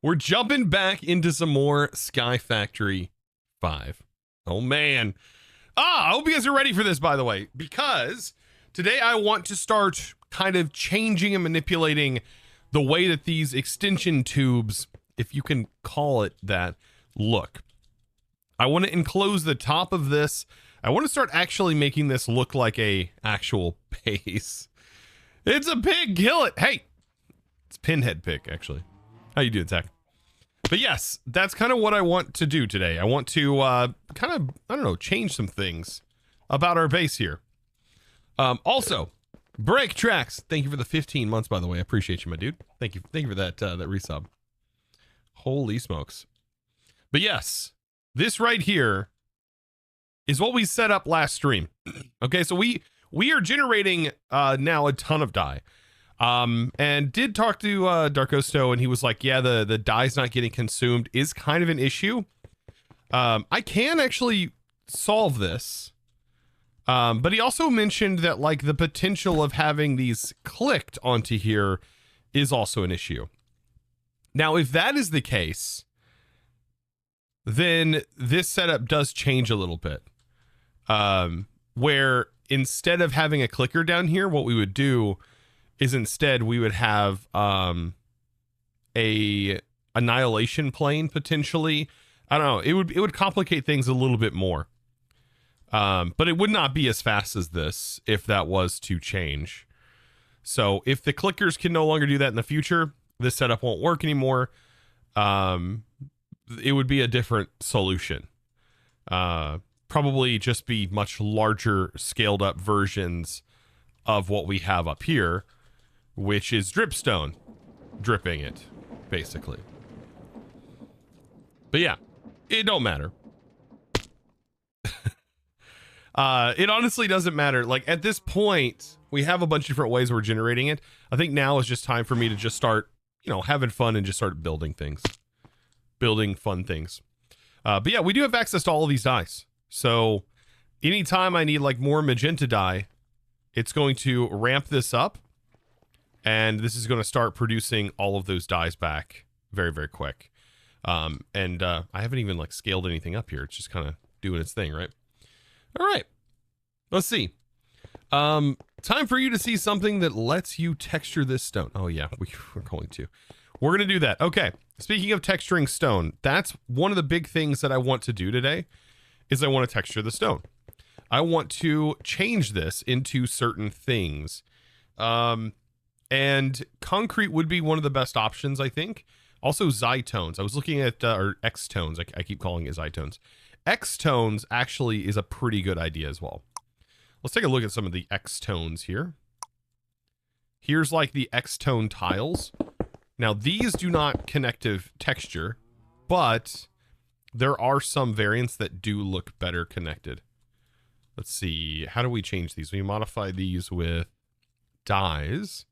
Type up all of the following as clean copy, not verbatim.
We're jumping back into some more SkyFactory 5. Oh man. I hope you guys are ready for this, by the way, because today I want to start kind of changing and manipulating the way that these extension tubes, if you can call it that, look. I want to enclose the top of this. I want to start actually making this look like a actual base. It's a pig, kill it. Hey, it's Pinhead Pig, actually. How you doing, Zach? But yes, that's kind of what I want to do today. I want to kind of, I don't know, change some things about our base here. Also, Break Tracks, thank you for the 15 months, by the way. I appreciate you, my dude. Thank you for that that resub. Holy smokes. But yes, this right here is what we set up last stream. Okay, so we are generating now a ton of dye. And did talk to Darkosto, and he was like, yeah, the dye's not getting consumed is kind of an issue. I can actually solve this. But he also mentioned that like the potential of having these clicked onto here is also an issue. Now, if that is the case, then this setup does change a little bit. Where instead of having a clicker down here, what we would do is instead we would have a annihilation plane potentially. I don't know. It would complicate things a little bit more. But it would not be as fast as this if that was to change. So if the clickers can no longer do that in the future, this setup won't work anymore. It would be a different solution. Probably just be much larger scaled up versions of what we have up here, which is dripstone dripping it, basically. But yeah, it don't matter. It honestly doesn't matter. Like at this point, we have a bunch of different ways we're generating it. I think now is just time for me to just start, you know, having fun and just start building things, building fun things. But yeah, we do have access to all of these dyes. So anytime I need like more magenta dye, it's going to ramp this up. And this is going to start producing all of those dyes back very, very quick. I haven't even like scaled anything up here. It's just kind of doing its thing, right? All right, let's see. Time for you to see something that lets you texture this stone. Oh yeah, we're going to. We're going to do that. Okay, speaking of texturing stone, that's one of the big things that I want to do today is I want to texture the stone. I want to change this into certain things. And concrete would be one of the best options, I think. Also, Zytones. I was looking at, or X-tones. I keep calling it Zytones. X-tones actually is a pretty good idea as well. Let's take a look at some of the X-tones here. Here's like the X-tone tiles. Now, these do not connective texture, but there are some variants that do look better connected. Let's see. How do we change these? We modify these with dyes.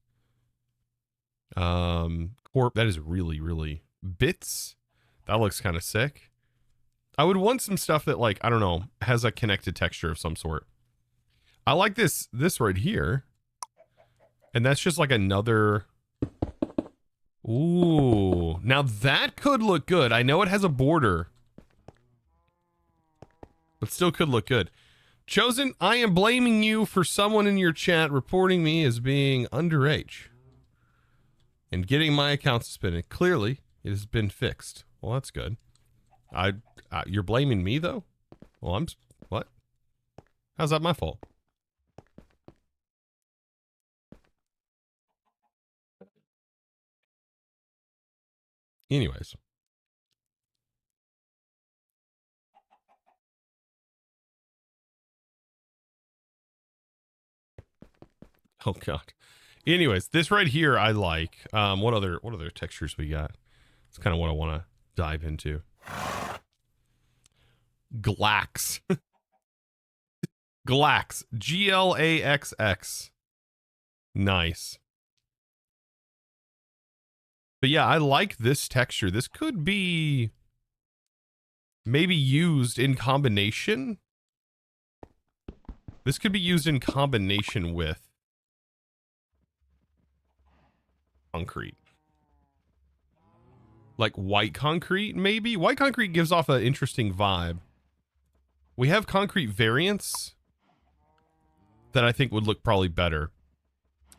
Corp, that is really, really bits. That looks kind of sick. I would want some stuff that like, I don't know, has a connected texture of some sort. I like this right here. And that's just like another. Ooh, now that could look good. I know it has a border, but still could look good. Chosen, I am blaming you for someone in your chat reporting me as being underage and getting my account suspended. Clearly, it has been fixed. Well, that's good. You're blaming me though? Well, what? How's that my fault? Anyways. Oh God. Anyways, this right here I like. What other textures we got? It's kind of what I want to dive into. Glax. Glax. Glaxx. Nice. But yeah, I like this texture. This could be maybe used in combination. This could be used in combination with concrete. Like white concrete, maybe? White concrete gives off an interesting vibe. We have concrete variants that I think would look probably better.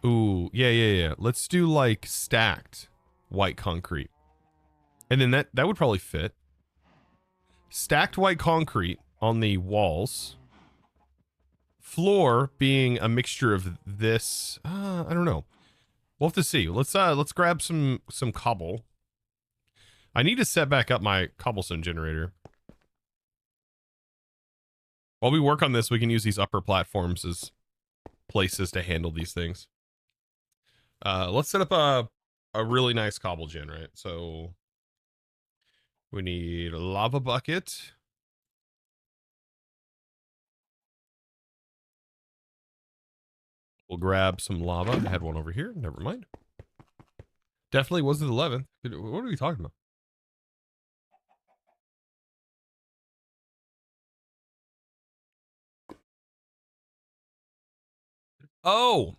Ooh, yeah. Let's do like stacked white concrete. And then that would probably fit. Stacked white concrete on the walls. Floor being a mixture of this. I don't know. We'll have to see. Let's grab some cobble. I need to set back up my cobblestone generator. While we work on this, we can use these upper platforms as places to handle these things. Let's set up a really nice cobble gen, right? So we need a lava bucket. We'll grab some lava. I had one over here. Never mind. Definitely wasn't the 11th. What are we talking about? Oh.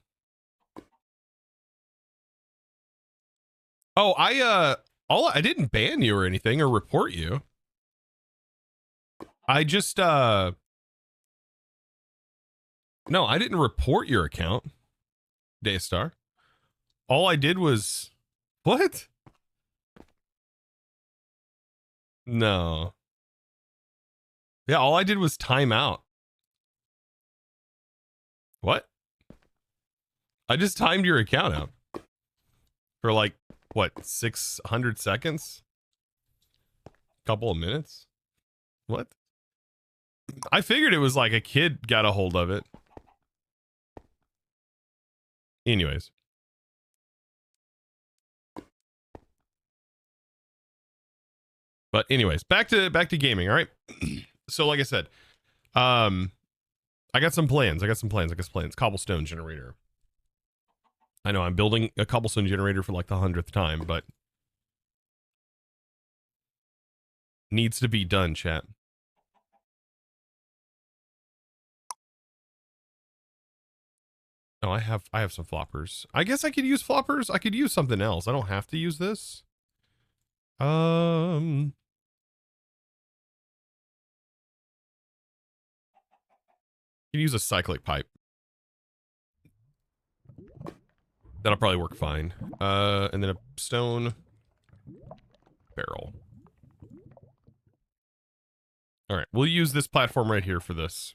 Oh, I didn't ban you or anything or report you. I just no, I didn't report your account, Daystar. All I did was what? No. Yeah, all I did was time out. What? I just timed your account out for like what, 600 seconds? Couple of minutes? What? I figured it was like a kid got a hold of it. Anyways. But anyways, back to gaming, all right? So like I said, I got some plans. Cobblestone generator. I know I'm building a cobblestone generator for like the 100th time, but needs to be done, chat. Oh, I have some floppers. I guess I could use floppers. I could use something else. I don't have to use this. Could use a cyclic pipe. That'll probably work fine. And then a stone barrel. All right, we'll use this platform right here for this.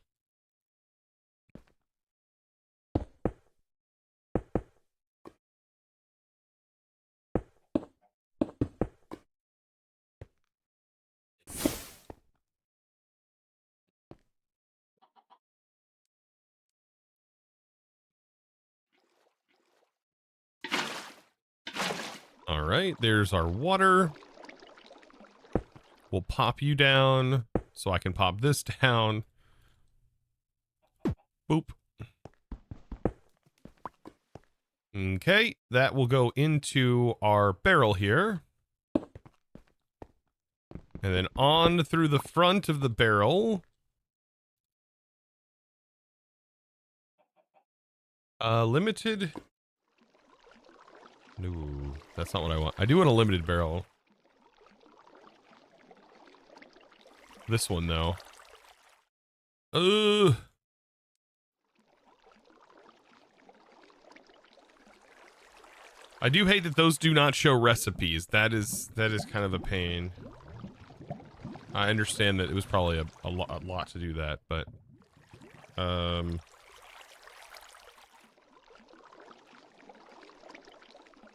All right, there's our water. We'll pop you down so I can pop this down. Boop. Okay, that will go into our barrel here. And then on through the front of the barrel. Limited. No, that's not what I want. I do want a limited barrel. This one, though. I do hate that those do not show recipes. That is kind of a pain. I understand that it was probably a lot to do that, but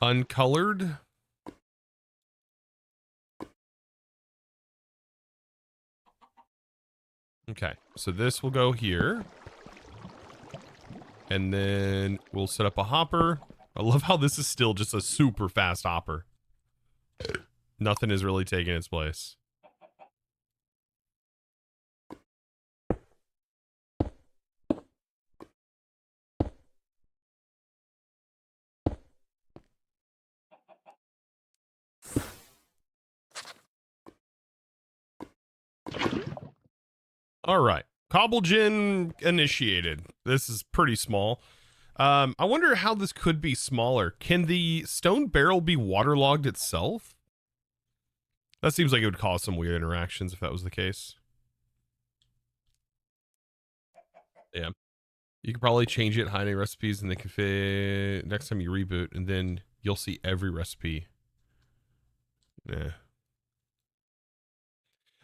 uncolored. Okay, so this will go here. And then we'll set up a hopper. I love how this is still just a super fast hopper. Nothing is really taking its place. All right. Cobblegen initiated. This is pretty small. I wonder how this could be smaller. Can the stone barrel be waterlogged itself? That seems like it would cause some weird interactions if that was the case. Yeah. You could probably change it, hide any recipes, and they can fit next time you reboot, and then you'll see every recipe. Yeah.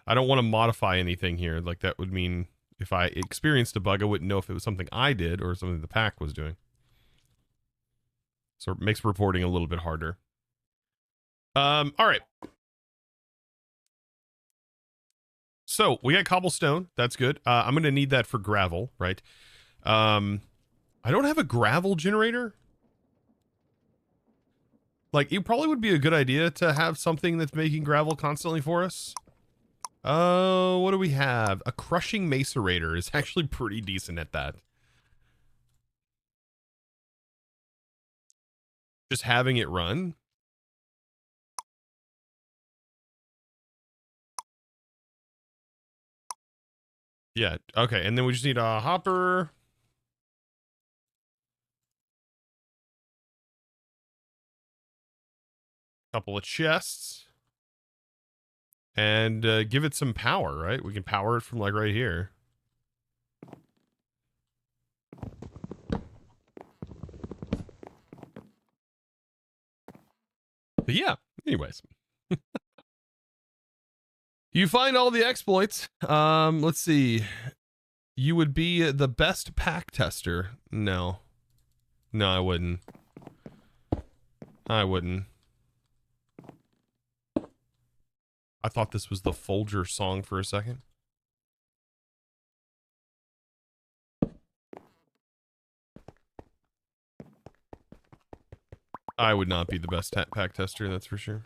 I don't want to modify anything here. Like, that would mean if I experienced a bug, I wouldn't know if it was something I did or something the pack was doing. So it makes reporting a little bit harder. All right. So we got cobblestone. That's good. I'm going to need that for gravel, right? I don't have a gravel generator. Like, it probably would be a good idea to have something that's making gravel constantly for us. Oh, what do we have? A crushing macerator is actually pretty decent at that. Just having it run. Yeah, okay, and then we just need a hopper. Couple of chests. And give it some power, right? We can power it from, like, right here. But yeah, anyways. You find all the exploits. Let's see. You would be the best pack tester. No. No, I wouldn't. I wouldn't. I thought this was the Folger song for a second. I would not be the best pack tester, that's for sure.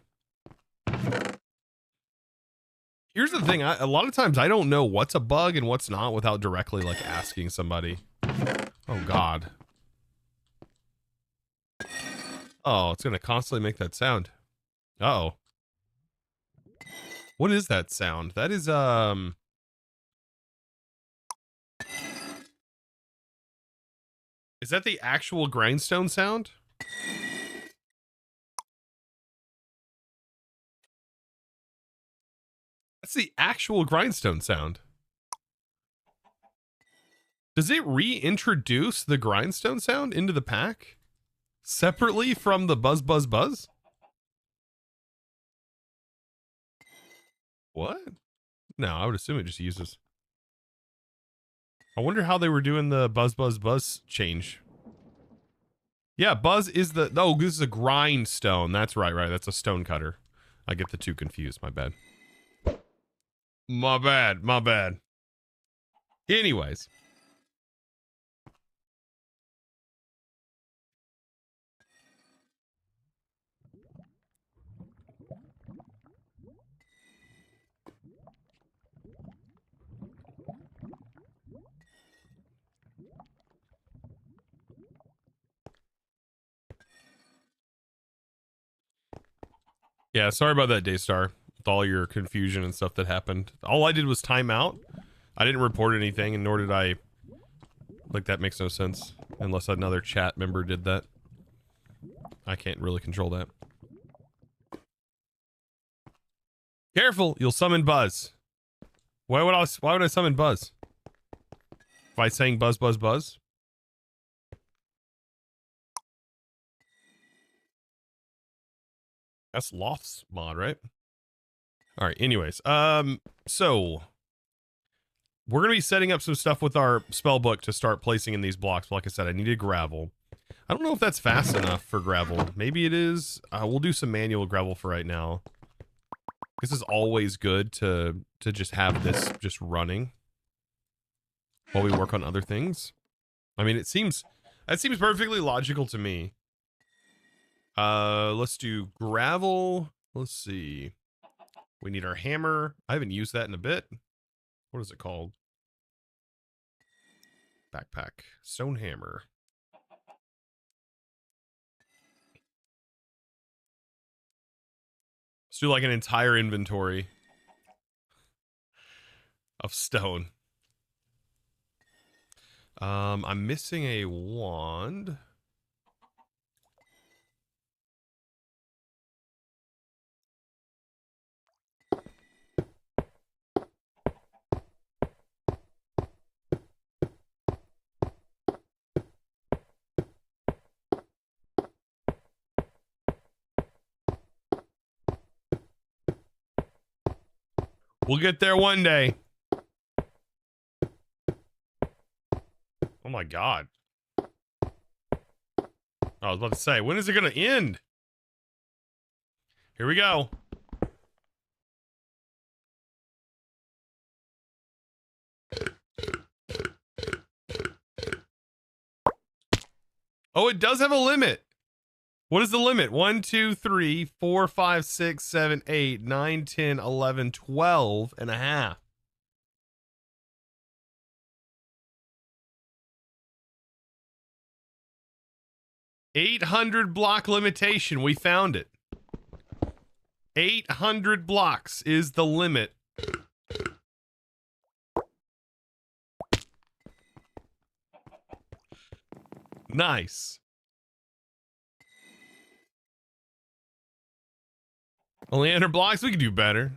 Here's the thing, a lot of times I don't know what's a bug and what's not without directly, like, asking somebody. Oh, God. Oh, it's gonna constantly make that sound. Uh-oh. What is that sound? That is, is that the actual grindstone sound? That's the actual grindstone sound. Does it reintroduce the grindstone sound into the pack? Separately from the buzz, buzz, buzz? What? No, I would assume it just uses. I wonder how they were doing the buzz, buzz, buzz change. Yeah, buzz is the... Oh, this is a grindstone. That's right. That's a stone cutter. I get the two confused. My bad. My bad. Anyways. Yeah, sorry about that, Daystar. With all your confusion and stuff that happened. All I did was time out. I didn't report anything, and nor did I... Like, that makes no sense. Unless another chat member did that. I can't really control that. Careful, you'll summon Buzz. Why would I summon Buzz? By saying buzz, buzz, buzz? That's Loth's mod, right? All right, anyways. So we're going to be setting up some stuff with our spell book to start placing in these blocks. Like I said, I needed gravel. I don't know if that's fast enough for gravel. Maybe it is. We'll do some manual gravel for right now. This is always good to just have this just running while we work on other things. I mean, that seems perfectly logical to me. Let's do gravel. Let's see. We need our hammer. I haven't used that in a bit. What is it called? Backpack. Stone hammer. Let's do like an entire inventory of stone. I'm missing a wand. We'll get there one day. Oh my god. I was about to say, when is it going to end? Here we go. Oh, it does have a limit. What is the limit? 1, 2, 3, 4, 5, 6, 7, 8, 9, 10, 11, 12 and a half. $800 block limitation. We found it. 800 blocks is the limit. Nice. Only 100 blocks? We can do better.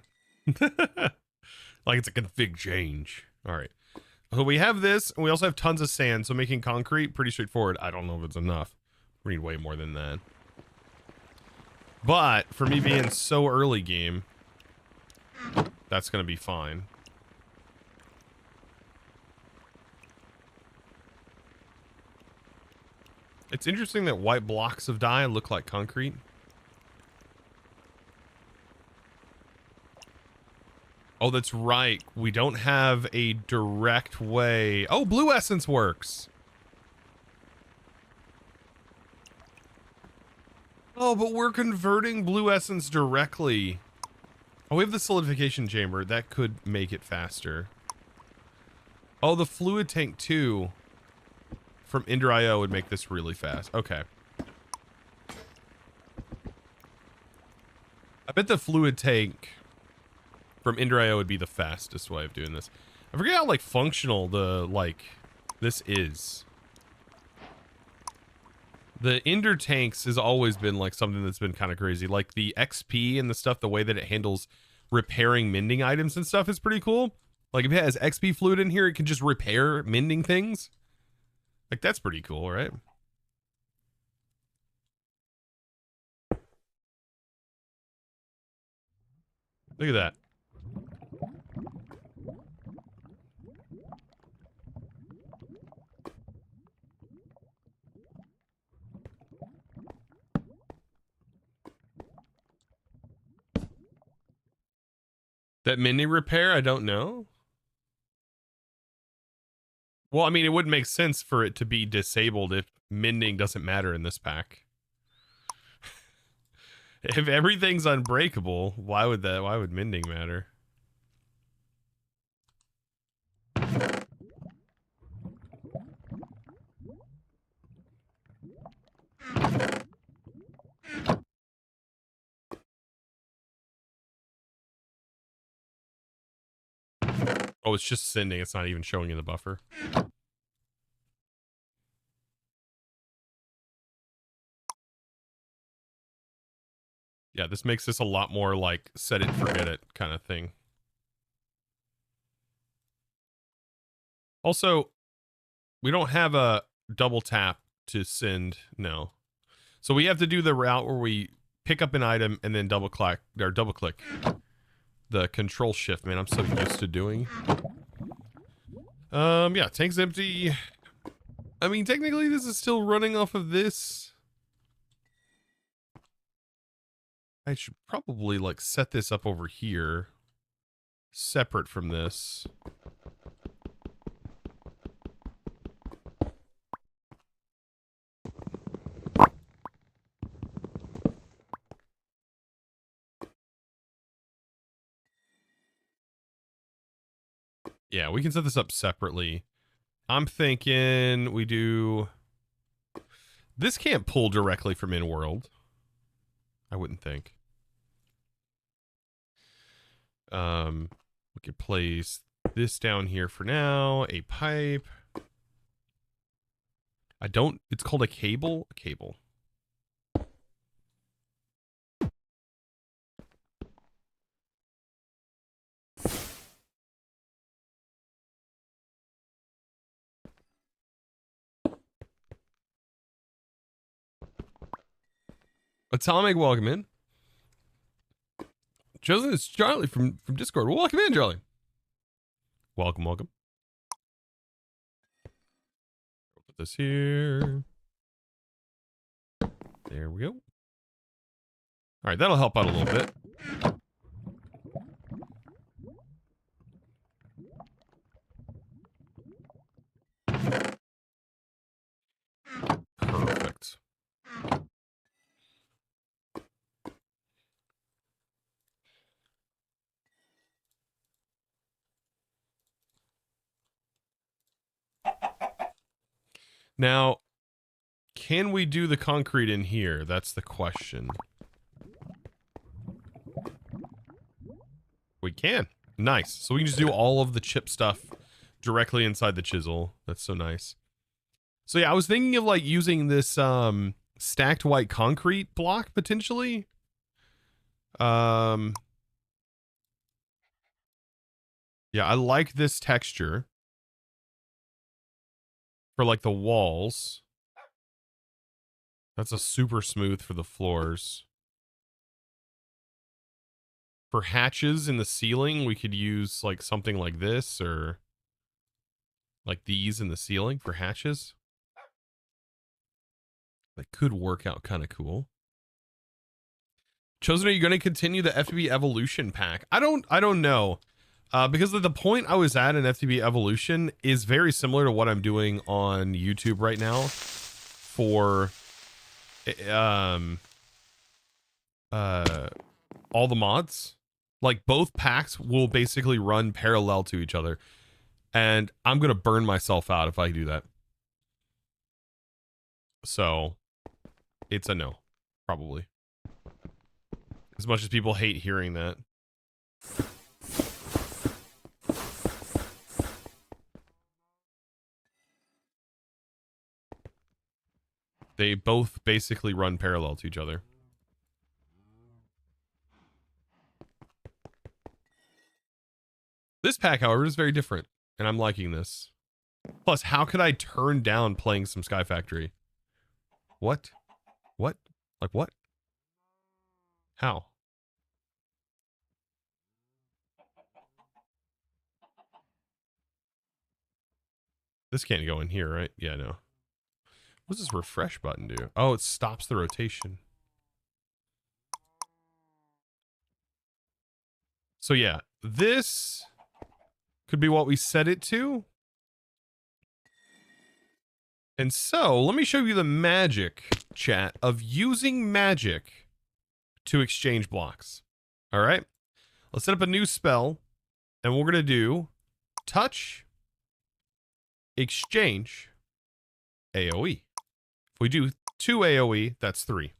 Like it's a config change. All right. So we have this, and we also have tons of sand, so making concrete, pretty straightforward. I don't know if it's enough. We need way more than that. But, for me being so early game, that's going to be fine. It's interesting that white blocks of dye look like concrete. Oh, that's right. We don't have a direct way. Oh, blue essence works. Oh, but we're converting blue essence directly. Oh, we have the solidification chamber. That could make it faster. Oh, the fluid tank too from Ender.io would make this really fast. Okay. I bet the fluid tank from Ender.io would be the fastest way of doing this. I forget how, like, functional the, like, this is. The Ender tanks has always been, like, something that's been kind of crazy. Like, the XP and the stuff, the way that it handles repairing mending items and stuff is pretty cool. Like, if it has XP fluid in here, it can just repair mending things. Like, that's pretty cool, right? Look at that. That mending repair, I don't know. Well, I mean, it wouldn't make sense for it to be disabled if mending doesn't matter in this pack. If everything's unbreakable, why would mending matter? Oh, it's just sending. It's not even showing in the buffer. Yeah, this makes this a lot more like set it, forget it kind of thing. Also, we don't have a double tap to send. No. So we have to do the route where we pick up an item and then double click the control shift. Man, I'm so used to doing. Yeah, tank's empty. I mean, technically this is still running off of this. I should probably like set this up over here, separate from this. Yeah, we can set this up separately. I'm thinking we do... This can't pull directly from in-world. I wouldn't think. We could place this down here for now. A pipe. I don't... It's called a cable? A cable. Atomic, welcome in. Chosen is Charlie from Discord. Well, welcome in, Charlie. Welcome, welcome. Put this here. There we go. All right, that'll help out a little bit. Perfect. Now, can we do the concrete in here? That's the question. We can. Nice. So we can just do all of the chip stuff directly inside the chisel. That's so nice. So yeah, I was thinking of like using this stacked white concrete block potentially. Yeah, I like this texture for like the walls. That's a super smooth for the floors. For hatches in the ceiling, we could use like something like this or like these in the ceiling for hatches. That could work out kind of cool. Chosen, are you going to continue the FTB Evolution pack? I don't know. Because the point I was at in FTB Evolution is very similar to what I'm doing on YouTube right now for all the mods. Like both packs will basically run parallel to each other. And I'm going to burn myself out if I do that. So it's a no, probably. As much as people hate hearing that. They both basically run parallel to each other. This pack, however, is very different, and I'm liking this. Plus, how could I turn down playing some SkyFactory? What? What? Like what? How? This can't go in here, right? Yeah, no. What does this refresh button do? Oh, it stops the rotation. So yeah, this could be what we set it to. And so, let me show you the magic, chat, of using magic to exchange blocks. All right? Let's set up a new spell, and we're going to do touch, exchange, AoE. If we do 2 AoE, that's 3.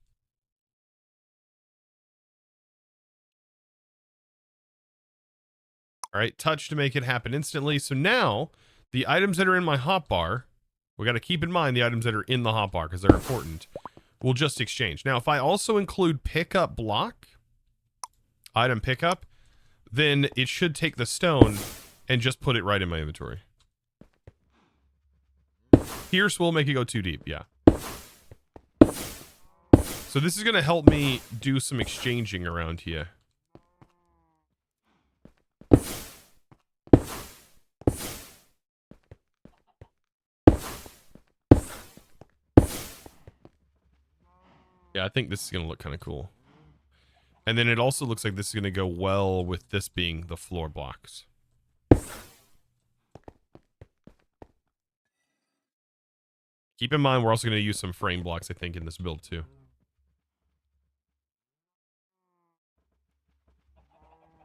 All right, touch to make it happen instantly. So now, the items that are in my hotbar, we got to keep in mind the items that are in the hotbar because they're important. We'll just exchange. Now, if I also include pickup block, item pickup, then it should take the stone and just put it right in my inventory. Pierce will make it go too deep, yeah. So this is going to help me do some exchanging around here. Yeah, I think this is going to look kind of cool. And then it also looks like this is going to go well with this being the floor blocks. Keep in mind, we're also going to use some frame blocks, I think, in this build too.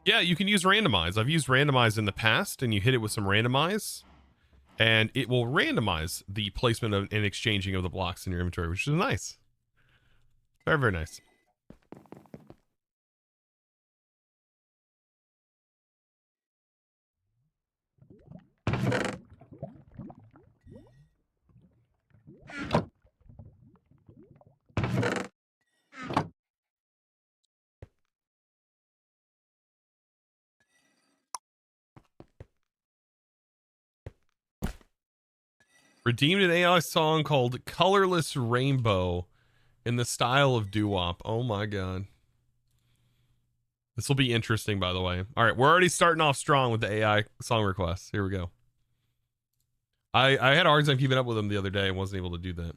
Yeah, you can use randomize. I've used randomize in the past, and you hit it with some randomize, and it will randomize the placement of and exchanging of the blocks in your inventory, which is nice. Very, very nice. Redeemed an AI song called Colorless Rainbow in the style of doo-wop. Oh my god. This will be interesting, by the way. All right, we're already starting off strong with the AI song requests. Here we go. I had a hard time keeping up with them the other day and wasn't able to do that.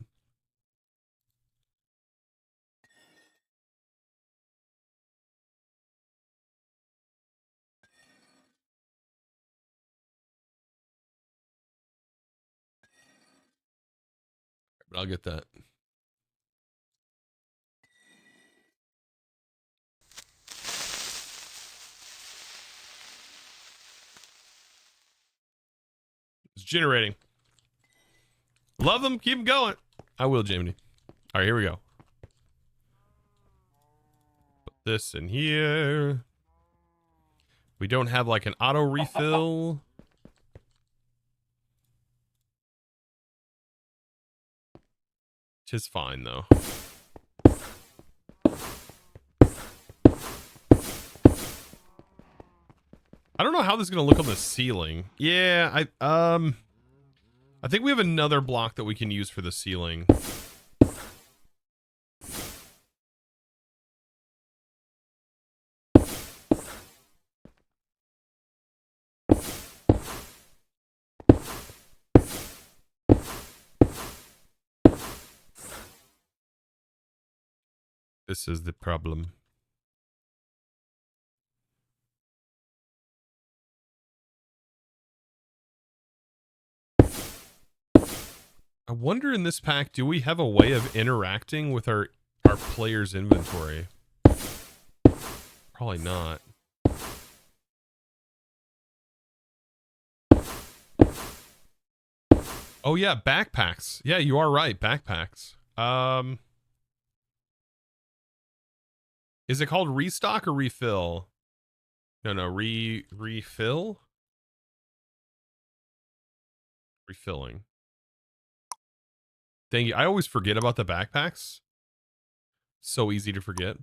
But I'll get that. It's generating. Love them. Keep them going. I will, Jamie. All right, here we go. Put this in here. We don't have like an auto refill. Tis fine though. I don't know how this is gonna look on the ceiling. Yeah, I think we have another block that we can use for the ceiling. This is the problem. I wonder in this pack, do we have a way of interacting with our player's inventory? Probably not. Oh yeah, backpacks. Yeah, you are right, backpacks. Is it called restock or refill? No, refill? Refilling. Dang you, I always forget about the backpacks. So easy to forget.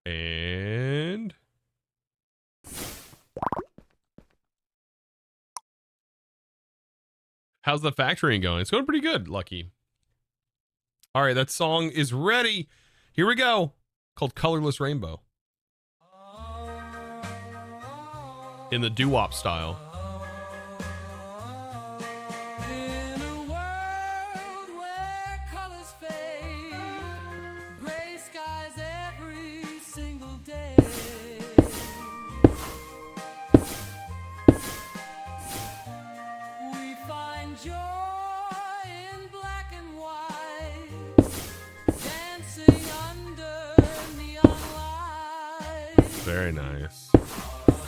And how's the factoring going? It's going pretty good, Lucky. All right, that song is ready. Here we go. Called Colorless Rainbow. In the doo-wop style. Very nice.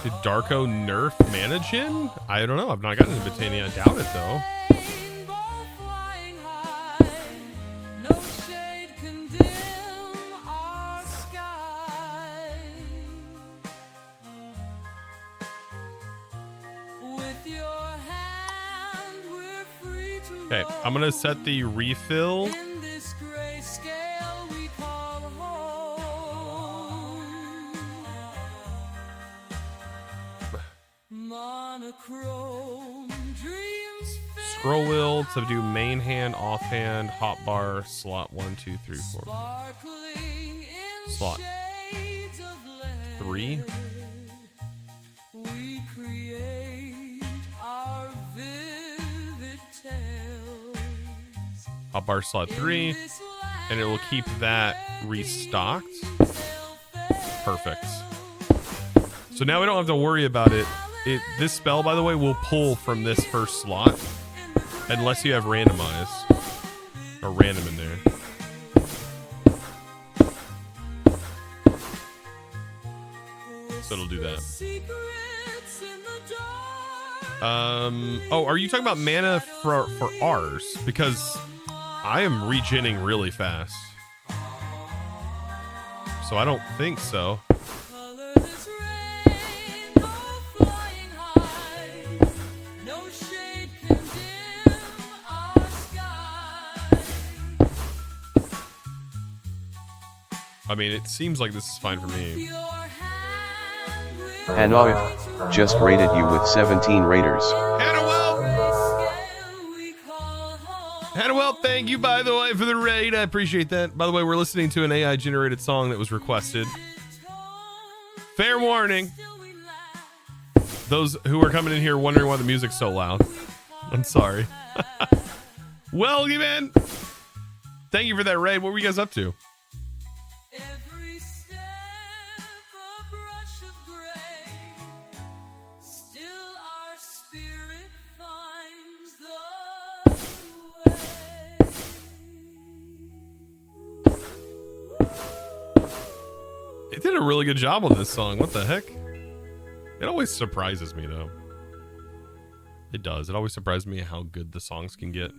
Did Darko nerf Managin? I don't know. I've not gotten into Botania. I doubt it, though. Okay, I'm going to set the refill. Scroll wheel to do main hand, offhand, hotbar, slot 1, 2, 3, 4. Slot 3. Hotbar slot 3, and it will keep that restocked. Perfect. So now we don't have to worry about it. This spell, by the way, will pull from this first slot. Unless you have randomize. Or random in there. So it'll do that. Oh, are you talking about mana for ours? Because I am regenning really fast. So I don't think so. I mean, it seems like this is fine for me. Hanoy just rated you with 17 raters. Hannawell, thank you, by the way, for the raid. I appreciate that. By the way, we're listening to an AI-generated song that was requested. Fair warning. Those who are coming in here wondering why the music's so loud. I'm sorry. Well, you man. Thank you for that raid. What were you guys up to? It did a really good job on this song. What the heck? It always surprises me, though. It does. It always surprises me how good the songs can get.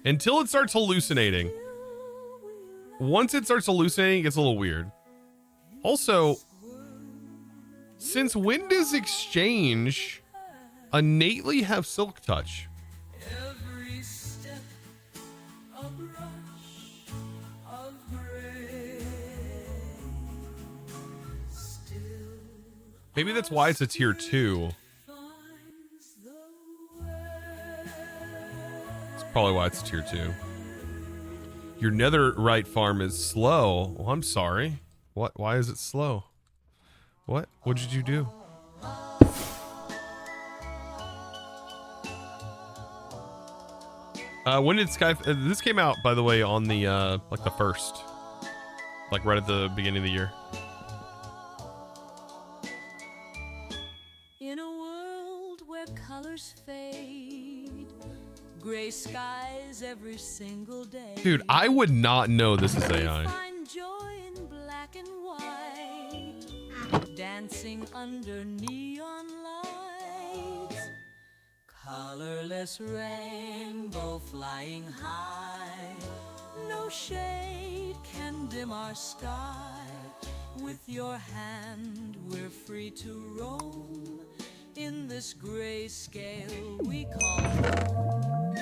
Until it starts hallucinating. Once it starts hallucinating, it gets a little weird. Also, since when does Exchange innately have Silk Touch? Maybe that's why it's a tier 2. That's probably why it's a tier 2. Your netherite farm is slow. Oh, I'm sorry. What? Why is it slow? What? What did you do? When did this came out, by the way, on the like the 1st, like right at the beginning of the year. In a world where colors fade, gray skies every single day. Dude, I would not know this is AI. Find joy in black and white, dancing under neon lights. Colorless rainbow flying high, no shade can dim our sky. With your hand we're free to roam in this grayscale we call home.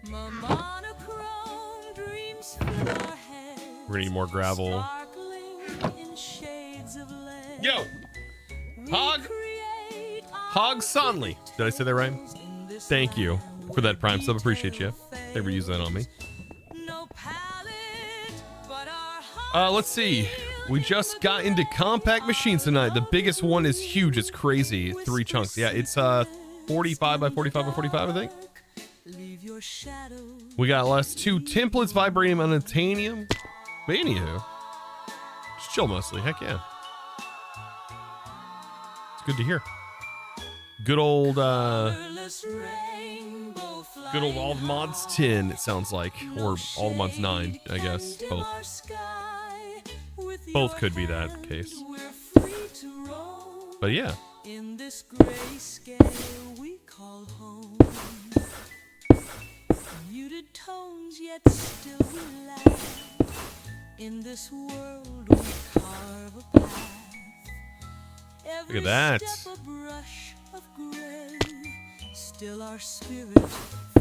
Monochrome dreams fill our heads. We're gonna need more gravel. Sparkling in shades of lead. Yo! Hog! Hog Sonley. Did I say that right? Thank you for that Prime sub. Appreciate you. Thank you for using that on me. Let's see. We just got into compact machines tonight. The biggest one is huge. It's crazy. 3 chunks. Yeah, it's 45 by 45 by 45, I think. We got last 2 templates, vibranium and titanium. But anywho, just chill mostly. Heck yeah. It's good to hear. Good old all the mods 10, it sounds like, or all the mods 9, I guess. Both could be that case. But yeah. In this grayscale we call home. Muted tones yet still we laugh. In this world we carve a path. Look at that. Step a brush of gray. Still our spirit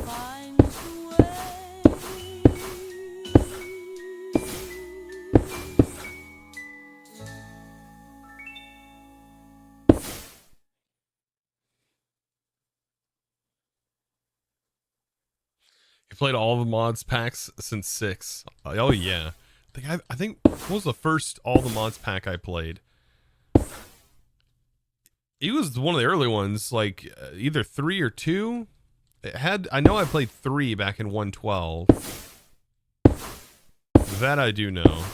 finds the way. You played all the mods packs since 6. Oh yeah. I think what was the first all the mods pack I played? It was one of the early ones, like either 3 or 2. I know I played 3 back in 1.12. That I do know.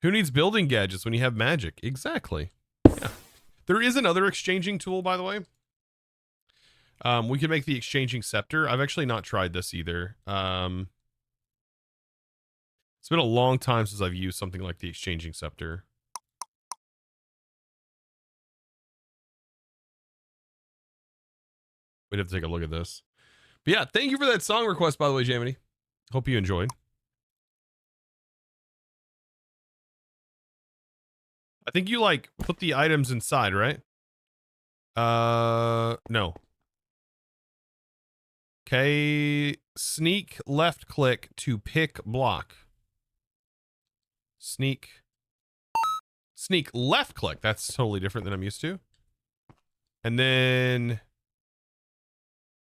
Who needs building gadgets when you have magic? Exactly. Yeah. There is another exchanging tool, by the way. We can make the exchanging scepter. I've actually not tried this either. It's been a long time since I've used something like the exchanging scepter. We'd have to take a look at this. But yeah, thank you for that song request, by the way, Jamie. Hope you enjoyed. I think you like put the items inside, right? No. Okay, sneak left click to pick block. Sneak left click. That's totally different than I'm used to. And then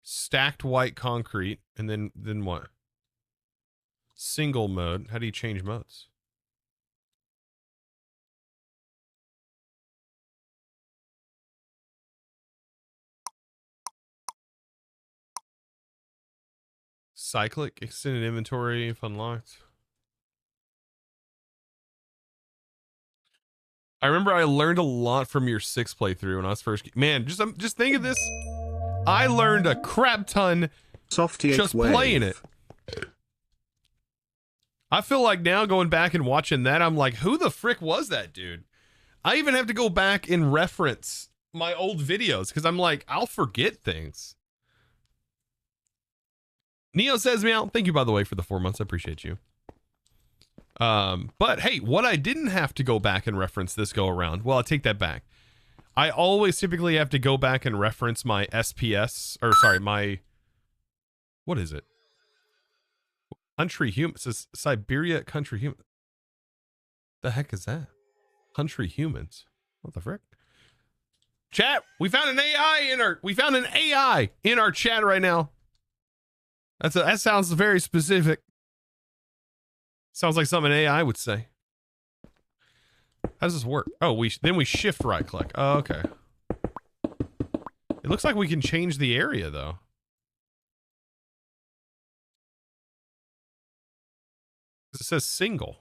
stacked white concrete. And then what? Single mode. How do you change modes? Cyclic extended inventory if unlocked. I remember I learned a lot from your 6 playthrough when I was first. Man, just think of this. I learned a crap ton just playing it. I feel like now going back and watching that, I'm like, who the frick was that dude? I even have to go back and reference my old videos because I'm like, I'll forget things. Neo says meow. Thank you, by the way, for the 4 months. I appreciate you. But hey, what I didn't have to go back and reference this go around. Well, I take that back. I always typically have to go back and reference my SPS, or sorry, my, what is it? Country human. It says Siberia country human. The heck is that? Country humans. What the frick? Chat, we found an AI in our chat right now. That sounds very specific. Sounds like something an AI would say. How does this work? Oh, then we shift right click. Oh, okay. It looks like we can change the area though. It says single.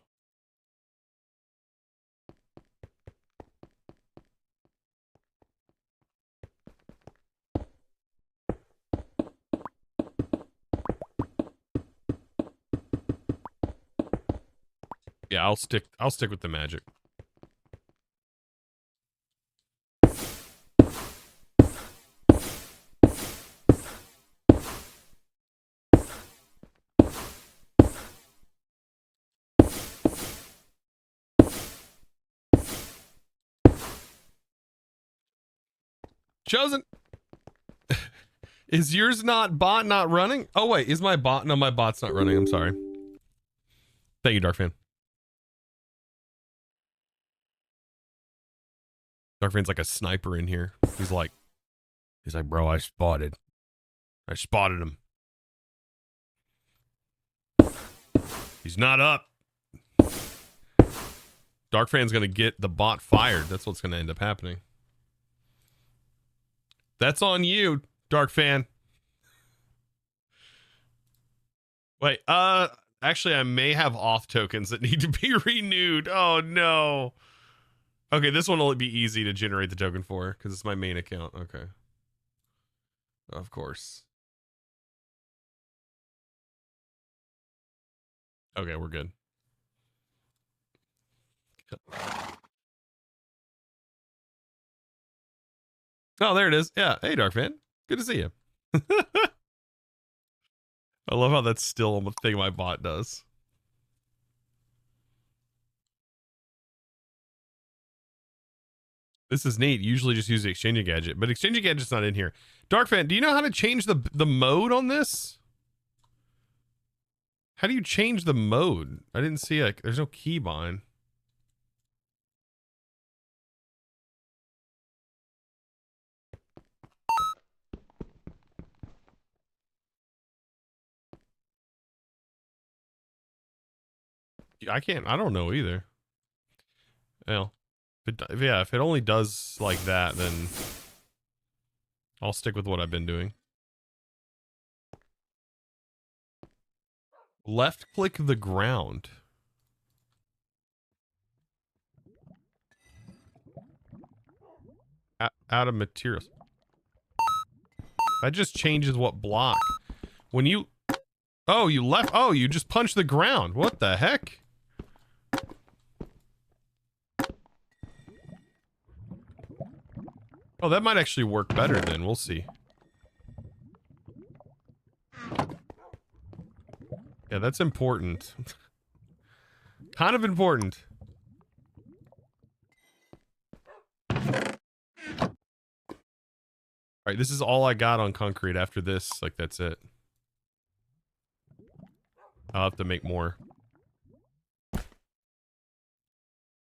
Yeah, I'll stick with the magic. Chosen. Is yours not running? Oh wait, is my bot? No, my bot's not running. I'm sorry. Thank you, Dark Fan. Dark Fan's like a sniper in here. He's like, bro, I spotted him. He's not up. Dark Fan's gonna get the bot fired. That's what's gonna end up happening. That's on you, Dark Fan. Wait, actually I may have auth tokens that need to be renewed. Oh no. Okay, this one will be easy to generate the token for because it's my main account. Okay. Of course. Okay, we're good. Oh, there it is. Yeah. Hey, Dark Fan. Good to see you. I love how that's still a thing my bot does. This is neat. Usually just use the exchanging gadget, but exchanging gadget's not in here. Dark Fan, do you know how to change the mode on this? How do you change the mode? I didn't see there's no keybind. I don't know either. Well, if it only does like that, then I'll stick with what I've been doing. Left click the ground. Out of materials. That just changes what block. When you... Oh, you left... Oh, you just punched the ground. What the heck? Oh, that might actually work better then. We'll see. Yeah, that's important. Kind of important. All right, this is all I got on concrete. After this, like, that's it. I'll have to make more.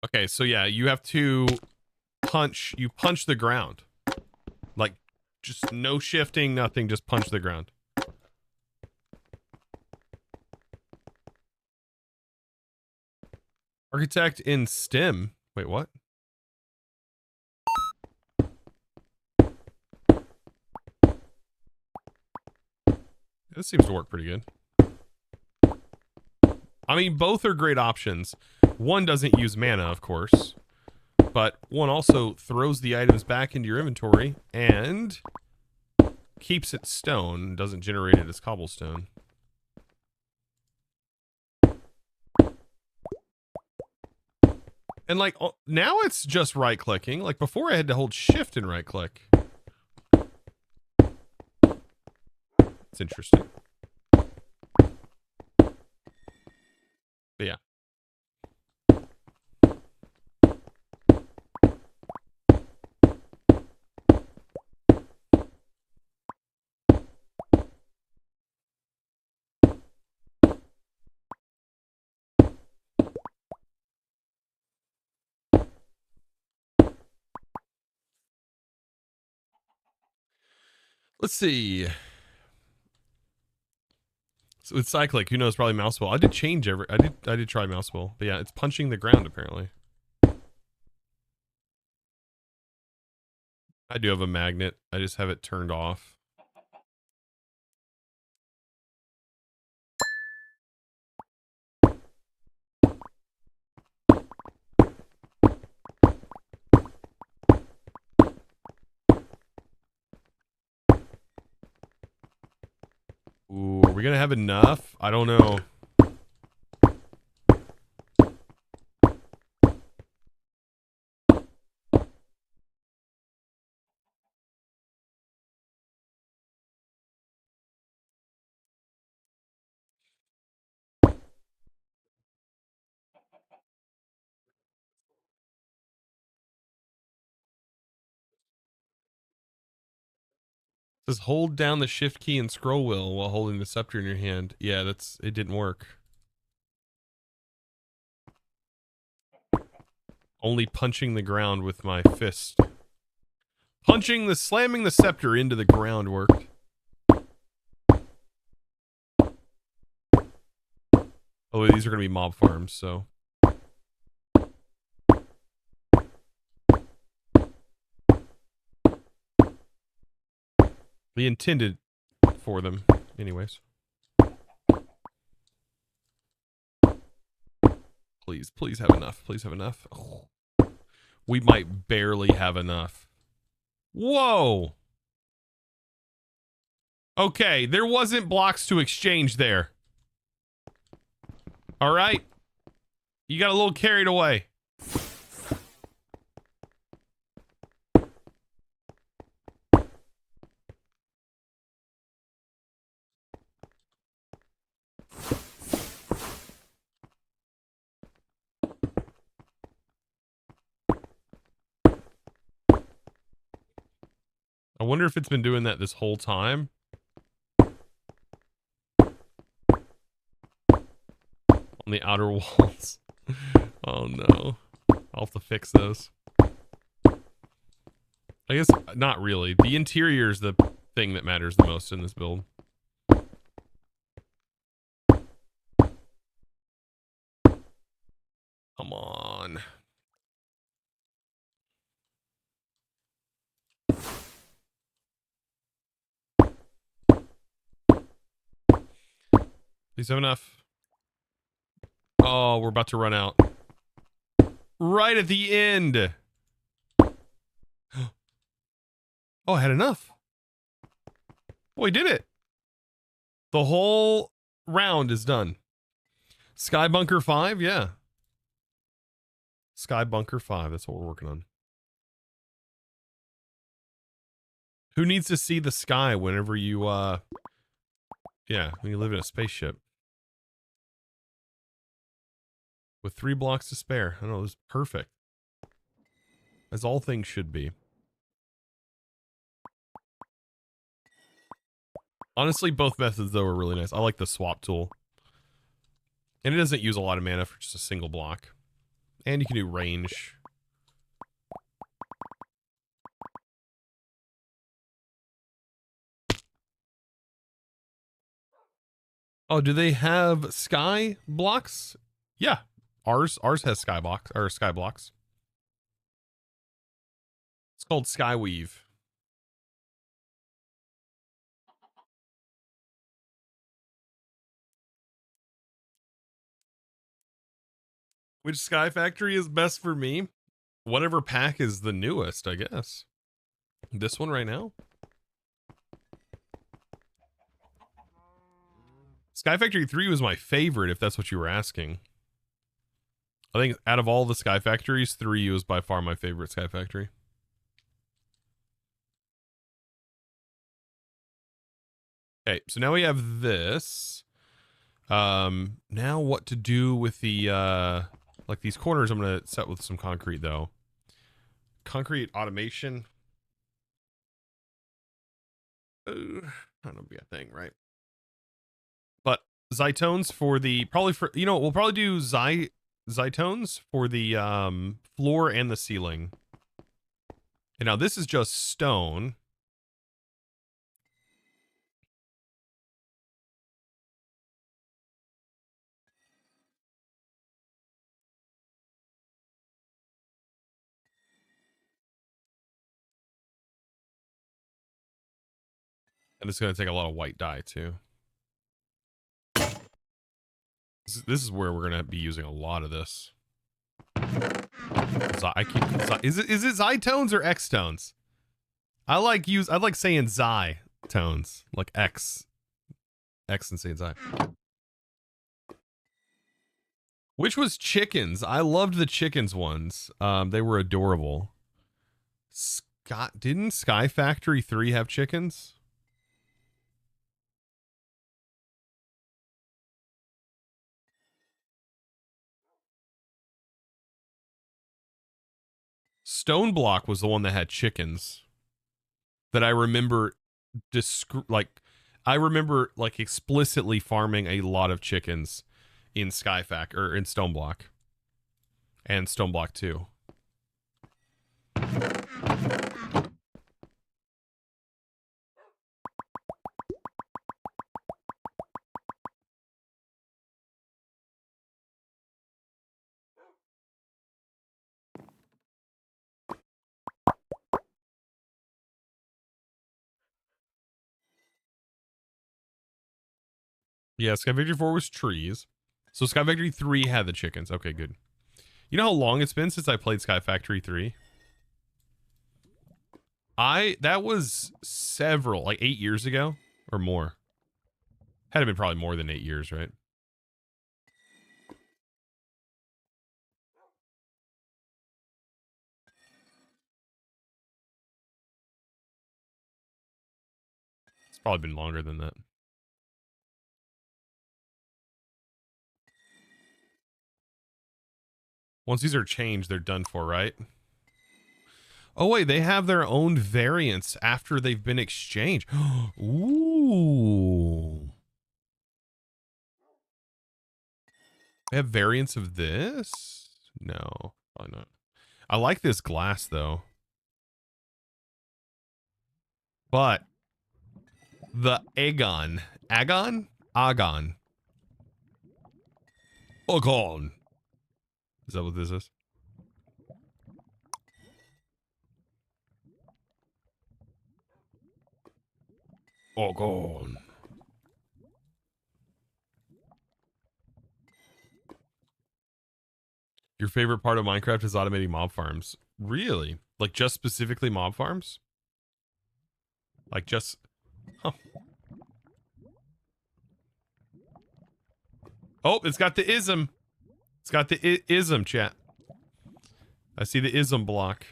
Okay, so yeah, you have to punch the ground. Like, just no shifting, nothing, just punch the ground. Architect in STEM. Wait, what? This seems to work pretty good. I mean, both are great options. One doesn't use mana, of course, but one also throws the items back into your inventory and keeps it stone, doesn't generate it as cobblestone. And like, now it's just right clicking. Like before I had to hold shift and right click. It's interesting. But yeah. Let's see. So with cyclic, who knows? Probably mouse wheel. I did change I did try mouse wheel, but yeah, it's punching the ground apparently. I do have a magnet. I just have it turned off. Ooh, are we gonna have enough? I don't know. It says hold down the shift key and scroll wheel while holding the scepter in your hand. Yeah, it didn't work. Only punching the ground with my fist. Slamming the scepter into the ground worked. Oh, these are gonna be mob farms, so. We intended for them, anyways. Please have enough. Please have enough. Oh. We might barely have enough. Whoa! Okay, there wasn't blocks to exchange there. All right. You got a little carried away. I wonder if it's been doing that this whole time. On the outer walls. Oh no. I'll have to fix those. I guess not really. The interior is the thing that matters the most in this build. Come on. Please have enough. Oh, we're about to run out. Right at the end. Oh, I had enough. Oh, we did it. The whole round is done. Sky Bunker 5, yeah. Sky Bunker 5, that's what we're working on. Who needs to see the sky whenever you, yeah, when you live in a spaceship? With 3 blocks to spare. I don't know, it was perfect. As all things should be. Honestly, both methods, though, are really nice. I like the swap tool. And it doesn't use a lot of mana for just a single block. And you can do range. Oh, do they have sky blocks? Yeah. Ours has sky blocks or sky blocks. It's called Skyweave. Which SkyFactory is best for me? Whatever pack is the newest, I guess. This one right now? SkyFactory 3 was my favorite, if that's what you were asking. I think out of all the SkyFactories, 3 was by far my favorite SkyFactory. Okay, so now we have this. Now what to do with the, like these corners, I'm going to set with some concrete, though. Concrete automation. I don't know, be a thing, right? But Zytones for the, probably for, you know, we'll probably do Zytones for the floor and the ceiling. And now this is just stone. And it's going to take a lot of white dye, too. This is where we're going to be using a lot of this. Is it Zytones or X-tones? I like saying Zy-tones. Like X and saying Zy. Which was chickens. I loved the chickens ones. They were adorable. Didn't SkyFactory 3 have chickens? Stone Block was the one that had chickens. That I remember I remember like explicitly farming a lot of chickens in SkyFac or in Stone Block. And Stone Block 2. Yeah, SkyFactory 4 was trees. So SkyFactory 3 had the chickens. Okay, good. You know how long it's been since I played SkyFactory 3? That was several, like 8 years ago or more. Had to been probably more than 8 years, right? It's probably been longer than that. Once these are changed, they're done for, right? Oh, wait, they have their own variants after they've been exchanged. Ooh. They have variants of this? No, probably not. I like this glass, though. But the Agon. Agon? Agon. Agon. Is that what this is? Agon. Your favorite part of Minecraft is automating mob farms. Really? Like just specifically mob farms? Like just... Huh. Oh, it's got the ism. It's got the ism, chat. I see the ism block.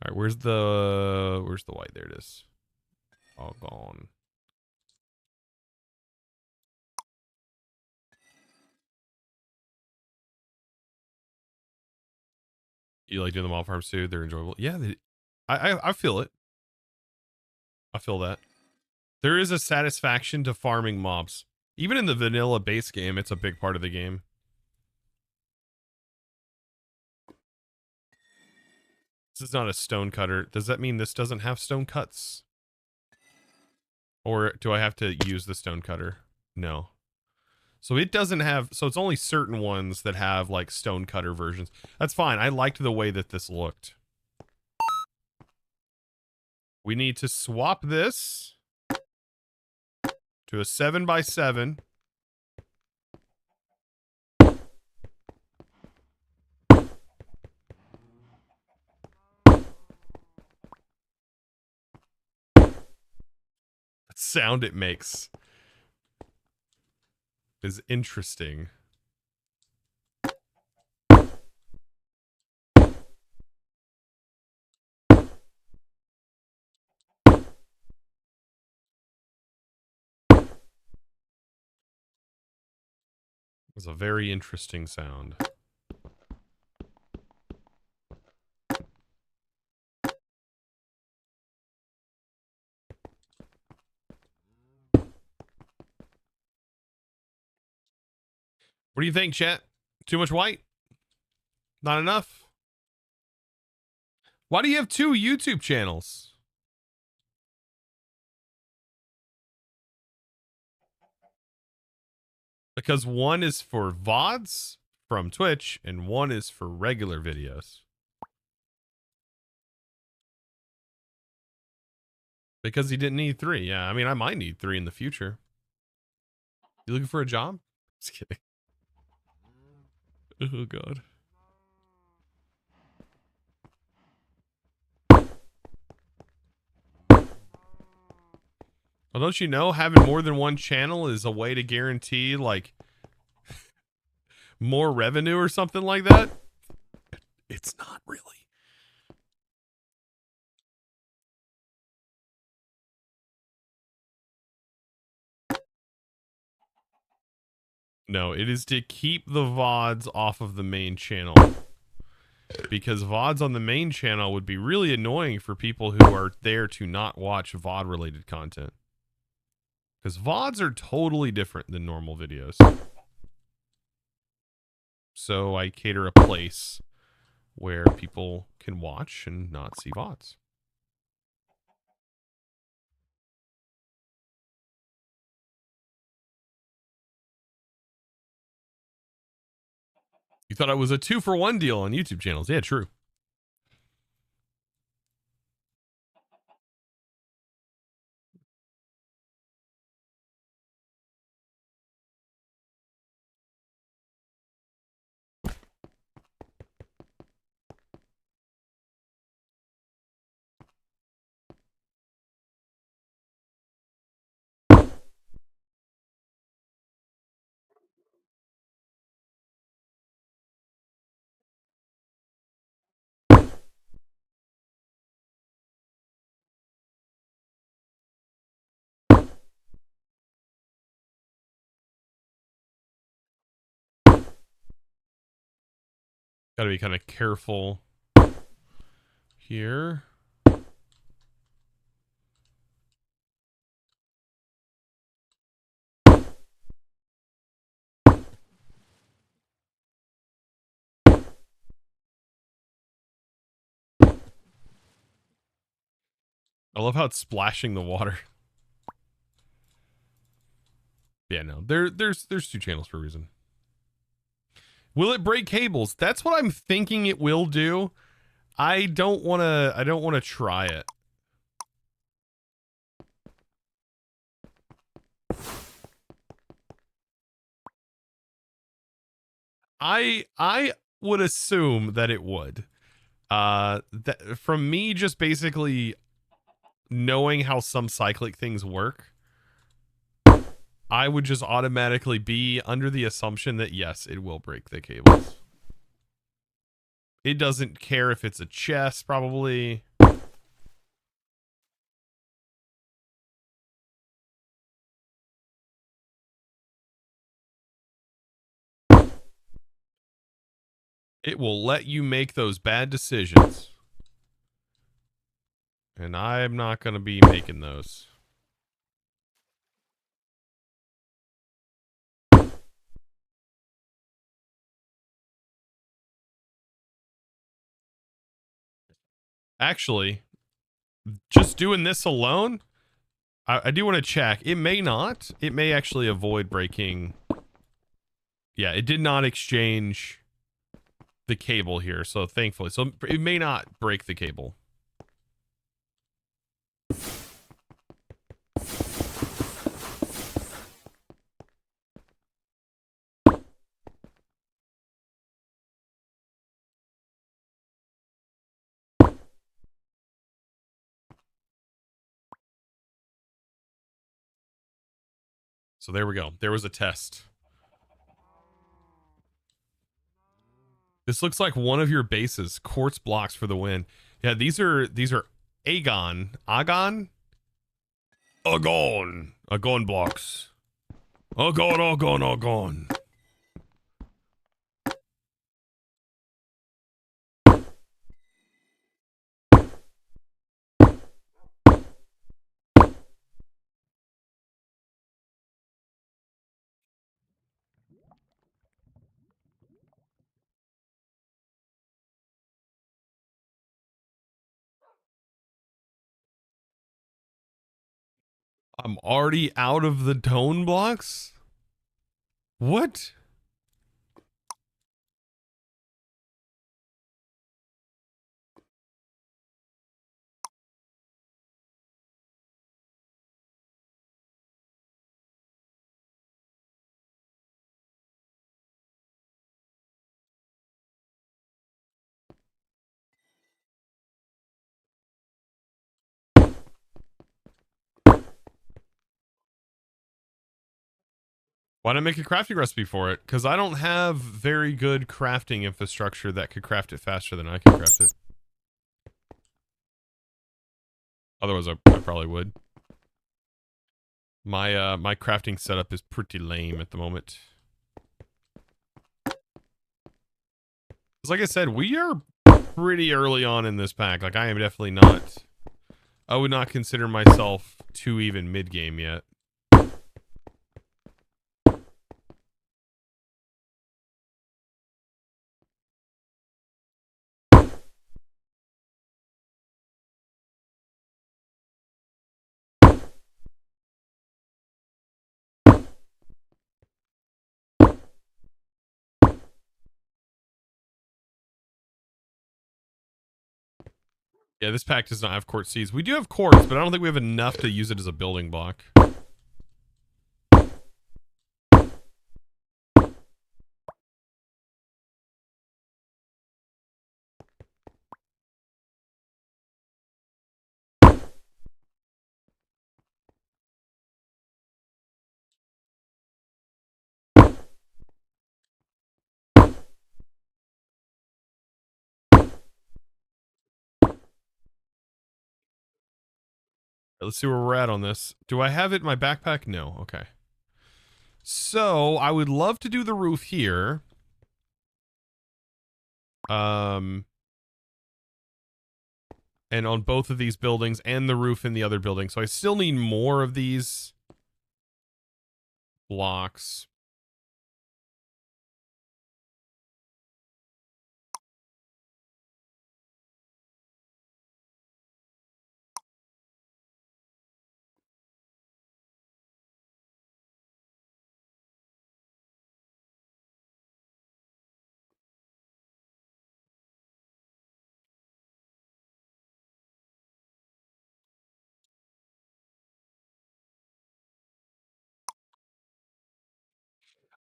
All right, where's the white? There it is. All gone. You like doing the mob farms too? They're enjoyable. Yeah, I feel it. I feel that. There is a satisfaction to farming mobs. Even in the vanilla base game, it's a big part of the game. This is not a stone cutter. Does that mean this doesn't have stone cuts? Or do I have to use the stone cutter? No. So it doesn't have, so it's only certain ones that have like stone cutter versions. That's fine. I liked the way that this looked. We need to swap this to a 7x7. That sound it makes is interesting. It's a very interesting sound. What do you think, chat? Too much white? Not enough? Why do you have 2 YouTube channels? Because one is for VODs from Twitch and one is for regular videos. Because he didn't need 3. Yeah, I mean, I might need 3 in the future. You looking for a job? Just kidding. Oh, God. Well, don't you know having more than one channel is a way to guarantee, like, more revenue or something like that? It's not really. No, it is to keep the VODs off of the main channel. Because VODs on the main channel would be really annoying for people who are there to not watch VOD-related content. Because VODs are totally different than normal videos. So I cater a place where people can watch and not see VODs. You thought it was a 2-for-1 deal on YouTube channels. Yeah, true. Gotta be kind of careful here. I love how it's splashing the water. Yeah, no. There's 2 channels for a reason. Will it break cables? That's what I'm thinking it will do. I don't want to try it. I would assume that it would. That from me just basically knowing how some cyclic things work, I would just automatically be under the assumption that yes, it will break the cables. It doesn't care if it's a chest, probably. It will let you make those bad decisions. And I'm not going to be making those. Actually, just doing this alone, I do want to check. It may not. It may actually avoid breaking. Yeah, it did not exchange the cable here, so thankfully. So it may not break the cable. So there we go. There was a test. This looks like one of your bases. Quartz blocks for the win. Yeah, these are Agon blocks. Agon. I'm already out of the tone blocks? What? Why not make a crafting recipe for it? Because I don't have very good crafting infrastructure that could craft it faster than I can craft it. Otherwise, I probably would. My crafting setup is pretty lame at the moment. Like I said, we are pretty early on in this pack. Like, I am definitely not. I would not consider myself too even mid game yet. Yeah, this pack does not have quartz seeds. We do have quartz, but I don't think we have enough to use it as a building block. Let's see where we're at on this. Do I have it in my backpack? No. Okay. So I would love to do the roof here. And on both of these buildings and the roof in the other building. So I still need more of these blocks.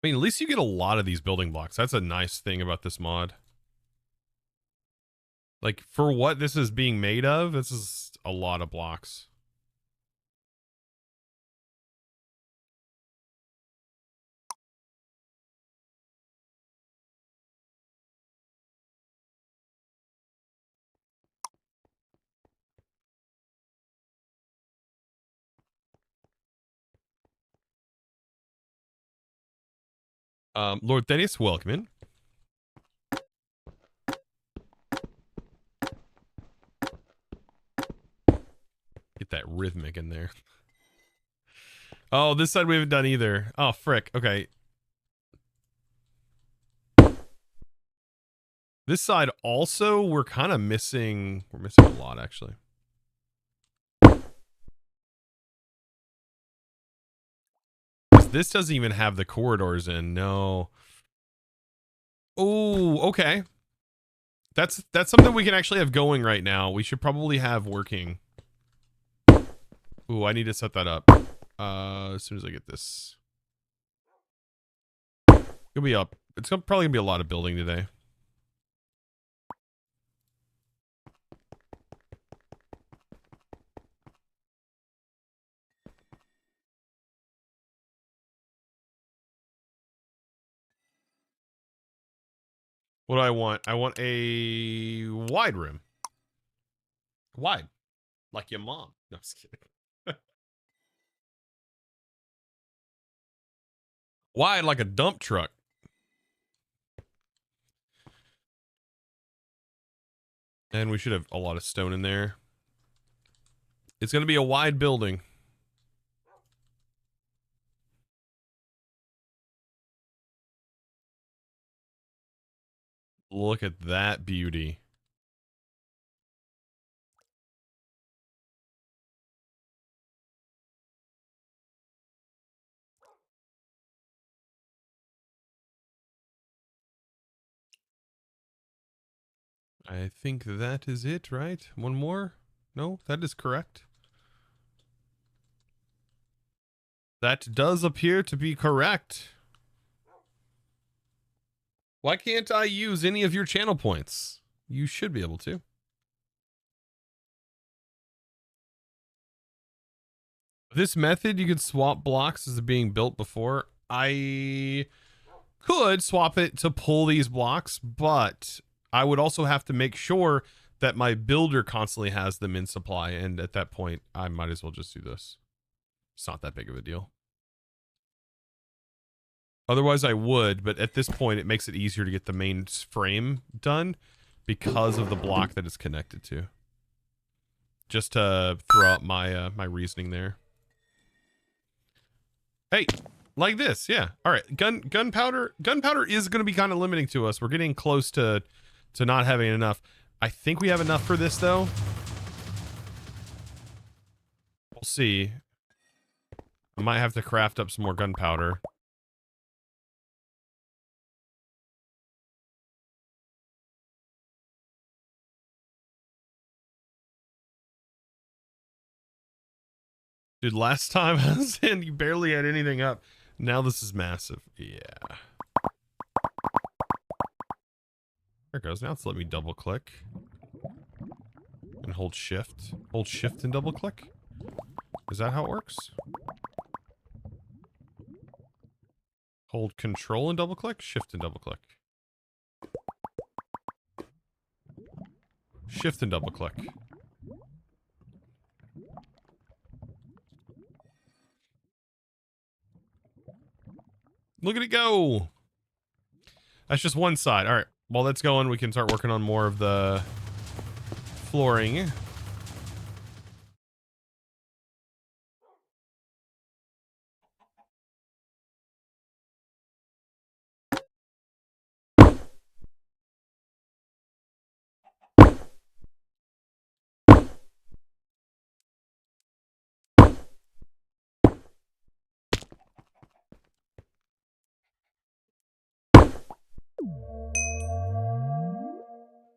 I mean, at least you get a lot of these building blocks. That's a nice thing about this mod. Like, for what this is being made of, this is a lot of blocks. Lord Thaddeus, welcome in. Get that rhythmic in there. Oh, this side we haven't done either. Oh, frick. Okay. This side also, we're kind of missing. We're missing a lot, actually. This doesn't even have the corridors in. No. Oh, okay. That's something we can actually have going right now. We should probably have working. Ooh, I need to set that up. As soon as I get this. It'll be up. It's probably gonna be a lot of building today. What do I want? I want a wide room. Wide. Like your mom. No, I'm just kidding. Wide like a dump truck. And we should have a lot of stone in there. It's going to be a wide building. Look at that beauty. I think that is it, right? One more? No, that is correct. That does appear to be correct. Why can't I use any of your channel points? You should be able to. This method, you could swap blocks as being built before. I could swap it to pull these blocks, but I would also have to make sure that my builder constantly has them in supply. And at that point, I might as well just do this. It's not that big of a deal. Otherwise, I would, but at this point, it makes it easier to get the main frame done because of the block that it's connected to. Just to throw out my my reasoning there. Hey, like this, yeah. All right, gunpowder is going to be kind of limiting to us. We're getting close to not having enough. I think we have enough for this though. We'll see. I might have to craft up some more gunpowder. Dude, last time I was in, you barely had anything up. Now this is massive. Yeah. There it goes. Now it's let me double click. And hold shift. Hold shift and double click. Is that how it works? Hold control and double click. Shift and double click. Shift and double click. Look at it go. That's just one side. All right. While that's going, we can start working on more of the flooring.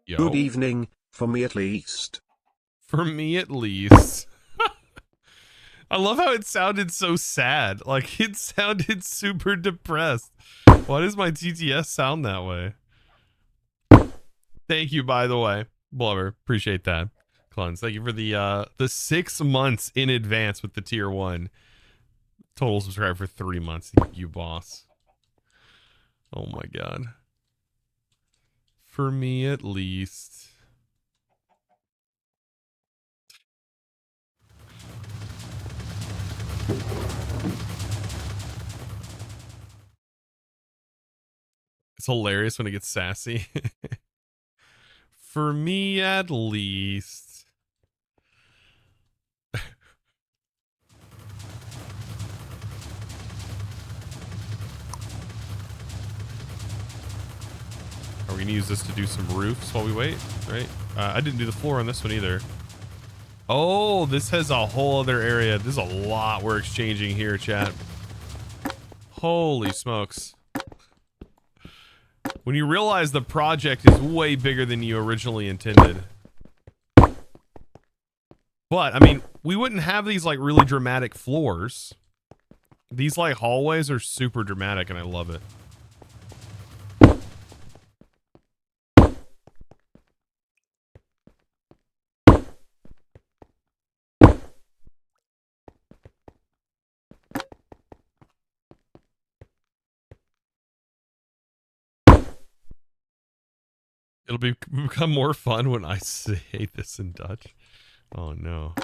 Yo. Good evening, for me at least. For me at least. I love how it sounded so sad. Like, it sounded super depressed. Why does my TTS sound that way? Thank you, by the way. Blubber, appreciate that. Clones, thank you for the 6 months in advance with the tier 1. Total subscriber for 3 months. You boss. Oh my god. For me at least. It's hilarious when it gets sassy. For me at least. Are we gonna use this to do some roofs while we wait? Right? I didn't do the floor on this one either. Oh, this has a whole other area. This is a lot we're exchanging here, chat. Holy smokes. When you realize the project is way bigger than you originally intended. But, I mean, we wouldn't have these, like, really dramatic floors. These, like, hallways are super dramatic, and I love it. It'll become more fun when I say this in Dutch. Oh, no.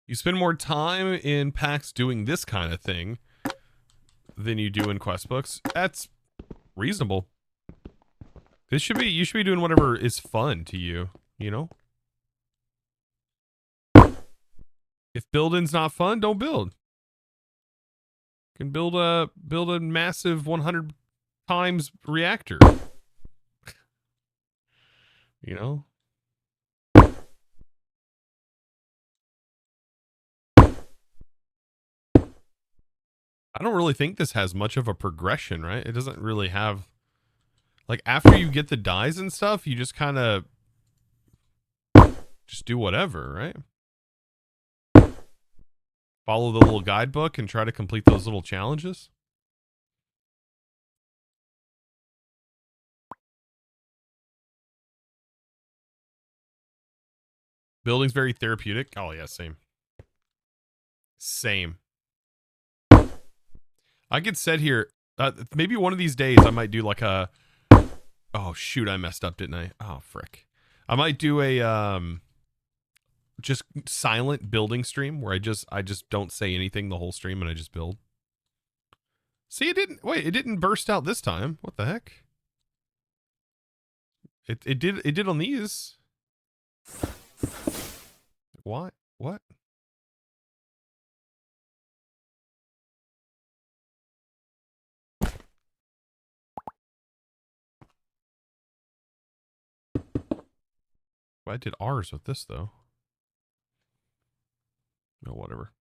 You spend more time in packs doing this kind of thing than you do in quest books. That's reasonable. You should be doing whatever is fun to you, you know? If building's not fun, don't build. You can build a massive 100 times reactor. You know? I don't really think this has much of a progression, right? It doesn't really have, like, after you get the dyes and stuff, you just kind of just do whatever, right? Follow the little guidebook and try to complete those little challenges. Building's very therapeutic. Oh, yeah, same. Same. I could sit here. Maybe one of these days I might do like a... Oh, shoot, I messed up, didn't I? Oh, frick. I might do a just silent building stream where I just don't say anything the whole stream and I just build. See, it didn't burst out this time. What the heck? It did on these. What? What? Well, I did ours with this though. No, whatever.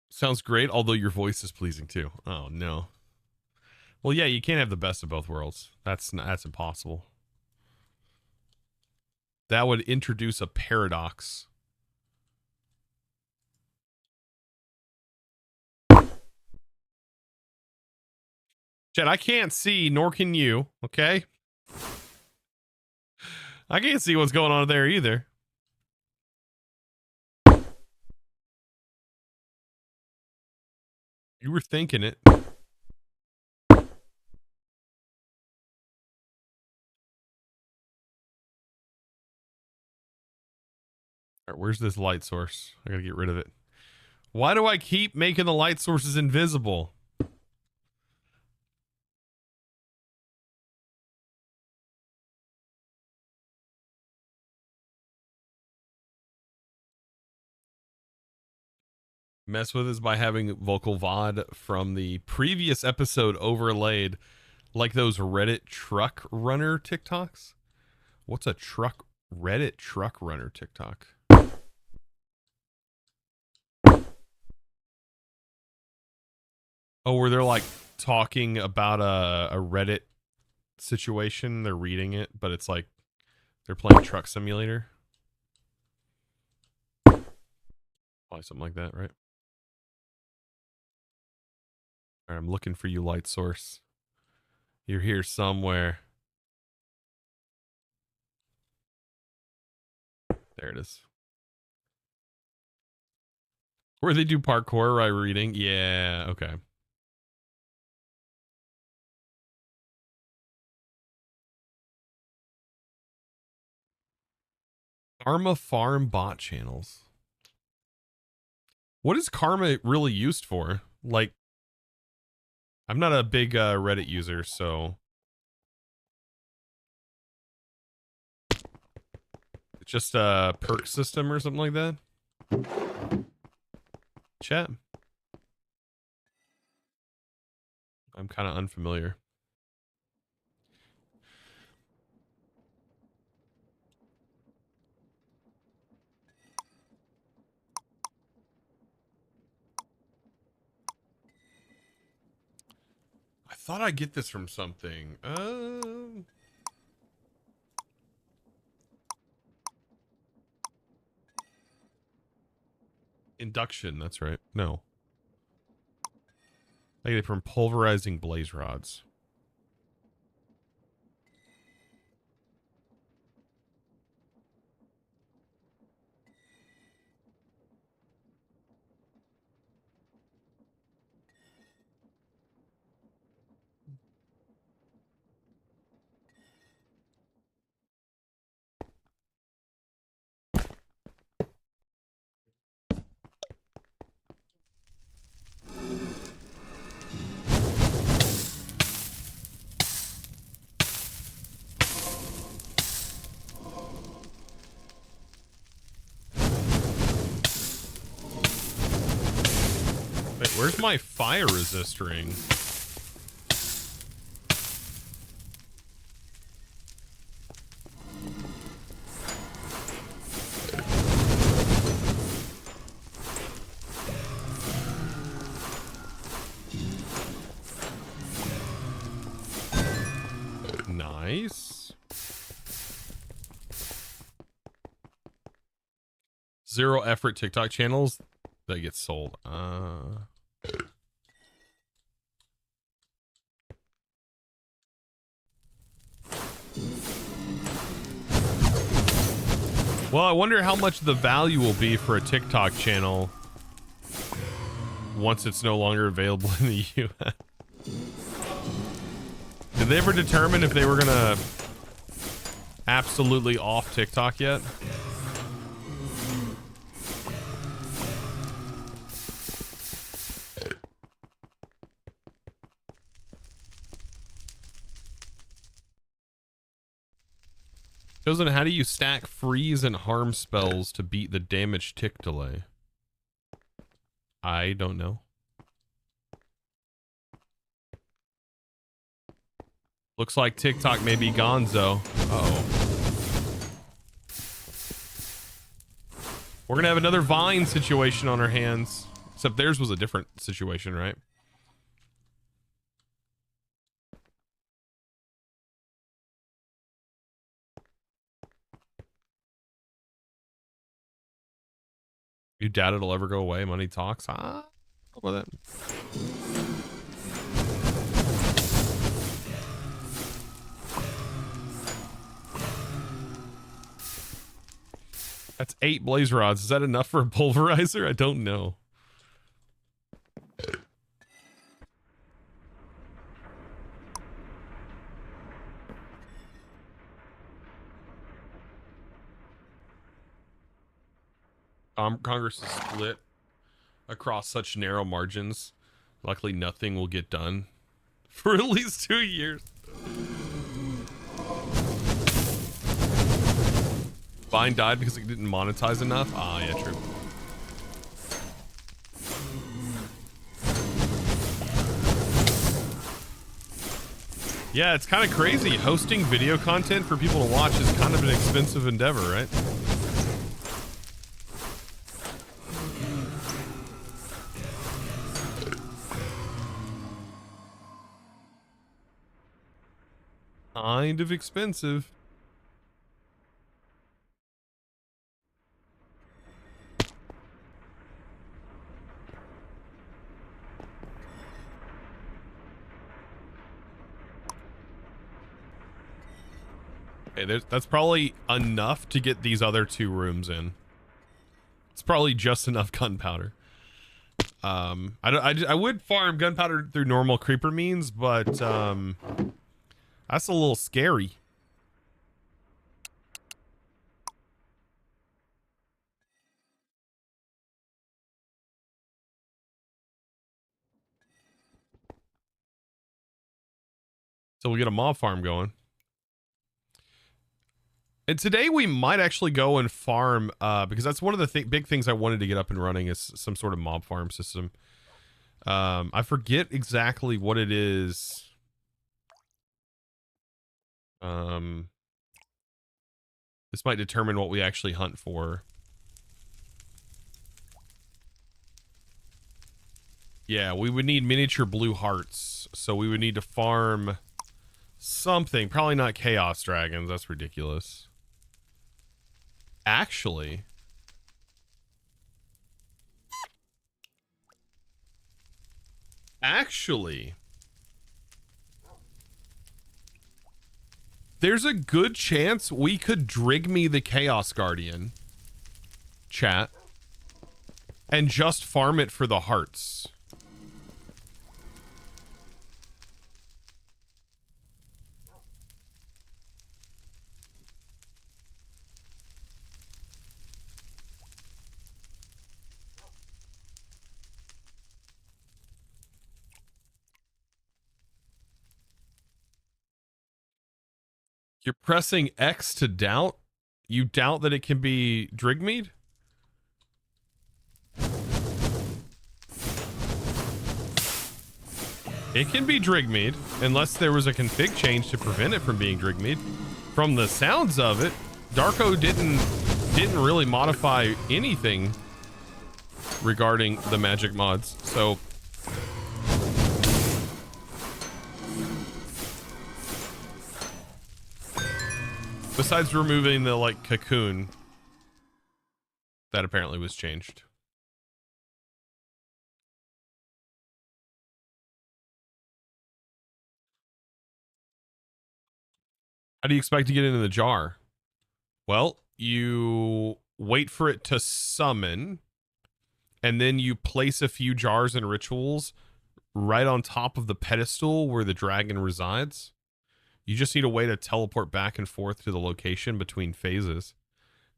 Sounds great, although your voice is pleasing too. Oh no. Well, yeah, you can't have the best of both worlds. That's impossible. That would introduce a paradox. Chad, I can't see, nor can you, okay? I can't see what's going on there either. You were thinking it. All right, where's this light source? I gotta get rid of it. Why do I keep making the light sources invisible? Mess with us by having vocal VOD from the previous episode overlaid like those Reddit truck runner TikToks. What's a Reddit truck runner TikTok? Oh, where they're like talking about a Reddit situation. They're reading it, but it's like they're playing Truck Simulator. Probably something like that, right? All right, I'm looking for you, light source. You're here somewhere. There it is. Where they do parkour while reading? Yeah, okay. Karma Farm bot channels. What is karma really used for? Like, I'm not a big Reddit user, so it's just a perk system or something like that. Chat. I'm kind of unfamiliar. I thought I'd get this from something. Induction, that's right. No. I get it from pulverizing blaze rods. Wait, where's my fire resist ring? Nice. 0 effort TikTok channels that get sold. Well, I wonder how much the value will be for a TikTok channel once it's no longer available in the US. Did they ever determine if they were gonna absolutely off TikTok yet? Chosen, how do you stack freeze and harm spells to beat the damage tick delay? I don't know. Looks like TikTok may be gonzo. Uh-oh. We're gonna have another Vine situation on our hands. Except theirs was a different situation, right? You doubt it'll ever go away? Money talks? How about that? That's 8 blaze rods. Is that enough for a pulverizer? I don't know. Congress is split across such narrow margins. Luckily, nothing will get done for at least 2 years. Vine died because it didn't monetize enough. Ah, yeah, true. Yeah, it's kind of crazy. Hosting video content for people to watch is kind of an expensive endeavor, right? Kind of expensive. Okay, that's probably enough to get these other 2 rooms in. It's probably just enough gunpowder. I would farm gunpowder through normal creeper means, but that's a little scary. till we get a mob farm going. And today we might actually go and farm, because that's one of the big things I wanted to get up and running is some sort of mob farm system. I forget exactly what it is. This might determine what we actually hunt for. Yeah, we would need miniature blue hearts. So we would need to farm something. Probably not chaos dragons. That's ridiculous. Actually, there's a good chance we could drig me the Chaos Guardian, chat, and just farm it for the hearts. You're pressing X to doubt? You doubt that it can be Drigmead? It can be Drigmead, unless there was a config change to prevent it from being Drigmead. From the sounds of it, Darko didn't really modify anything regarding the magic mods, so besides removing the, like, cocoon, that apparently was changed. How do you expect to get into the jar? Well, you wait for it to summon, and then you place a few jars and rituals right on top of the pedestal where the dragon resides. You just need a way to teleport back and forth to the location between phases.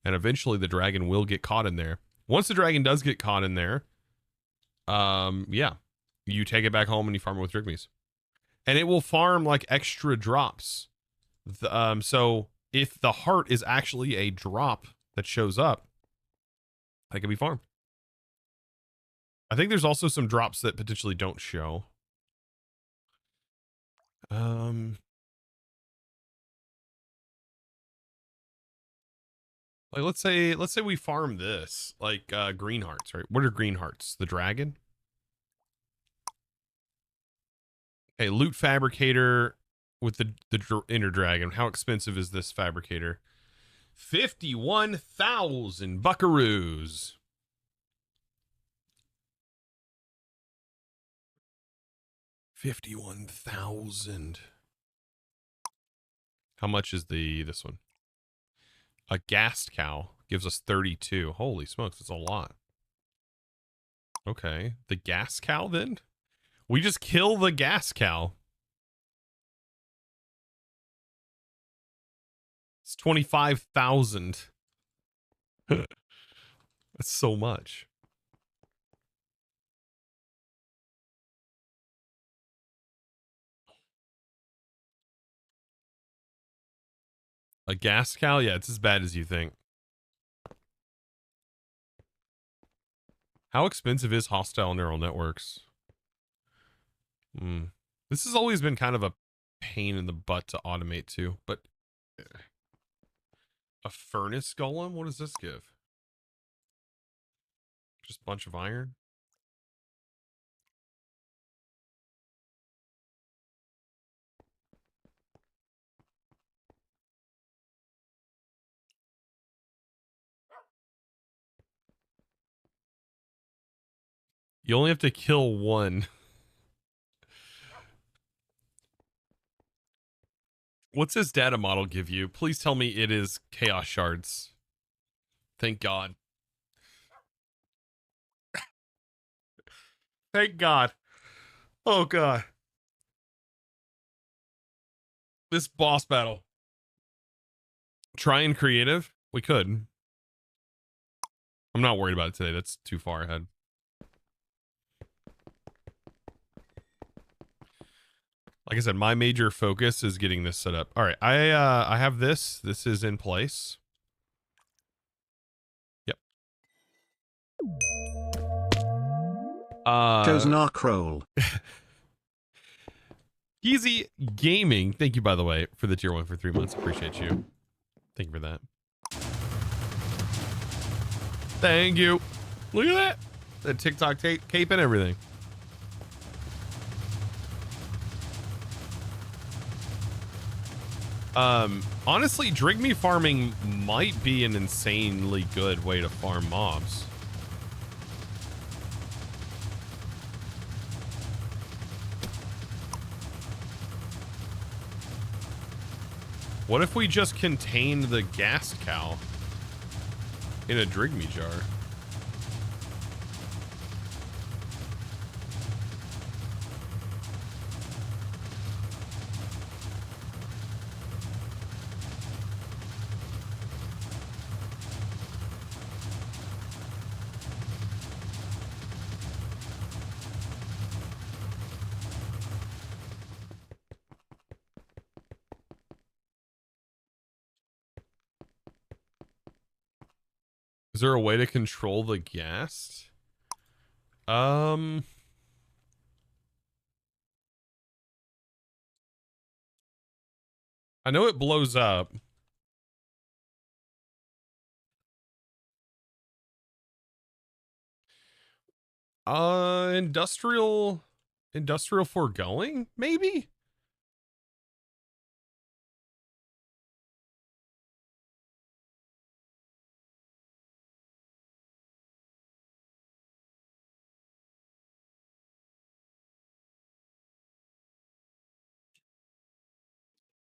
And eventually the dragon will get caught in there. Once the dragon does get caught in there, yeah, you take it back home and you farm it with Drigmees. And it will farm like extra drops. So if the heart is actually a drop that shows up, that can be farmed. I think there's also some drops that potentially don't show. Like let's say we farm this, like green hearts, right? What are green hearts? The dragon? Okay, loot fabricator with the inner dragon. How expensive is this fabricator? 51,000 buckaroos. $51,000. How much is this one? A gas cow gives us 32. Holy smokes, that's a lot. Okay, the gas cow then? We just kill the gas cow. It's 25,000. That's so much. A gas cow? Yeah, it's as bad as you think. How expensive is hostile neural networks? This has always been kind of a pain in the butt to automate too, but a furnace golem? What does this give? Just a bunch of iron? You only have to kill one. What's this data model give you? Please tell me it is chaos shards. Thank God. Thank God. Oh God. This boss battle. Try and creative? We could. I'm not worried about it today. That's too far ahead. Like I said, my major focus is getting this set up. All right, I have this. This is in place. Yep. Chosen arc roll. Easy Gaming. Thank you, by the way, for the tier 1 for 3 months. Appreciate you. Thank you for that. Thank you. Look at that. The TikTok cape and everything. Honestly, Drigme farming might be an insanely good way to farm mobs. What if we just contained the gas cow in a Drigme jar? Is there a way to control the gas? I know it blows up. Industrial foregoing, maybe?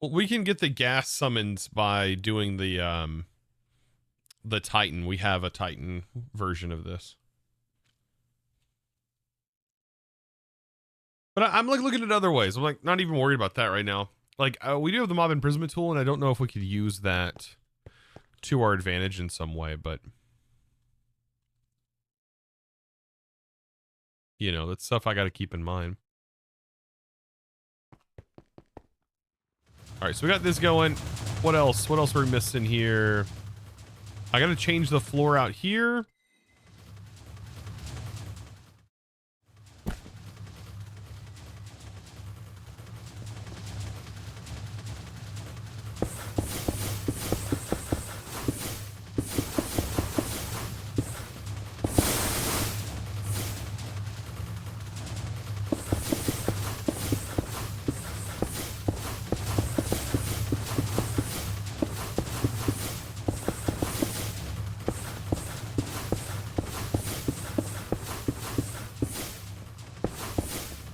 Well, we can get the gas summons by doing the Titan. We have a Titan version of this. But I'm like looking at other ways. I'm like not even worried about that right now. Like we do have the mob imprisonment tool, and I don't know if we could use that to our advantage in some way, but you know, that's stuff I got to keep in mind. All right, so we got this going. What else? What else are we missing here? I got to change the floor out here.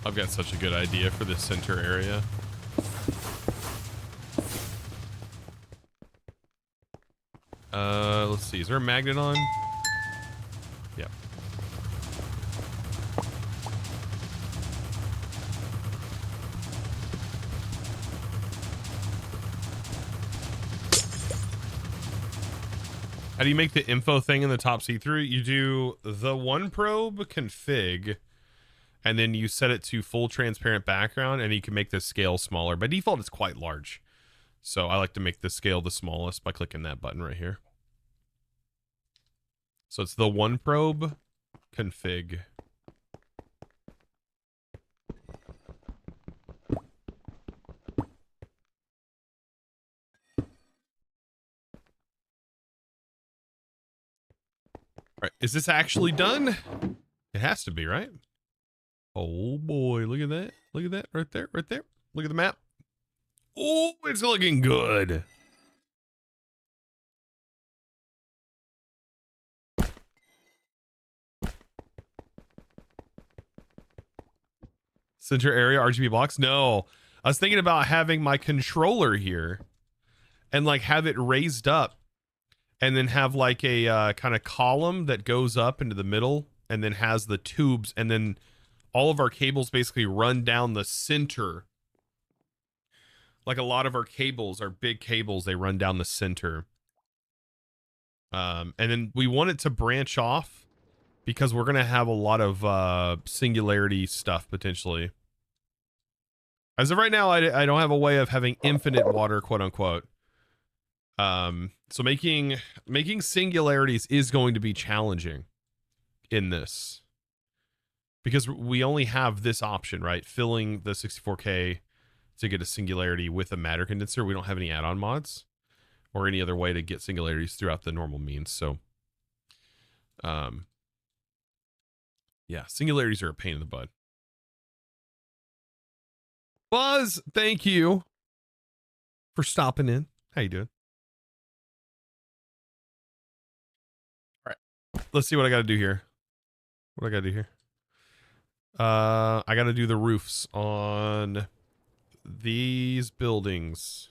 I've got such a good idea for this center area. Let's see. Is there a magnet on? Yeah. How do you make the info thing in the top see-through? You do the one probe config, and then you set it to full transparent background, and you can make the scale smaller. By default, it's quite large. So I like to make the scale the smallest by clicking that button right here. So it's the one probe config. All right, is this actually done? It has to be, right? Oh boy, look at that. Look at that right there, right there. Look at the map. Oh, it's looking good. Center area RGB blocks? No. I was thinking about having my controller here and like have it raised up and then have like a kind of column that goes up into the middle and then has the tubes, and then all of our cables basically run down the center. Like a lot of our cables, our big cables, they run down the center. And then we want it to branch off because we're going to have a lot of Singularity stuff potentially. As of right now, I don't have a way of having infinite water, quote unquote. So making singularities is going to be challenging in this because we only have this option, right? Filling the 64K to get a singularity with a matter condenser. We don't have any add-on mods or any other way to get singularities throughout the normal means. So, yeah, singularities are a pain in the butt. Buzz, thank you for stopping in. How you doing? All right, let's see what I got to do here. What I got to do here? I got to do the roofs on these buildings.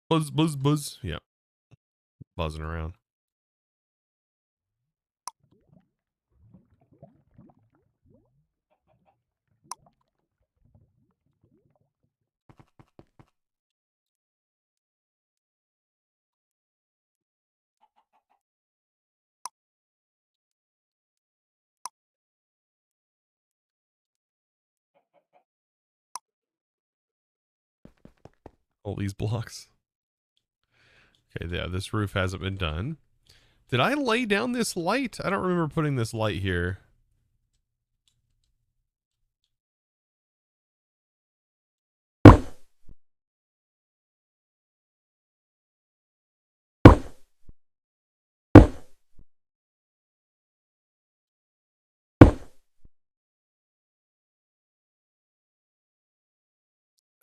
Buzz, buzz, buzz. Yeah, buzzing around. All these blocks. Okay, yeah, this roof hasn't been done. Did I lay down this light? I don't remember putting this light here.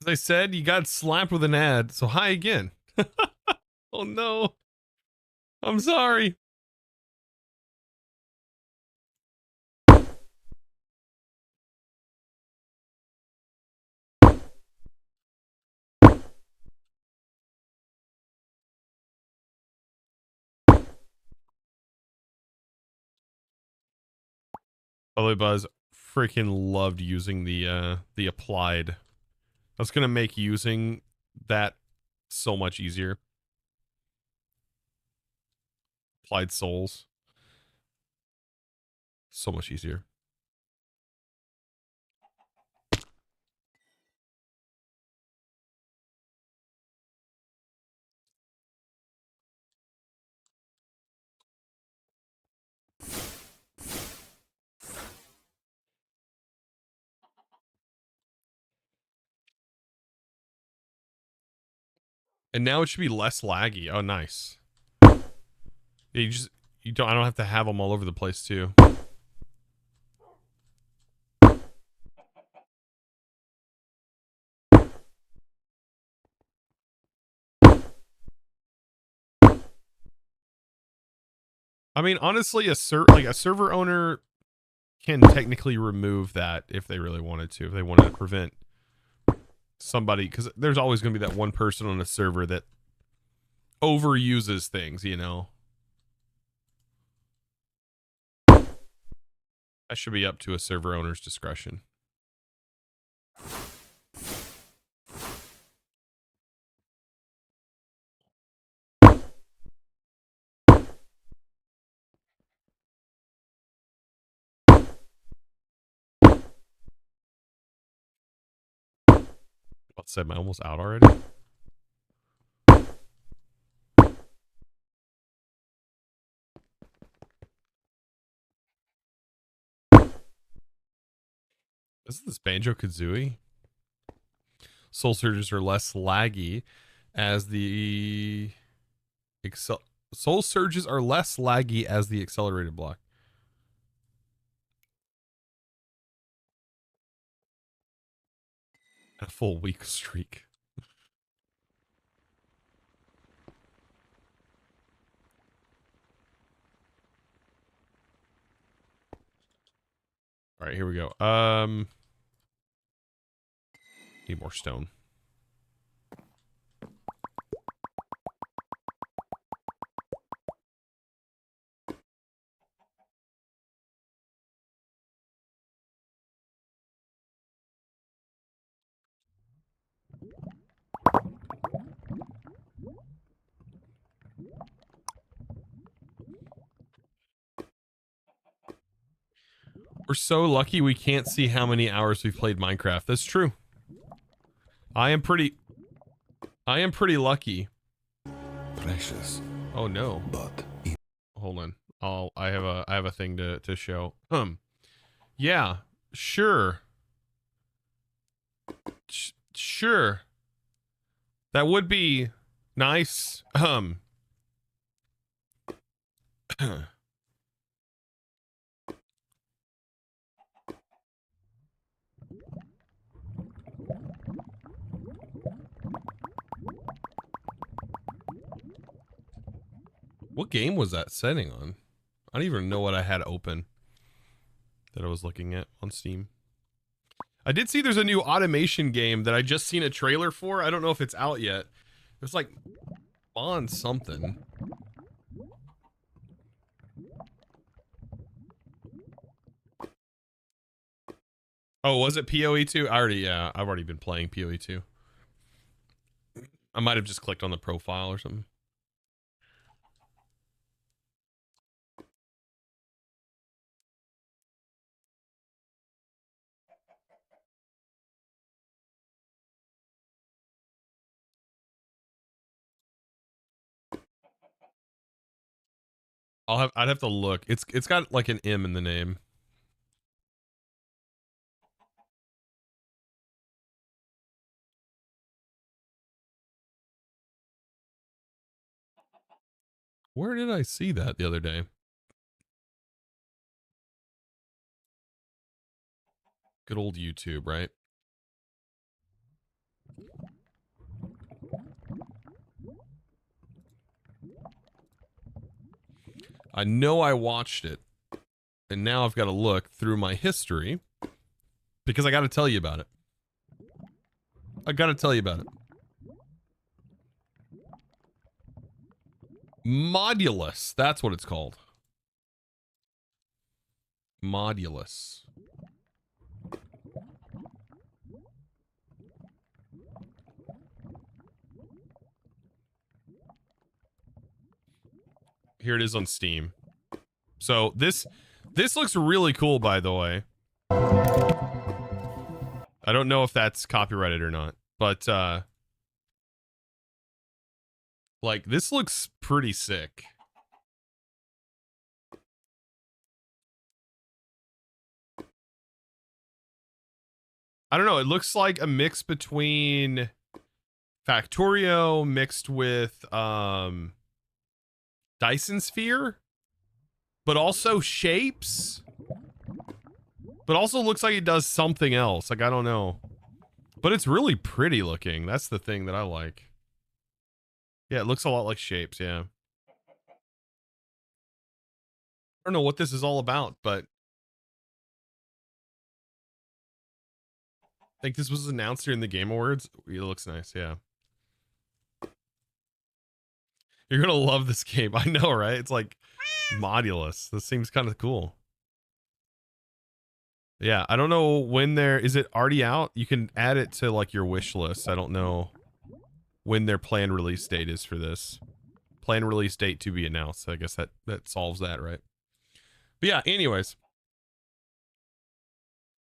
As I said, you got slapped with an ad, so hi again. Oh no. I'm sorry. By the way, Buzz, freaking loved using the applied. That's gonna make using that so much easier. Applied souls. So much easier. And now it should be less laggy. Oh, nice. Yeah, I don't have to have them all over the place too. I mean, honestly, a server owner can technically remove that if they really wanted to. If they wanted to prevent somebody, because there's always going to be that one person on a server that overuses things, you know. That should be up to a server owner's discretion. What said? Am I almost out already? Isn't this Banjo-Kazooie? Soul Surges are less laggy as the Soul Surges are less laggy as the accelerated block. A full week streak. All right, here we go. Need more stone. We're so lucky we can't see how many hours we've played Minecraft. That's true. I am pretty lucky. Precious. Oh no. But Hold on. I have a thing to show. Yeah, sure. Sure. That would be nice. What game was that setting on? I don't even know what I had open that I was looking at on Steam. I did see there's a new automation game that I just seen a trailer for. I don't know if it's out yet. It's like on something. Oh, was it PoE 2? I've already been playing PoE 2. I might have just clicked on the profile or something. I'd have to look. It's got like an M in the name. Where did I see that the other day? Good old YouTube, right? I know I watched it, and now I've got to look through my history because I got to tell you about it. I got to tell you about it. Modulus, that's what it's called. Modulus. Here it is on Steam. So this looks really cool, by the way. I don't know if that's copyrighted or not, but like this looks pretty sick. I don't know, it looks like a mix between Factorio mixed with Dyson Sphere, but also shapes, but also looks like it does something else. Like, I don't know, but it's really pretty looking. That's the thing that I like. Yeah, it looks a lot like shapes. Yeah. I don't know what this is all about, but I think this was announced during the Game Awards. It looks nice. Yeah. You're going to love this game. I know, right? It's like Modulus. This seems kind of cool. Yeah, I don't know when is it already out? You can add it to like your wish list. I don't know when their planned release date is for this. Planned release date to be announced. I guess that solves that, right? But yeah, anyways.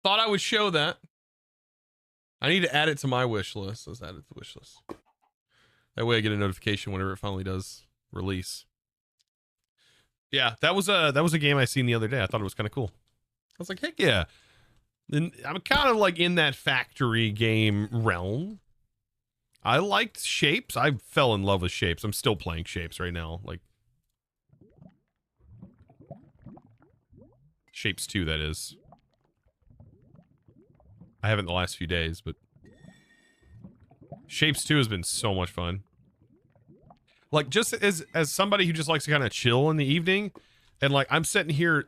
Thought I would show that. I need to add it to my wish list. Let's add it to the wish list. That way I get a notification whenever it finally does release. Yeah, that was a game I seen the other day. I thought it was kind of cool. I was like, heck yeah. And I'm kind of like in that factory game realm. I liked shapes. I fell in love with shapes. I'm still playing shapes right now. Like Shapes 2, that is. I haven't the last few days, but Shapes 2 has been so much fun. Like, just as somebody who just likes to kind of chill in the evening, and like I'm sitting here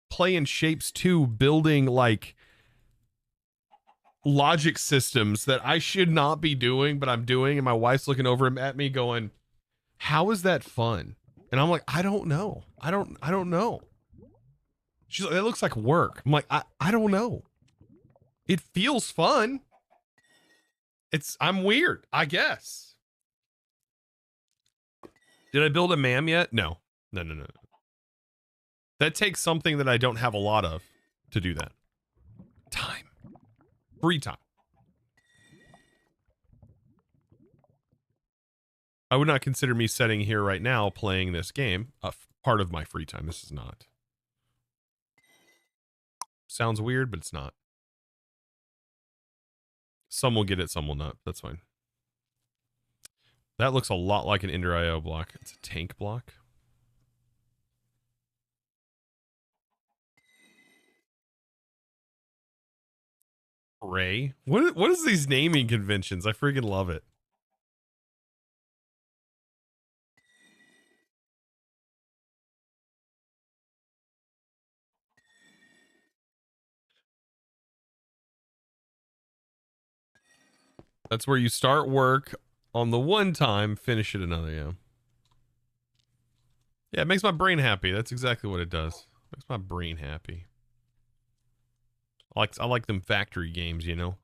playing Shapes 2, building like logic systems that I should not be doing, but I'm doing, and my wife's looking over at me going, how is that fun? And I'm like, I don't know. I don't know. She's like, that looks like work. I'm like, I don't know. It feels fun. I'm weird, I guess. Did I build a MAM yet? No. No. That takes something that I don't have a lot of. to do that. Time. Free time. I would not consider me sitting here right now playing this game part of my free time. This is not. Sounds weird, but it's not. Some will get it, some will not. That's fine. That looks a lot like an Ender IO block. It's a tank block. Ray? What is these naming conventions? I freaking love it. That's where you start work on the one time, finish it another, yeah. Yeah, it makes my brain happy. That's exactly what it does. Makes my brain happy. I like them factory games, you know.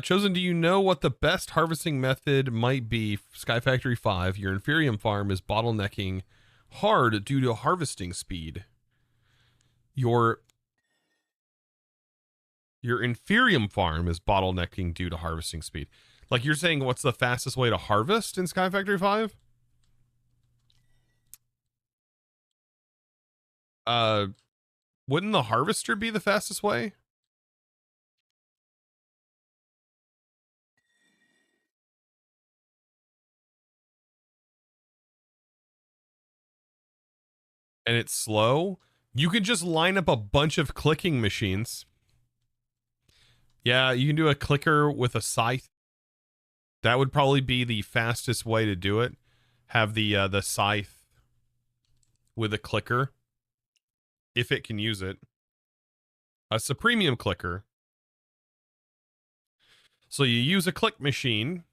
Chosen, do you know what the best harvesting method might be? SkyFactory 5, your Inferium farm is bottlenecking hard due to harvesting speed. Your Inferium farm is bottlenecking due to harvesting speed. Like you're saying, what's the fastest way to harvest in SkyFactory 5? Wouldn't the harvester be the fastest way? And it's slow? You could just line up a bunch of clicking machines. Yeah, you can do a clicker with a scythe. That would probably be the fastest way to do it. Have the scythe with a clicker, if it can use it. A premium clicker. So you use a click machine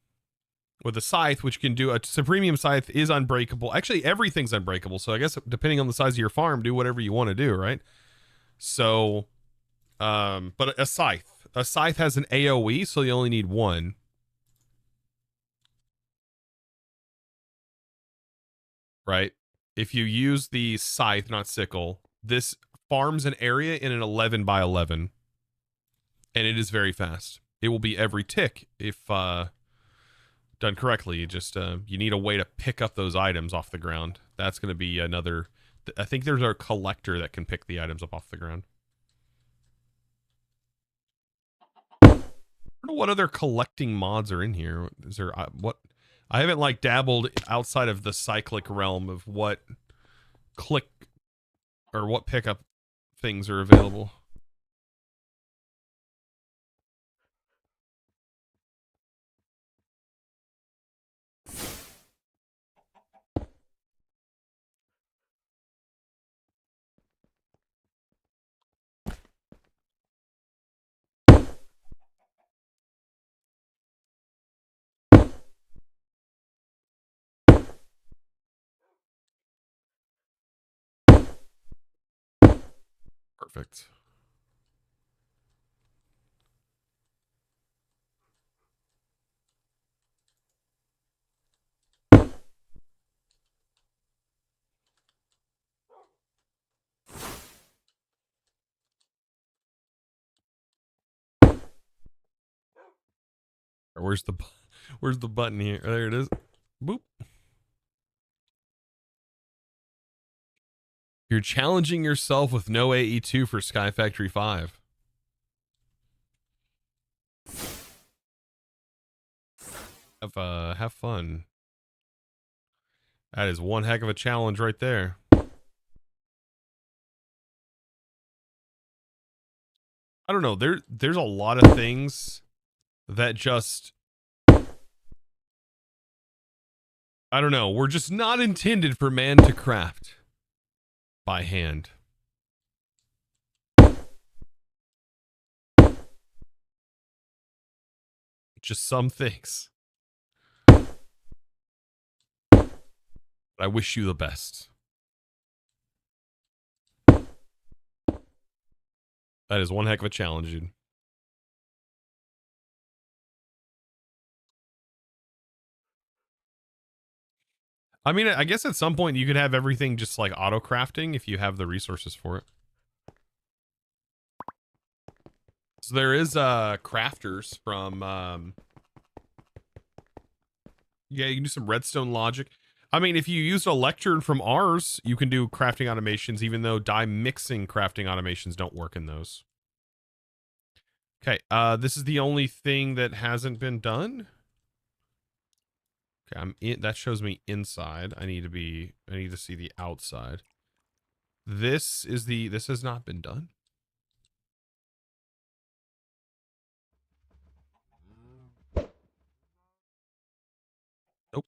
with a scythe, which can do a premium scythe is unbreakable. Actually, everything's unbreakable. So I guess depending on the size of your farm, do whatever you want to do, right? So, but a scythe has an AOE, so you only need one. Right? If you use the scythe, not sickle, this farms an area in an 11 by 11, and it is very fast. It will be every tick if done correctly. You just you need a way to pick up those items off the ground. That's going to be another. I think there's a collector that can pick the items up off the ground. I don't know what other collecting mods are in here. Is there what? I haven't like dabbled outside of the cyclic realm of what click or what pickup things are available. Perfect. Where's the button here? There it is. Boop. You're challenging yourself with no AE2 for SkyFactory 5. Have fun. That is one heck of a challenge right there. I don't know. There's a lot of things that just I don't know. We're just not intended for man to craft by hand. Just some things. I wish you the best. That is one heck of a challenge, dude. I mean, I guess at some point you could have everything just like auto crafting if you have the resources for it. So there is crafters from yeah, you can do some redstone logic. I mean, if you use a lectern from ours, you can do crafting automations, even though dye mixing crafting automations don't work in those. Okay, this is the only thing that hasn't been done. Okay, that shows me inside. I need to see the outside. This has not been done. Nope.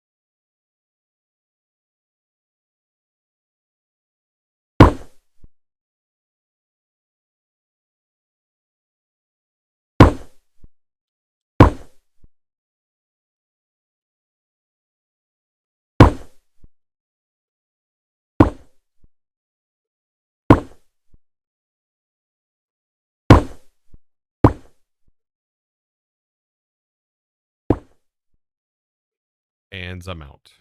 And I'm out.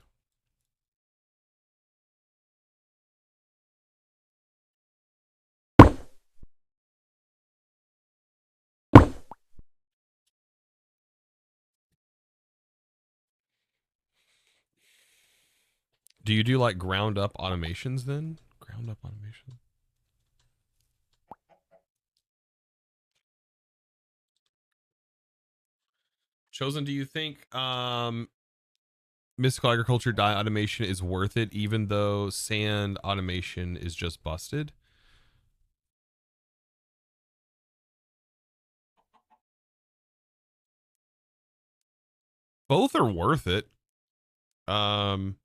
Do you do like ground up automations then? Ground up automation. Chosen, do you think mystical agriculture dye automation is worth it even though sand automation is just busted? Both are worth it. From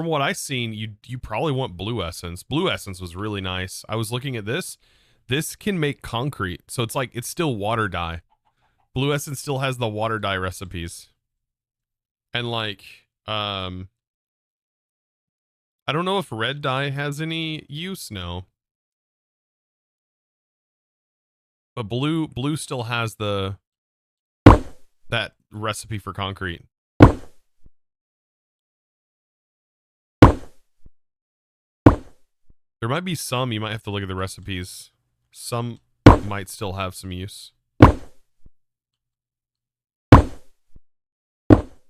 what I've seen, you probably want blue essence. Blue essence was really nice. I was looking at this. This can make concrete, so it's like it's still water dye. Blue essence still has the water dye recipes. And like, I don't know if red dye has any use, no. But blue still has that recipe for concrete. There might be some, you might have to look at the recipes. Some might still have some use.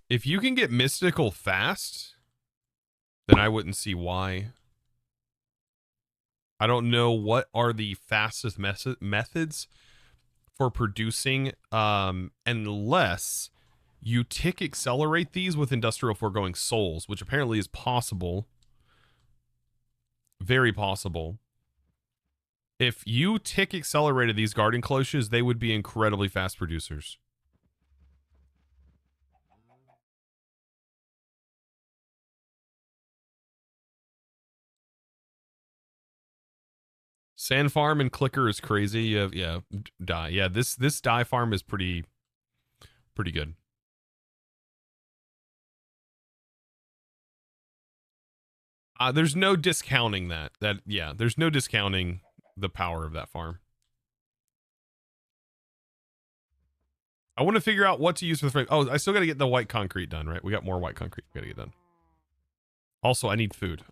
If you can get mystical fast, then I wouldn't see why. I don't know what are the fastest methods for producing, unless you tick accelerate these with industrial foregoing souls, which apparently is possible. Very possible. If you tick accelerated these garden cloches, they would be incredibly fast producers. Sand farm and clicker is crazy. Yeah, dye. Yeah, this dye farm is pretty good. There's no discounting that. Yeah, there's no discounting the power of that farm. I want to figure out what to use for the frame. Oh, I still got to get the white concrete done, right? We got more white concrete we got to get done. Also, I need food.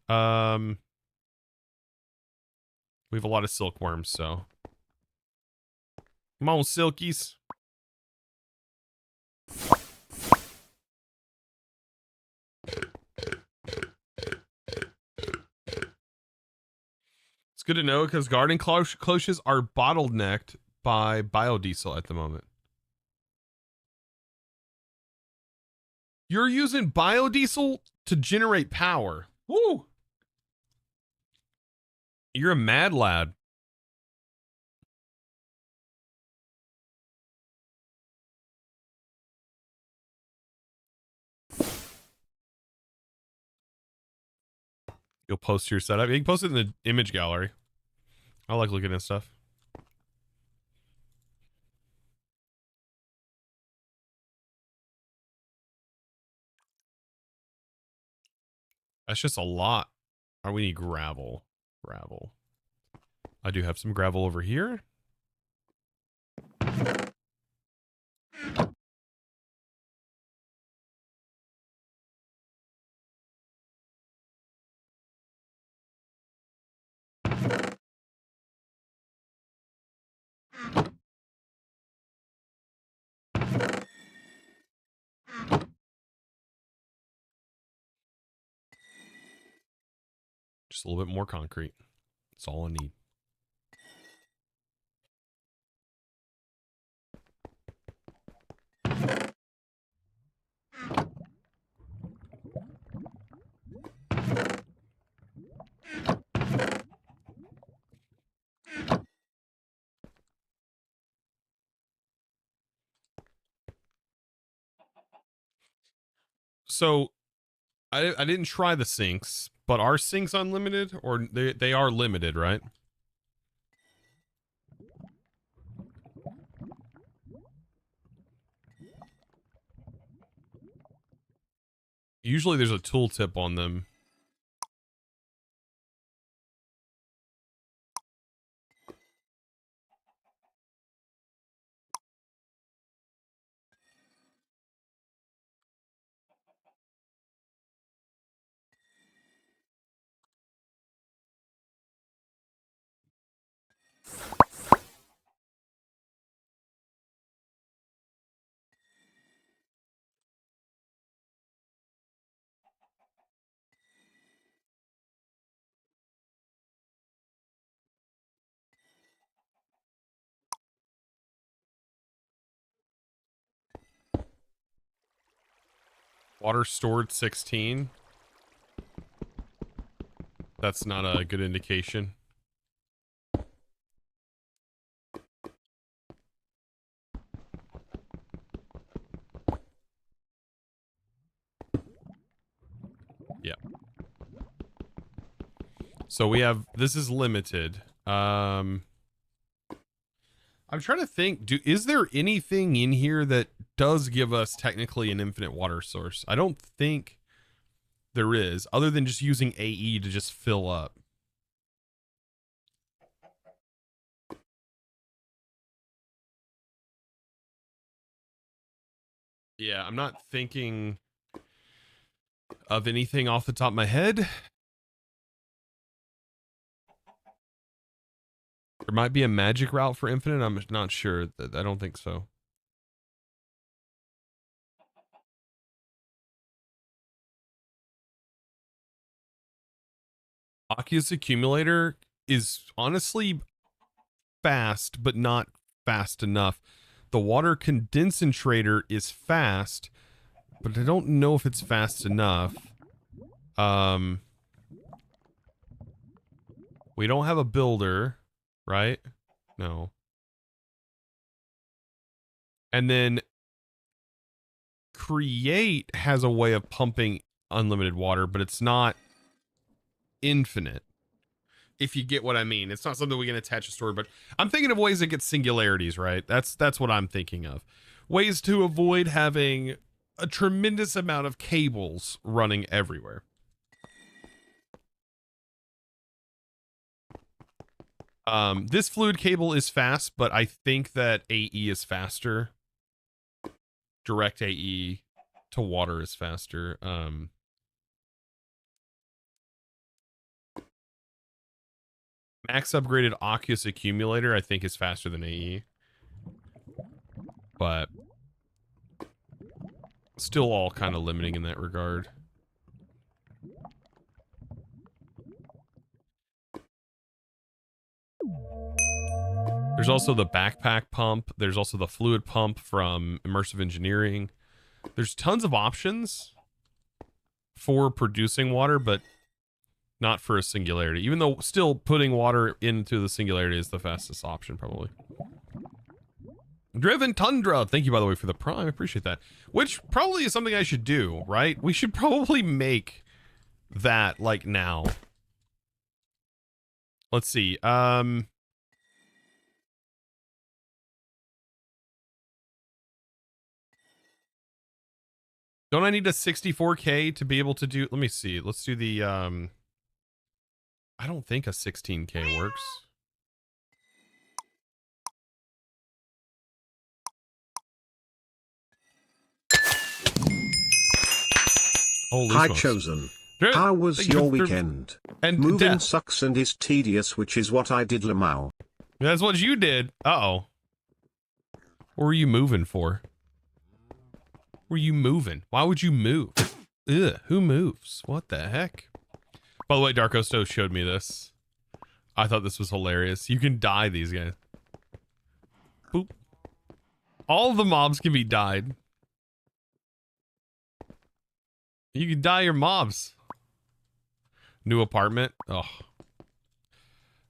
We have a lot of silkworms, so. Come on, silkies. It's good to know because garden cloches are bottlenecked by biodiesel at the moment. You're using biodiesel to generate power. Woo! You're a mad lad. You'll post your setup. You can post it in the image gallery. I like looking at stuff. That's just a lot. Oh, we need gravel. Gravel. I do have some gravel over here. Just a little bit more concrete. That's all I need. So I didn't try the sinks, but are sinks unlimited, or they are limited, right? Usually there's a tooltip on them. Water stored 16. That's not a good indication. Yeah. So we have, this is limited. I'm trying to think, is there anything in here that does give us technically an infinite water source? I don't think there is, other than just using AE to just fill up. Yeah, I'm not thinking of anything off the top of my head. There might be a magic route for infinite. I'm not sure. I don't think so. Oculus accumulator is honestly fast, but not fast enough. The water condensator is fast, but I don't know if it's fast enough. We don't have a builder, right? No. And then create has a way of pumping unlimited water, but it's not infinite. If you get what I mean. It's not something we can attach a story, but I'm thinking of ways to get singularities, right? That's what I'm thinking of. Ways to avoid having a tremendous amount of cables running everywhere. This fluid cable is fast, but I think that AE is faster. Direct AE to water is faster. Max upgraded Oculus accumulator, I think, is faster than AE. But still all kind of limiting in that regard. There's also the backpack pump. There's also the fluid pump from Immersive Engineering. There's tons of options for producing water, but not for a singularity. Even though still putting water into the singularity is the fastest option, probably. Driven Tundra, thank you, by the way, for the prime. I appreciate that. Which probably is something I should do, right? We should probably make that, like, now. Let's see. Don't I need a 64K to be able to do... Let me see. Let's do the... I don't think a 16K works. Holy Hi smokes. Chosen. Driven, How was thank you your for- weekend? And Moving death. sucks and is tedious, which is what I did, Lamau. That's what you did. Uh-oh. What were you moving for? Were you moving? Why would you move? Ugh, who moves? What the heck? By the way, Darkosto showed me this. I thought this was hilarious. You can dye these guys. Boop. All the mobs can be dyed. You can dye your mobs. New apartment. Oh.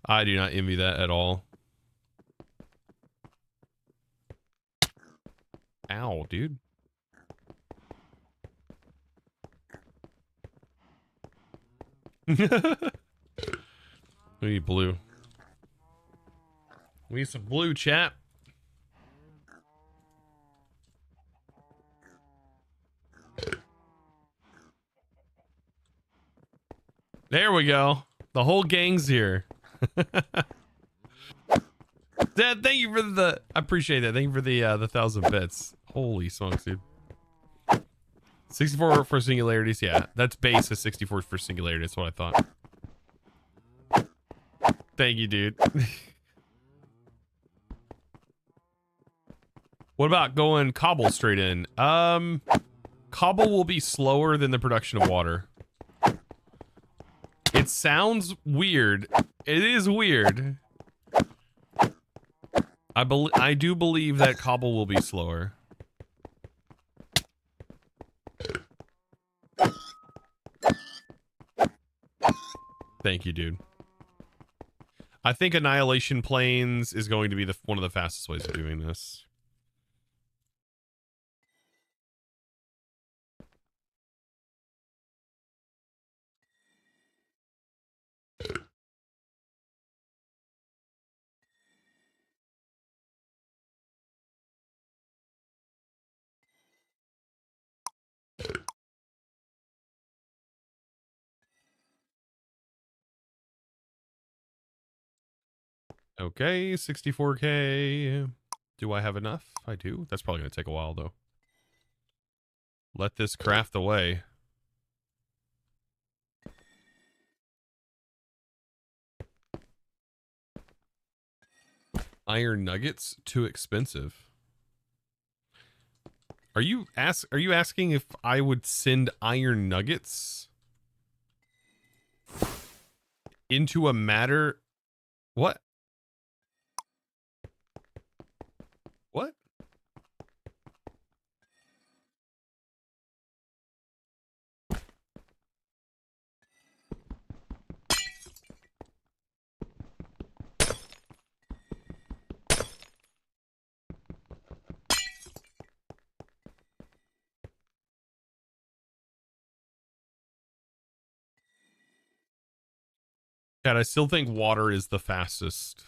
I do not envy that at all. Ow, dude. We need blue. We need some blue, chat. There we go. The whole gang's here. Dad, thank you for the. I appreciate that. Thank you for the 1,000 bits. Holy smokes, dude. 64 for singularities. Yeah, that's base is 64 for singularity. That's what I thought. Thank you, dude. What about going cobble straight in? Cobble will be slower than the production of water. It sounds weird. It is weird. I do believe that cobble will be slower. Thank you, dude. I think Annihilation Plains is going to be one of the fastest ways of doing this. Okay, 64K. Do I have enough? I do. That's probably going to take a while, though. Let this craft away. Iron nuggets? Too expensive. Are you asking if I would send iron nuggets into a matter? What? What? God, I still think water is the fastest.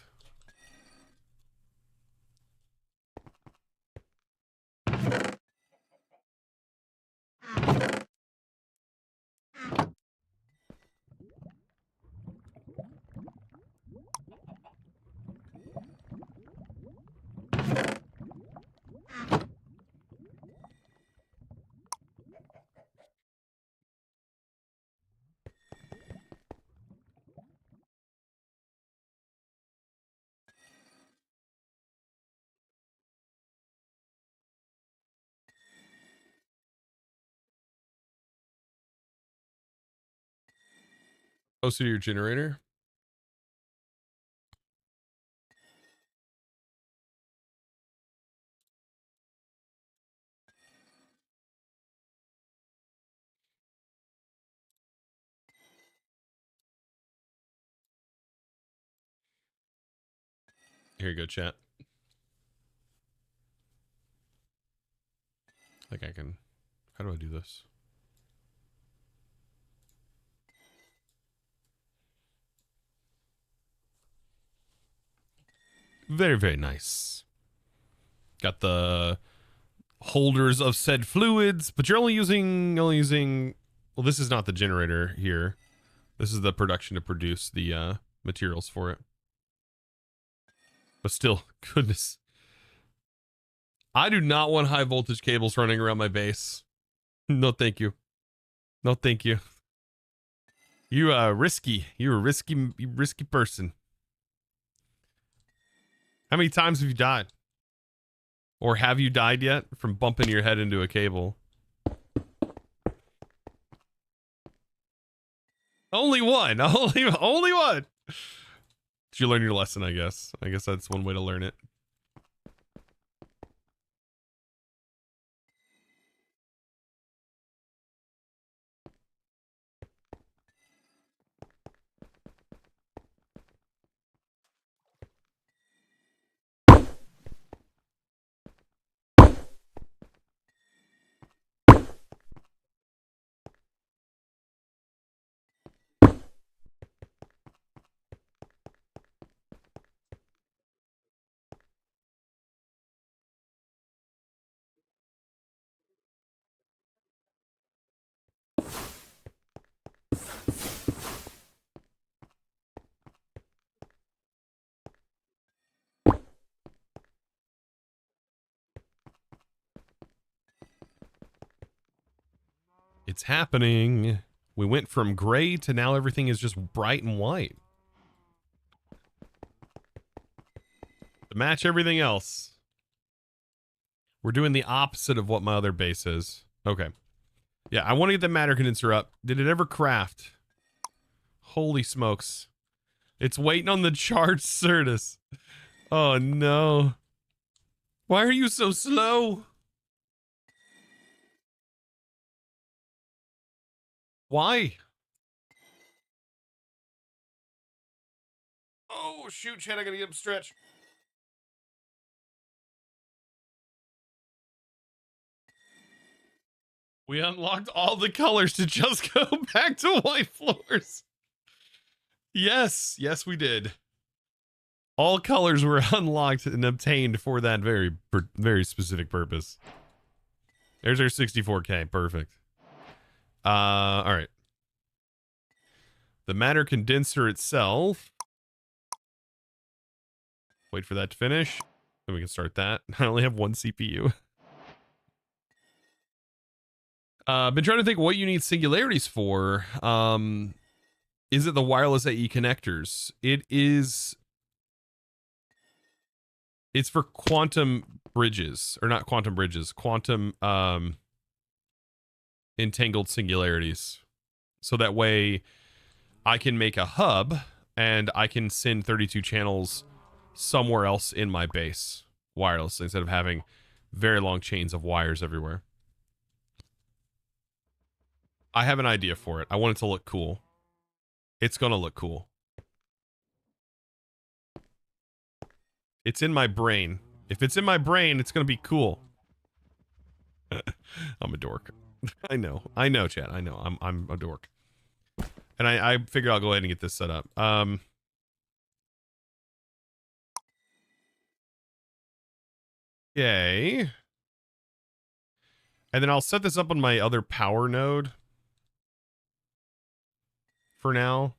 Close to your generator. Here you go, chat. I think I can. How do I do this? Very, very nice. Got the holders of said fluids, but you're only using, well, this is not the generator here. This is the production to produce the materials for it. But still, goodness. I do not want high voltage cables running around my base. No, thank you. No, thank you. You risky. You're a risky person. How many times have you died? Or have you died yet from bumping your head into a cable? Only one. Only one. Did you learn your lesson, I guess? I guess that's one way to learn it. It's happening. We went from gray to now everything is just bright and white. To match everything else. We're doing the opposite of what my other base is. Okay. Yeah, I want to get the matter condenser up. Did it ever craft? Holy smokes. It's waiting on the charged Certus. Oh no. Why are you so slow? Why? Oh, shoot, Chad, I gotta get him stretched. We unlocked all the colors to just go back to white floors. Yes, yes, we did. All colors were unlocked and obtained for that very specific purpose. There's our 64K. Perfect. All right. The matter condenser itself. Wait for that to finish. Then we can start that. I only have one CPU. Been trying to think what you need singularities for. Is it the wireless AE connectors? It's for quantum bridges, or not quantum bridges, quantum entangled singularities. So that way I can make a hub and I can send 32 channels somewhere else in my base wirelessly instead of having very long chains of wires everywhere. I have an idea for it. I want it to look cool. It's going to look cool. It's in my brain. If it's in my brain, it's going to be cool. I'm a dork. I know, Chad. I know. I'm a dork. And I figure I'll go ahead and get this set up. Yay. And then I'll set this up on my other power node. For now.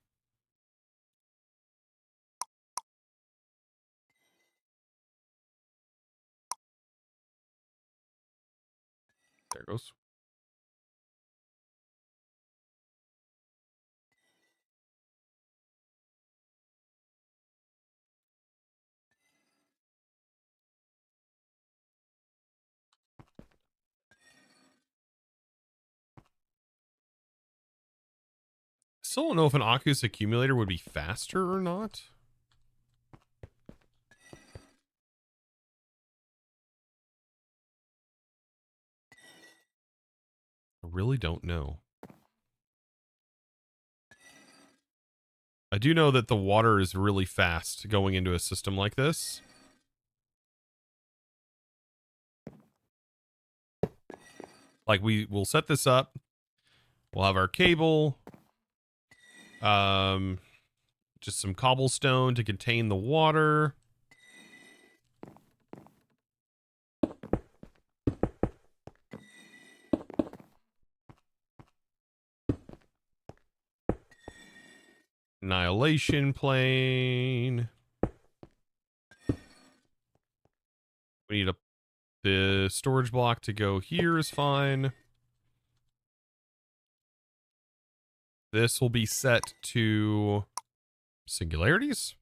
There it goes. Still don't know if an Oculus accumulator would be faster or not. I really don't know. I do know that the water is really fast going into a system like this. Like we'll set this up. We'll have our cable. Just some cobblestone to contain the water. Annihilation plane. We need the storage block to go here is fine. This will be set to singularities.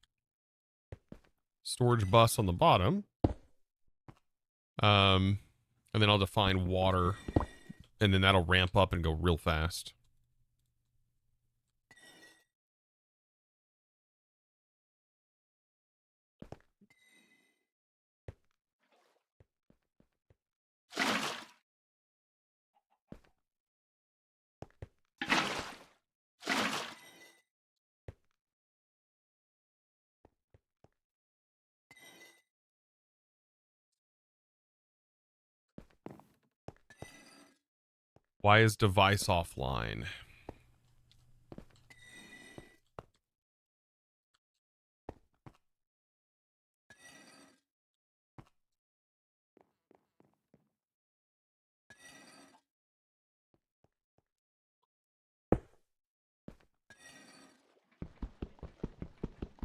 Storage bus on the bottom. And then I'll define water. And then that'll ramp up and go real fast. Why is device offline?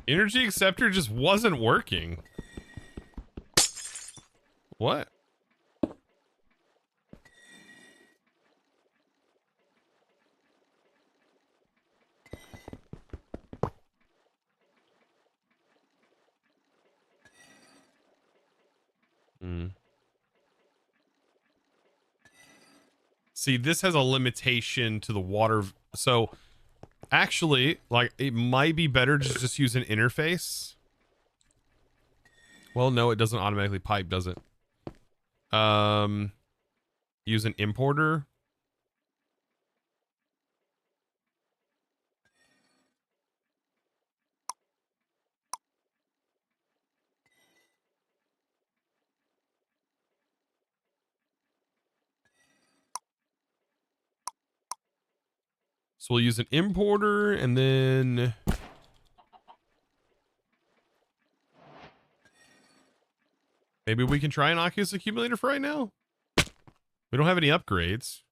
Energy acceptor just wasn't working. What? See, this has a limitation to the water. So actually, like, it might be better to just use an interface. Well, no, it doesn't automatically pipe, does it? Use an importer. So we'll use an importer and then maybe we can try an Oculus accumulator for right now. We don't have any upgrades.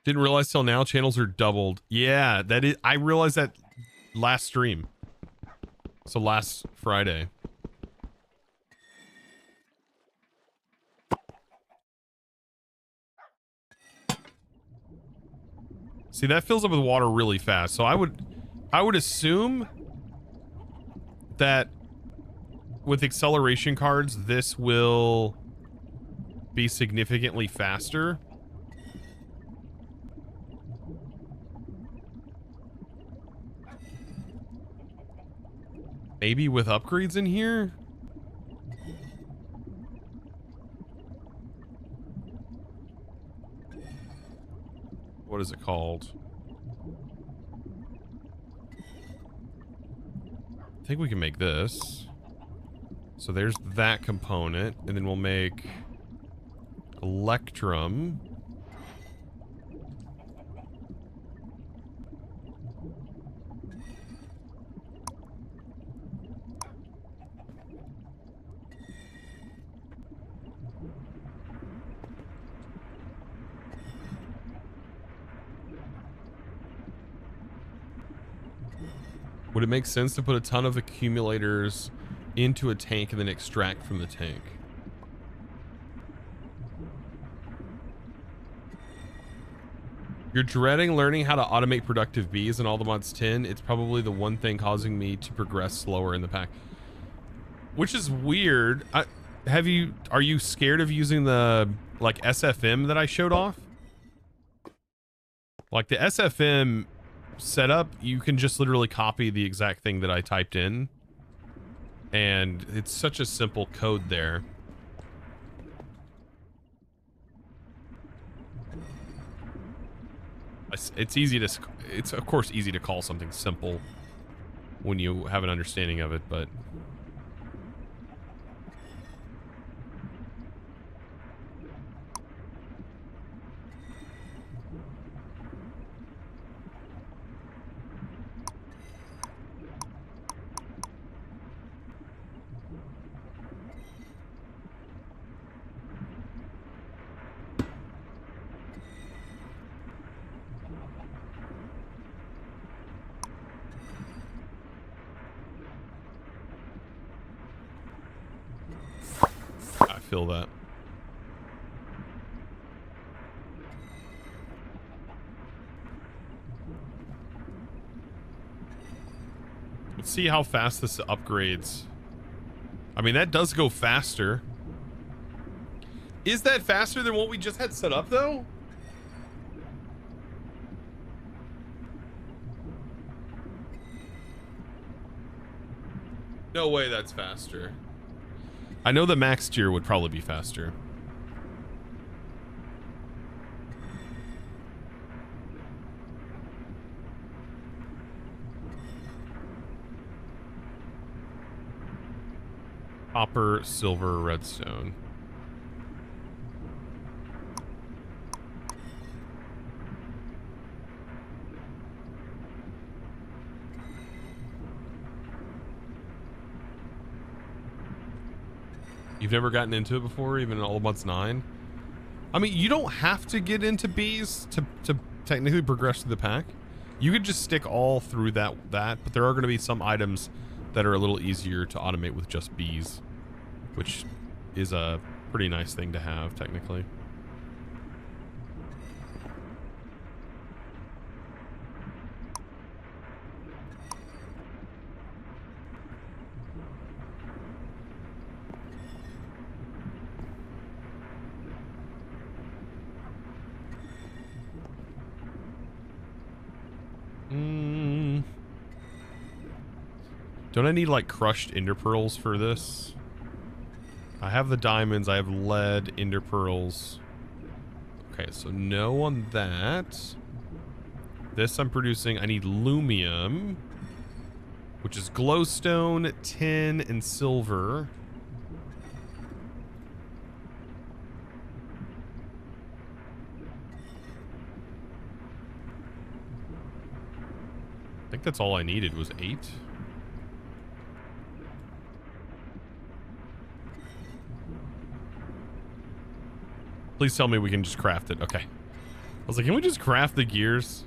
Didn't realize till now channels are doubled. Yeah, that is. I realized that last stream. So last Friday. See, that fills up with water really fast. So I would assume that with acceleration cards, this will be significantly faster. Maybe with upgrades in here? What is it called? I think we can make this. So there's that component, and then we'll make electrum. Would it make sense to put a ton of accumulators into a tank and then extract from the tank? You're dreading learning how to automate productive bees in all the mods 10. It's probably the one thing causing me to progress slower in the pack. Which is weird. Are you scared of using the like SFM that I showed off? Like the SFM setup, you can just literally copy the exact thing that I typed in, and it's such a simple code there. It's of course easy to call something simple when you have an understanding of it, but feel that. Let's see how fast this upgrades. I mean, that does go faster. Is that faster than what we just had set up, though? No way that's faster. I know the max tier would probably be faster. Copper, silver, redstone. You've never gotten into it before, even in All Months 9? I mean, you don't have to get into bees to technically progress through the pack. You could just stick all through that, but there are going to be some items that are a little easier to automate with just bees, which is a pretty nice thing to have, technically. Don't I need, like, crushed ender pearls for this? I have the diamonds, I have lead, ender pearls. Okay, so no on that. This I'm producing. I need lumium, which is glowstone, tin, and silver. I think that's all I needed was 8. Please tell me we can just craft it. Okay. I was like, can we just craft the gears?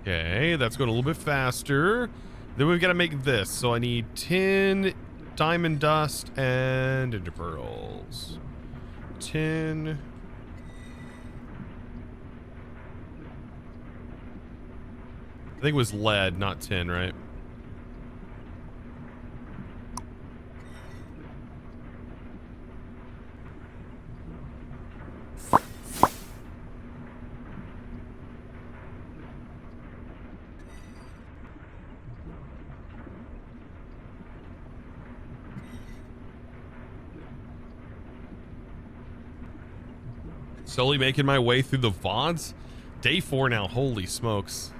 Okay, that's going a little bit faster. Then we've got to make this. So I need tin, diamond dust, and ender pearls. Tin. I think it was lead, not tin, right? Slowly making my way through the VODs. Day 4 now. Holy smokes.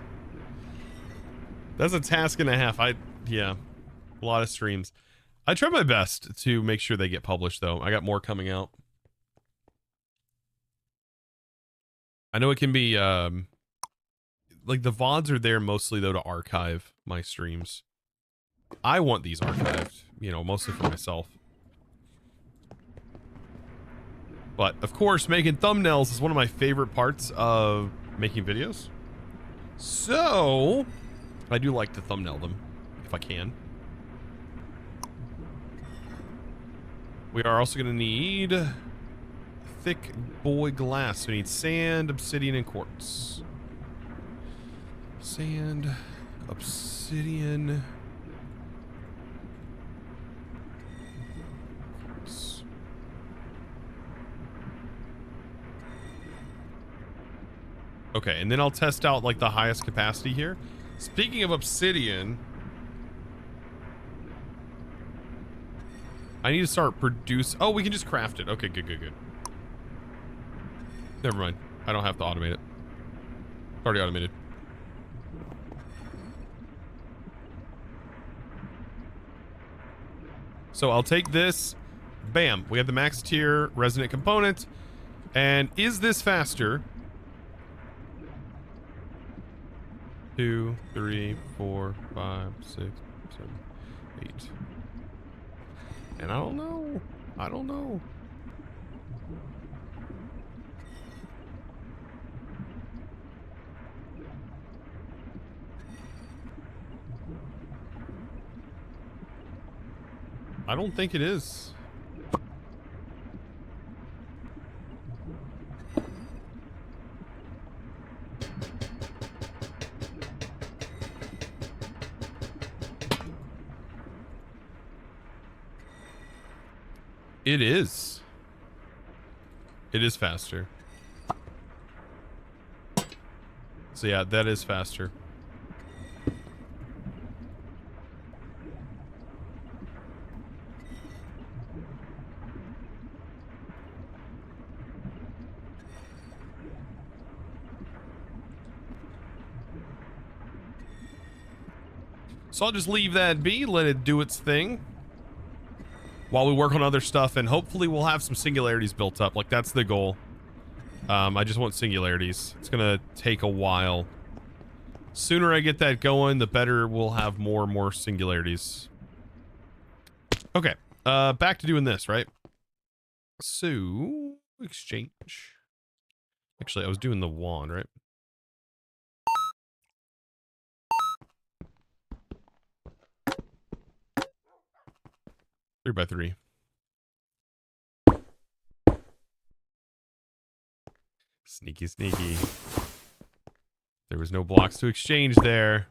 That's a task and a half. Yeah, a lot of streams. I try my best to make sure they get published, though. I got more coming out. I know it can be, like, the VODs are there mostly, though, to archive my streams. I want these archived, you know, mostly for myself. But, of course, making thumbnails is one of my favorite parts of making videos. So, I do like to thumbnail them, if I can. We are also going to need thick boy glass. We need sand, obsidian, and quartz. Sand, obsidian... Okay, and then I'll test out, like, the highest capacity here. Speaking of obsidian, I need to start produce. Oh, we can just craft it. Okay, good, good, good. Never mind. I don't have to automate it. It's already automated. So I'll take this. Bam. We have the max tier resonant component. And is this faster? 2, 3, 4, 5, 6, 7, 8. And I don't know. I don't know. I don't think it is. It is. It is faster. So yeah, that is faster. So I'll just leave that be, let it do its thing while we work on other stuff, and hopefully we'll have some singularities built up. Like, that's the goal. I just want singularities. It's gonna take a while. Sooner I get that going, the better we'll have more and more singularities. Okay, back to doing this, right? So, exchange. Actually, I was doing the wand, right? Three by three. Sneaky, sneaky. There was no blocks to exchange there.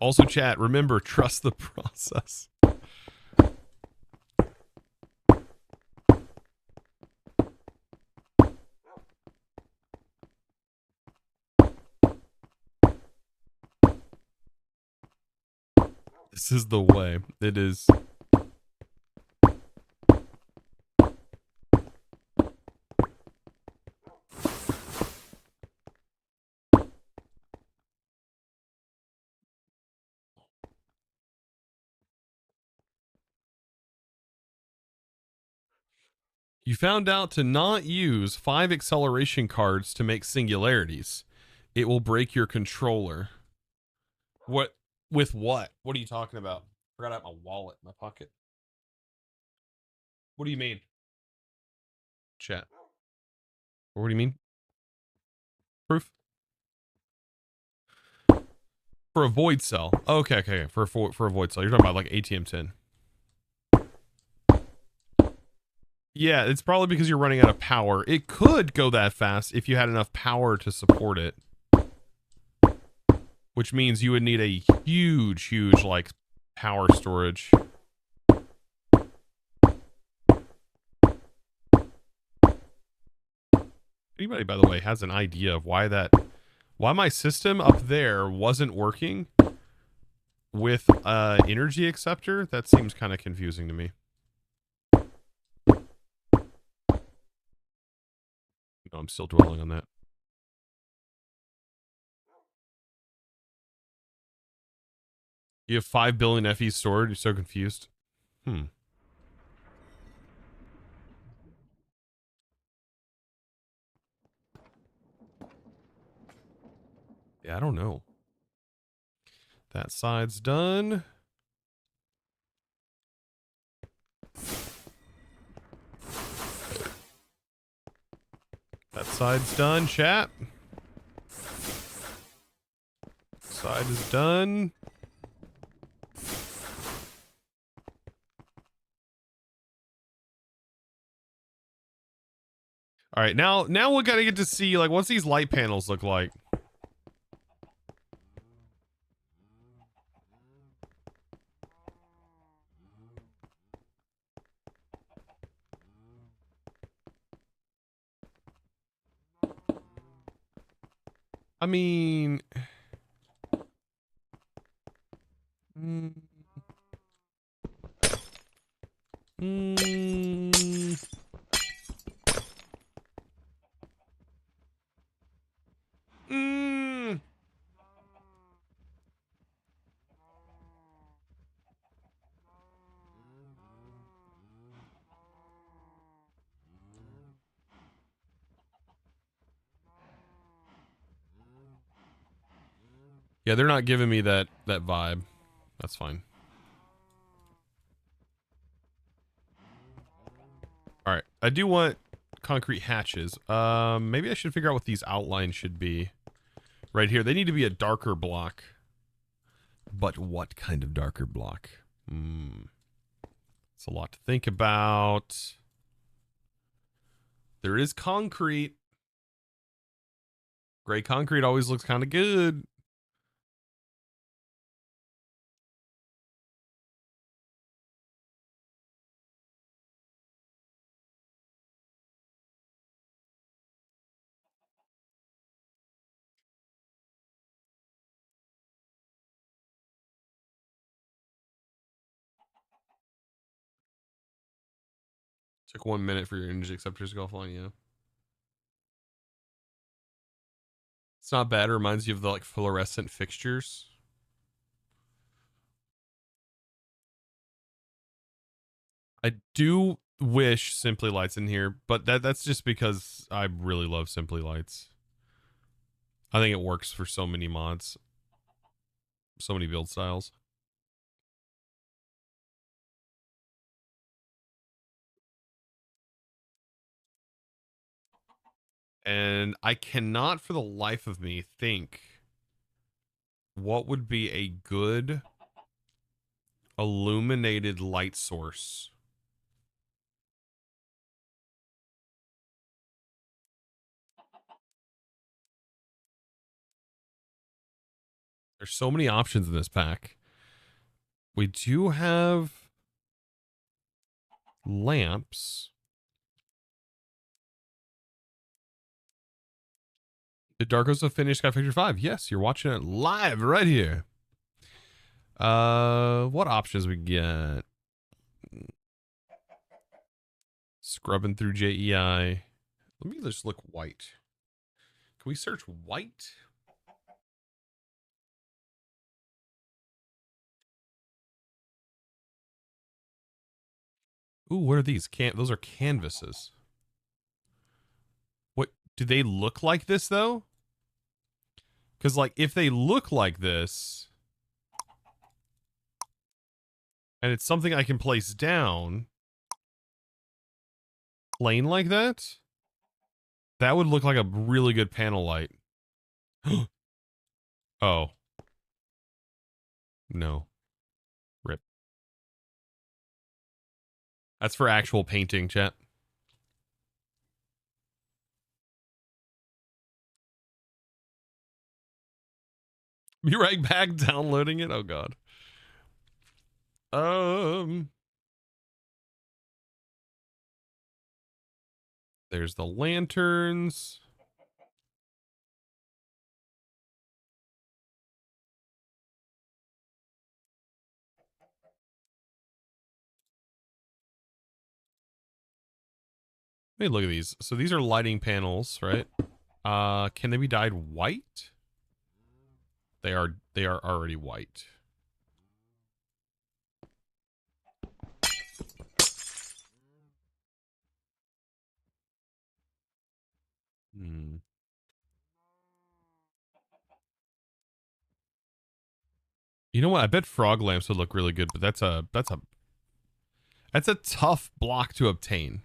Also, chat, remember, trust the process. This is the way. It is. You found out to not use 5 acceleration cards to make singularities. It will break your controller. What? With what? What are you talking about? Forgot I have my wallet in my pocket. What do you mean? Chat. What do you mean? Proof? For a void cell. Okay, okay. For a void cell. You're talking about like ATM 10. Yeah, it's probably because you're running out of power. It could go that fast if you had enough power to support it. Which means you would need a huge, huge, like, power storage. Anybody, by the way, has an idea of why my system up there wasn't working with energy acceptor? That seems kind of confusing to me. No, I'm still dwelling on that. You have 5 billion FE stored? You're so confused. Yeah, I don't know. That side's done. That side's done, chat. Side is done. All right, now we gotta get to see, like, what's these light panels look like. I mean, mm, yeah, they're not giving me that vibe. That's fine. All right, I do want concrete hatches. Maybe I should figure out what these outlines should be. Right here, they need to be a darker block. But what kind of darker block? It's a lot to think about. There is concrete. Gray concrete always looks kind of good. Took 1 minute for your energy acceptors to go offline, yeah. It's not bad. It reminds you of the like fluorescent fixtures. I do wish Simply Lights in here, but that's just because I really love Simply Lights. I think it works for so many mods, so many build styles. And I cannot for the life of me think what would be a good illuminated light source. There's so many options in this pack. We do have lamps. Did Darko's finish SkyFactory 5? Yes, you're watching it live right here. What options we get? Scrubbing through JEI. Let me just look white. Can we search white? Ooh, what are these? Those are canvases. What do they look like this though? Because like if they look like this, and it's something I can place down, plain like that, that would look like a really good panel light. Oh. No. Rip. That's for actual painting, chat. Be right back downloading it. Oh god. There's the lanterns. Hey, look at these. So these are lighting panels, right? Can they be dyed white? They are already white. You know what? I bet frog lamps would look really good, but that's a tough block to obtain.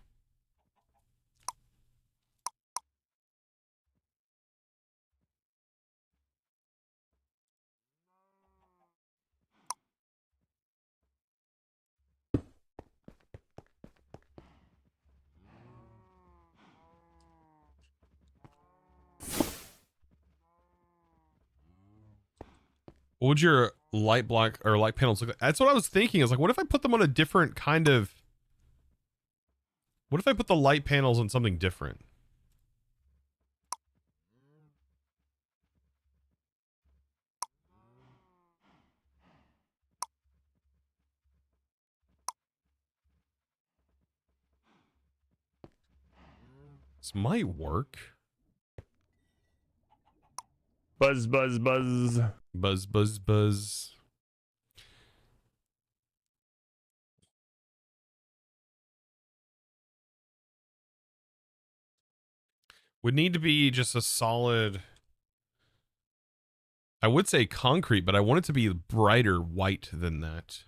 What would your light block or light panels look like? That's what I was thinking. I was like, what if I put them on a different kind of... What if I put the light panels on something different? This might work. Buzz, buzz, buzz. Buzz, buzz, buzz. Would need to be just a solid... I would say concrete, but I want it to be brighter white than that.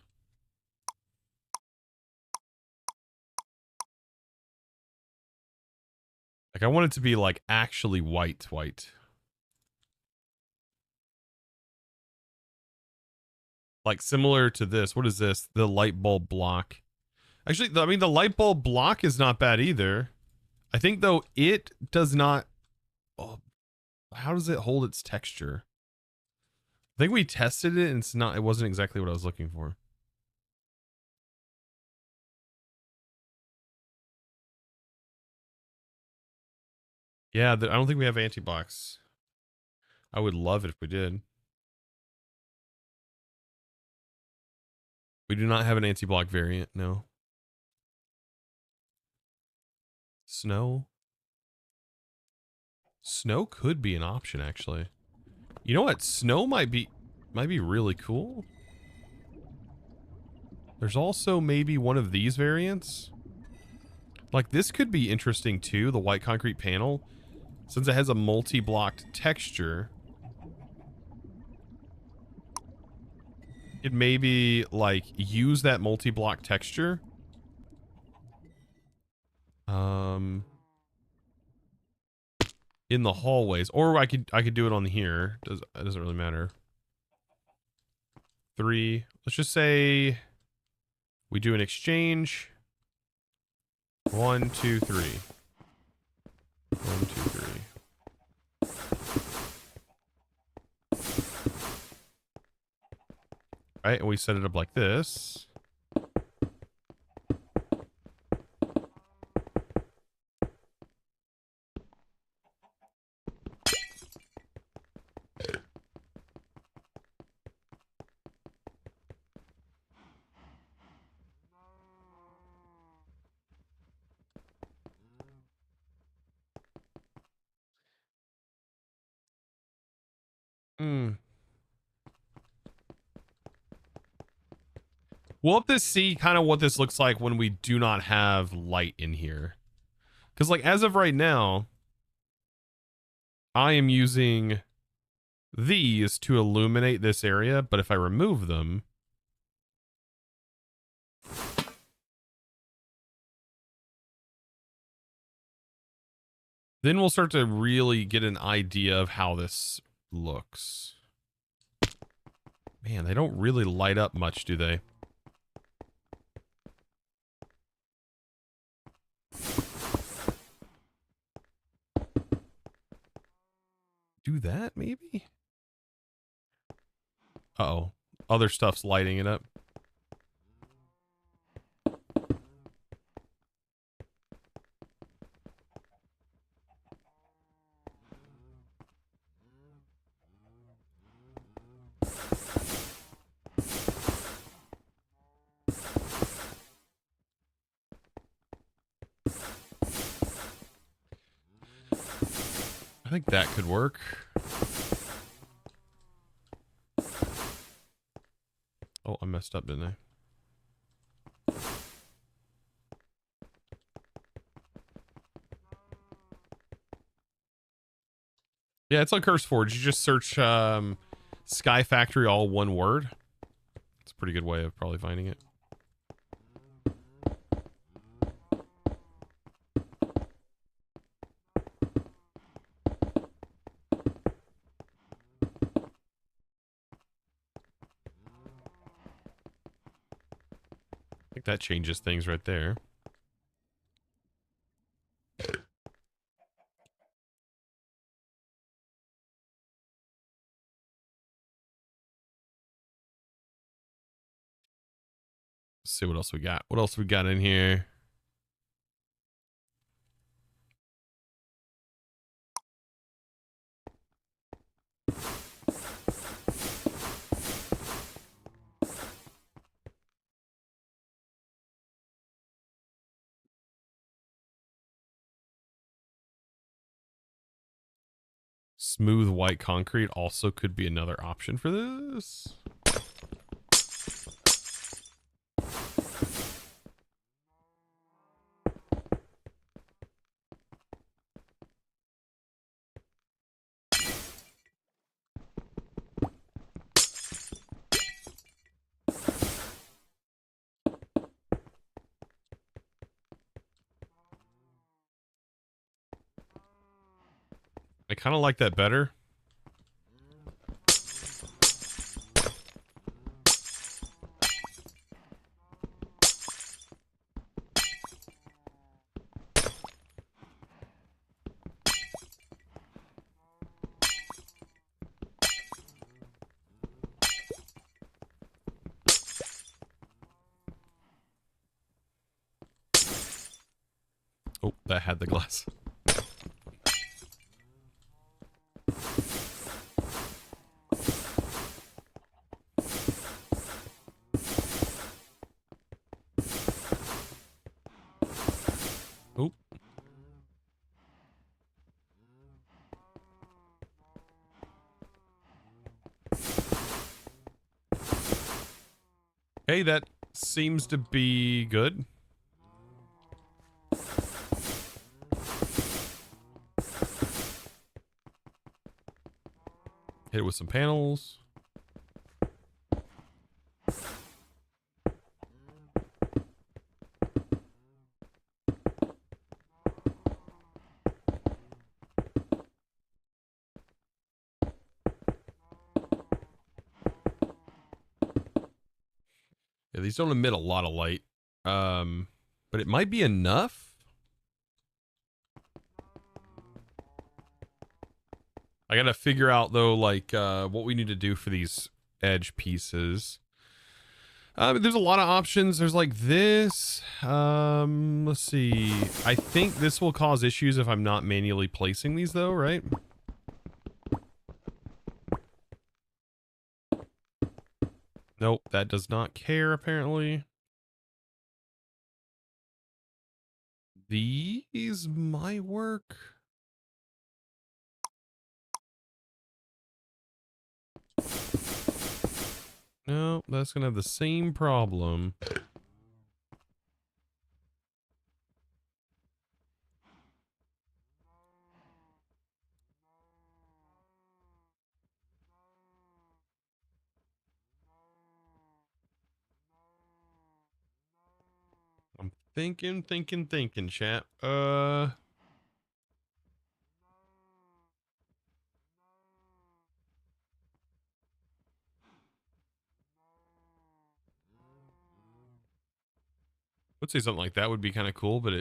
Like, I want it to be, like, actually white. Like, similar to this. What is this? The light bulb block. Actually, I mean, the light bulb block is not bad either. I think, though, it does not... Oh, how does it hold its texture? I think we tested it and it wasn't exactly what I was looking for. Yeah, I don't think we have anti-blocks. I would love it if we did. We do not have an anti-block variant, no. Snow. Snow could be an option, actually. You know what? Snow might be really cool. There's also maybe one of these variants. Like this could be interesting too, the white concrete panel. Since it has a multi-blocked texture, it maybe like use that multi-block texture. In the hallways, or I could do it on here. It doesn't really matter. 3. Let's just say we do an exchange. 1, 2, 3. 1, 2, 3. Right, and we set it up like this. We'll have to see kind of what this looks like when we do not have light in here. Because like as of right now, I am using these to illuminate this area, but if I remove them, then we'll start to really get an idea of how this looks. Man, they don't really light up much, do they? Do that, maybe? Uh-oh. Other stuff's lighting it up. I think that could work. Oh, I messed up, didn't I? Yeah, it's on CurseForge. You just search SkyFactory, all one word. It's a pretty good way of probably finding it. I think that changes things right there. Let's see what else we got. What else we got in here? Smooth white concrete also could be another option for this. I kind of like that better. that had the glass. Oh. Hey, that seems to be good. Hit it with some panels. Yeah, these don't emit a lot of light. But it might be enough. I gotta figure out though, like, what we need to do for these edge pieces. There's a lot of options. There's like this. Let's see. I think this will cause issues if I'm not manually placing these though, right? Nope, that does not care apparently. These might work. No, that's gonna have the same problem. I'm thinking, chat. Would say something like that would be kind of cool, but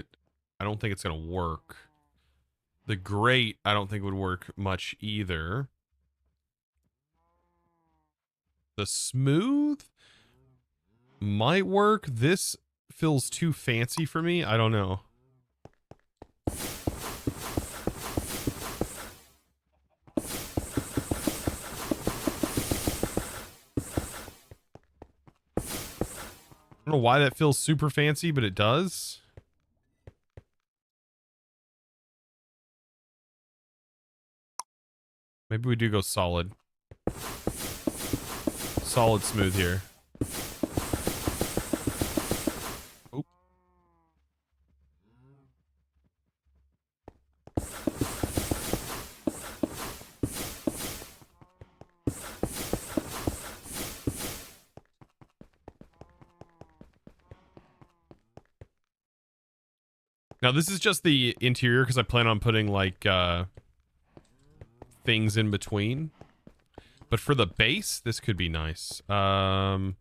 I don't think it's gonna work. The grate, I don't think would work much either. The smooth might work. This feels too fancy for me. I don't know. I don't know why that feels super fancy, but it does. Maybe we do go solid. Solid smooth here. Oop. Now this is just the interior because I plan on putting like things in between. But for the base, this could be nice. Then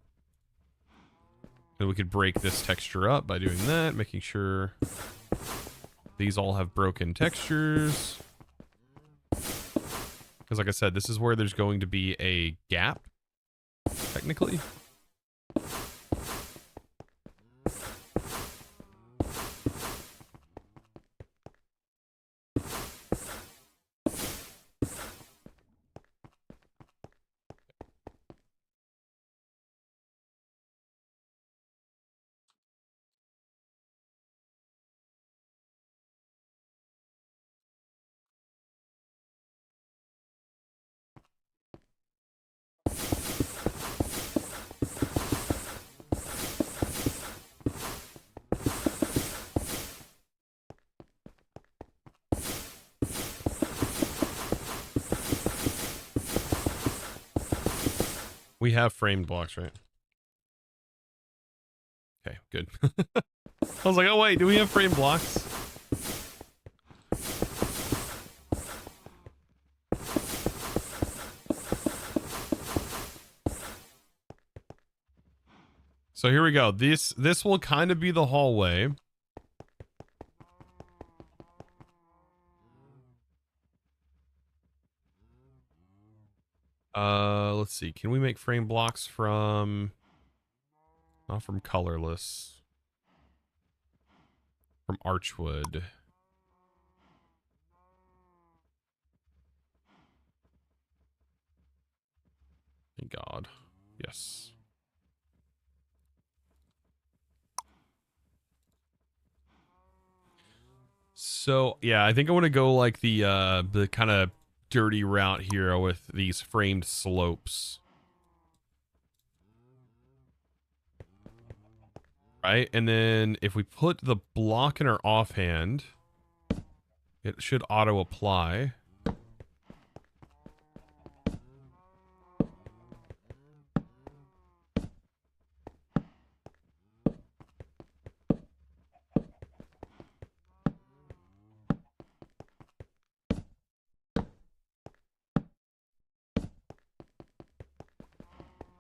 we could break this texture up by doing that, making sure these all have broken textures. Because like I said, this is where there's going to be a gap, technically. We have framed blocks, right? Okay, good. I was like, oh wait, do we have framed blocks? So here we go. This will kind of be the hallway. Let's see. Can we make frame blocks from... Not from colorless. From archwood. Thank God. Yes. So yeah, I think I want to go like the kind of dirty route here with these framed slopes. Right? And then if we put the block in our offhand, it should auto apply.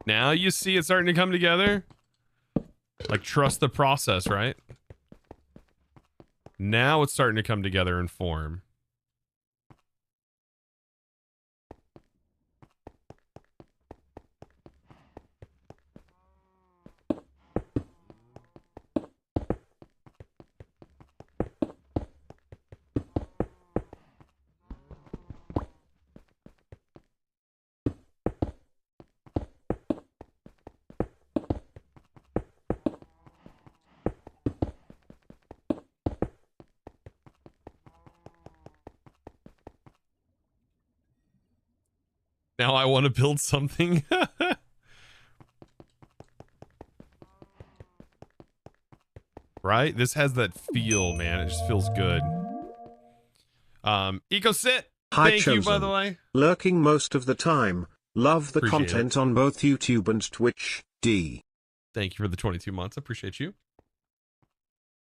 Now you see it starting to come together. Like, trust the process, right? Now it's starting to come together and form. Now I want to build something. Right? This has that feel, man. It just feels good. EcoSit, Hi, thank you, by Chosen. the way. Lurking most of the time. Love the Appreciate content on both YouTube and Twitch. D. Thank you for the 22 months. I appreciate you.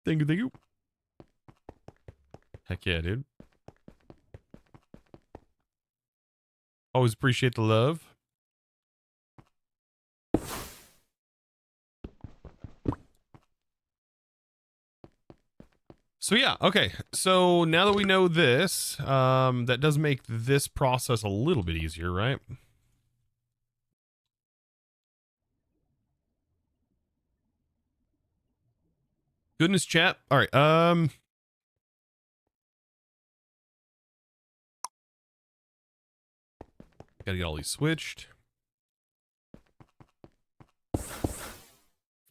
Thank you, thank you. Heck yeah, dude. Always appreciate the love. So yeah, okay. So now that we know this, that does make this process a little bit easier, right? Goodness, chat. All right. Gotta get all these switched.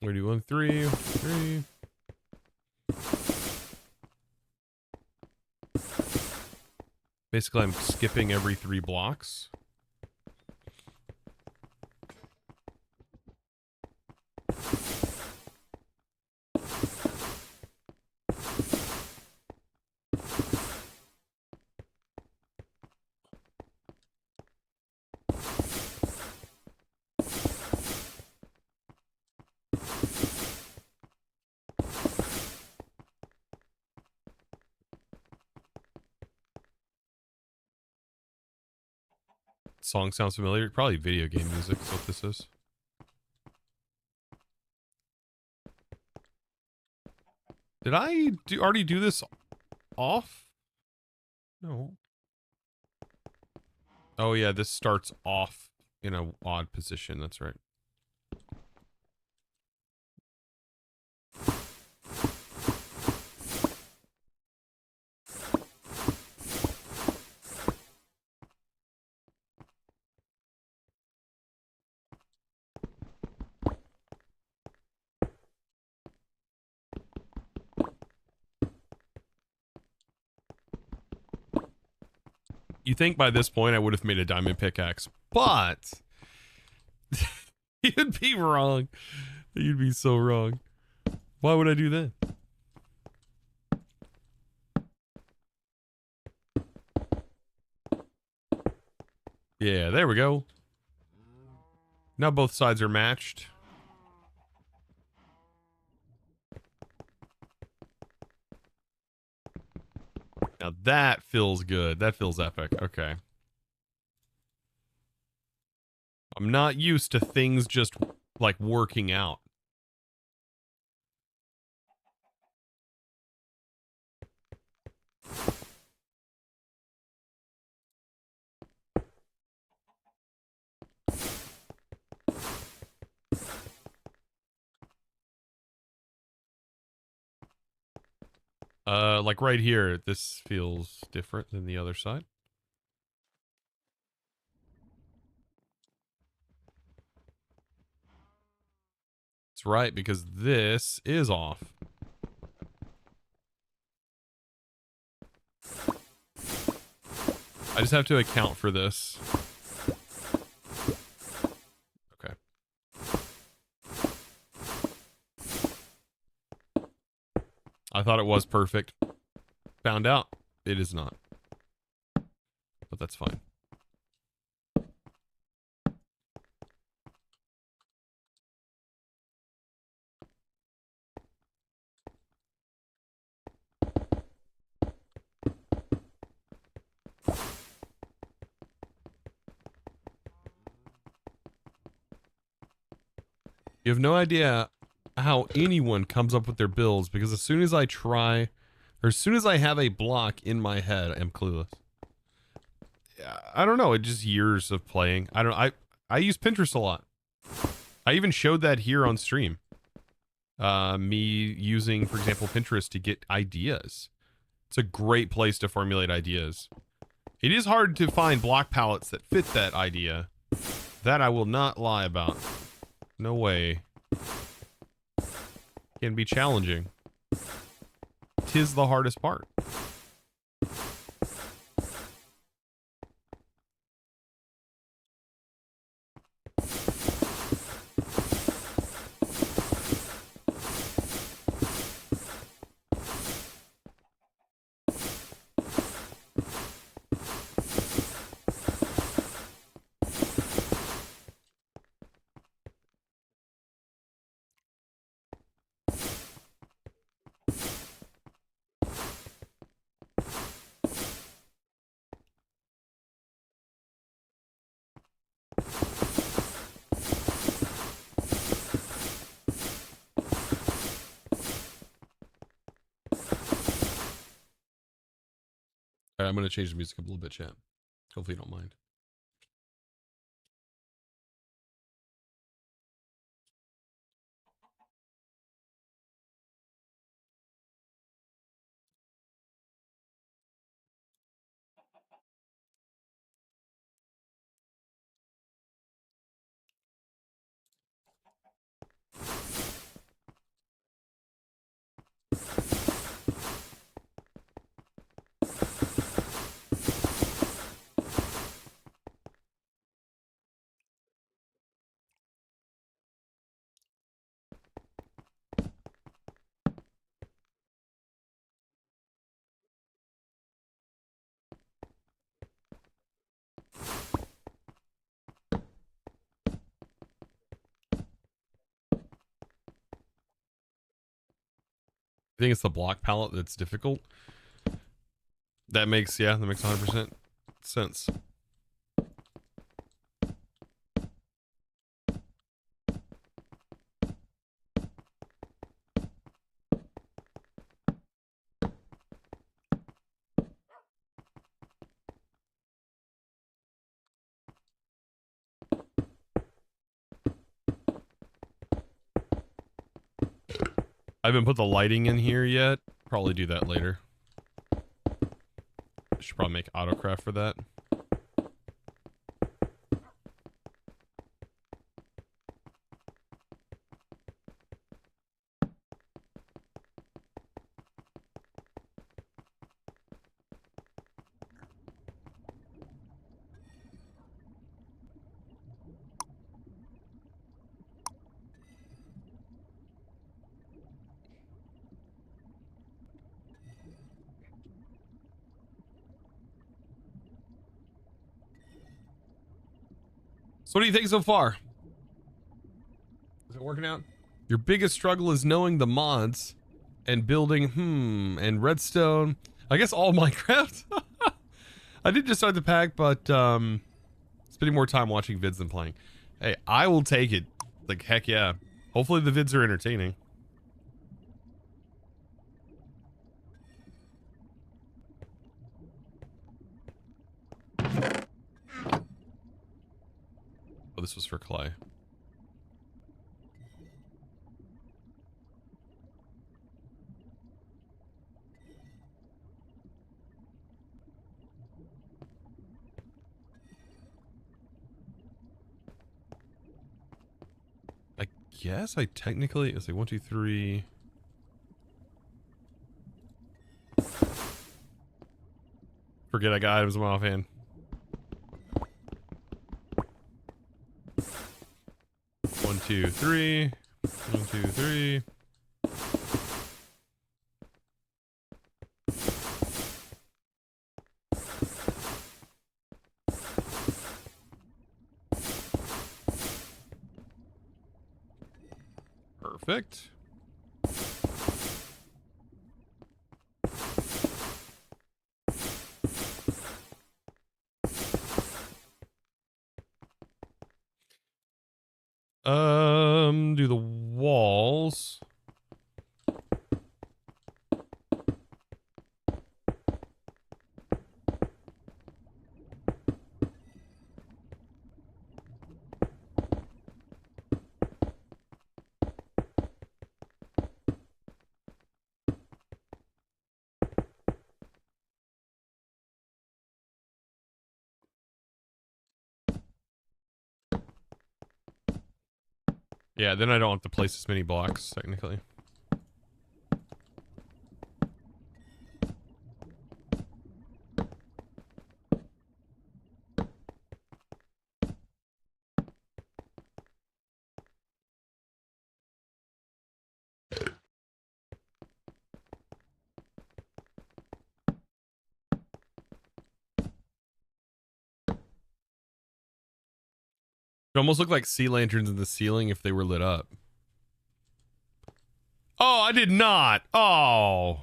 We're gonna do 1, 3, 3. Basically, I'm skipping every 3 blocks. Song sounds familiar. Probably video game music is what this is. Did I already do this off? No. Oh yeah, this starts off in an odd position. That's right. You think by this point I would have made a diamond pickaxe, but you'd be wrong. You'd be so wrong. Why would I do that? Yeah, there we go. Now both sides are matched. Now that feels good. That feels epic. Okay. I'm not used to things just like working out. Like right here, this feels different than the other side. That's right, because this is off. I just have to account for this. Okay. I thought it was perfect. Found out it is not. But that's fine. You have no idea how anyone comes up with their builds, because as soon as I try, or as soon as I have a block in my head, I'm clueless. I don't know. It's just years of playing. I use Pinterest a lot. I even showed that here on stream. Me using, for example, Pinterest to get ideas. It's a great place to formulate ideas. It is hard to find block palettes that fit that idea. That I will not lie about. No way. Can be challenging. 'Tis the hardest part. All right, I'm going to change the music up a little bit, chat. Hopefully you don't mind. I think it's the block palette that's difficult. That makes 100% sense. I haven't put the lighting in here yet. Probably do that later. I should probably make autocraft for that. So what do you think so far? Is it working out? Your biggest struggle is knowing the mods and building, and redstone. I guess all Minecraft. I did just start the pack, but spending more time watching vids than playing. Hey, I will take it. Like, heck yeah. Hopefully the vids are entertaining. Oh, this was for clay. guess I technically, let's see, 1, 2, 3. Forget I got items in my offhand. 1, 2, 3. 1, 2, 3. Perfect. Do the walls. Yeah, then I don't have to place as many blocks, technically. It almost looked like sea lanterns in the ceiling if they were lit up. Oh, I did not. Oh.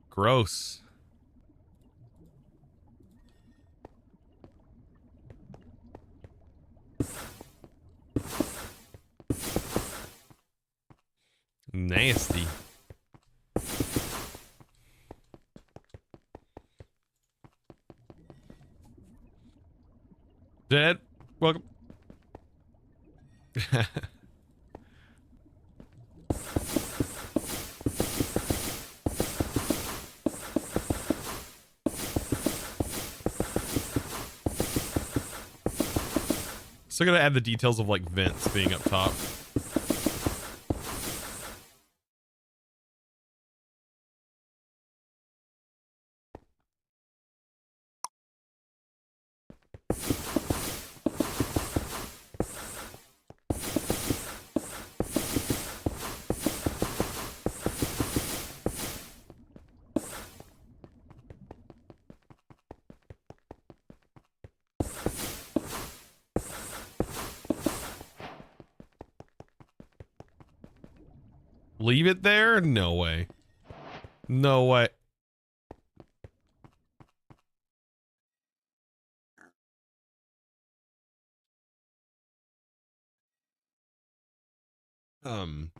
Gross. Nasty. Dead. Welcome. Still gotta add the details of like vents being up top. Leave it there? No way. No way. Um.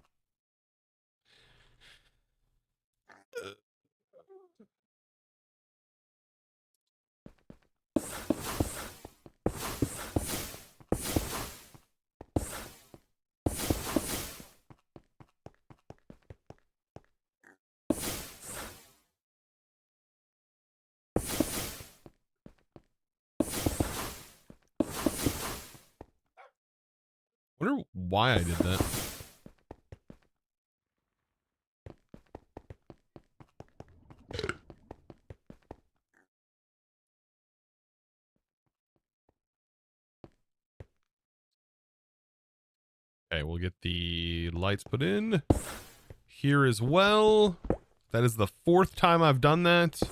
Wonder why I did that. Okay, we'll get the lights put in here as well. That is the 4th time I've done that.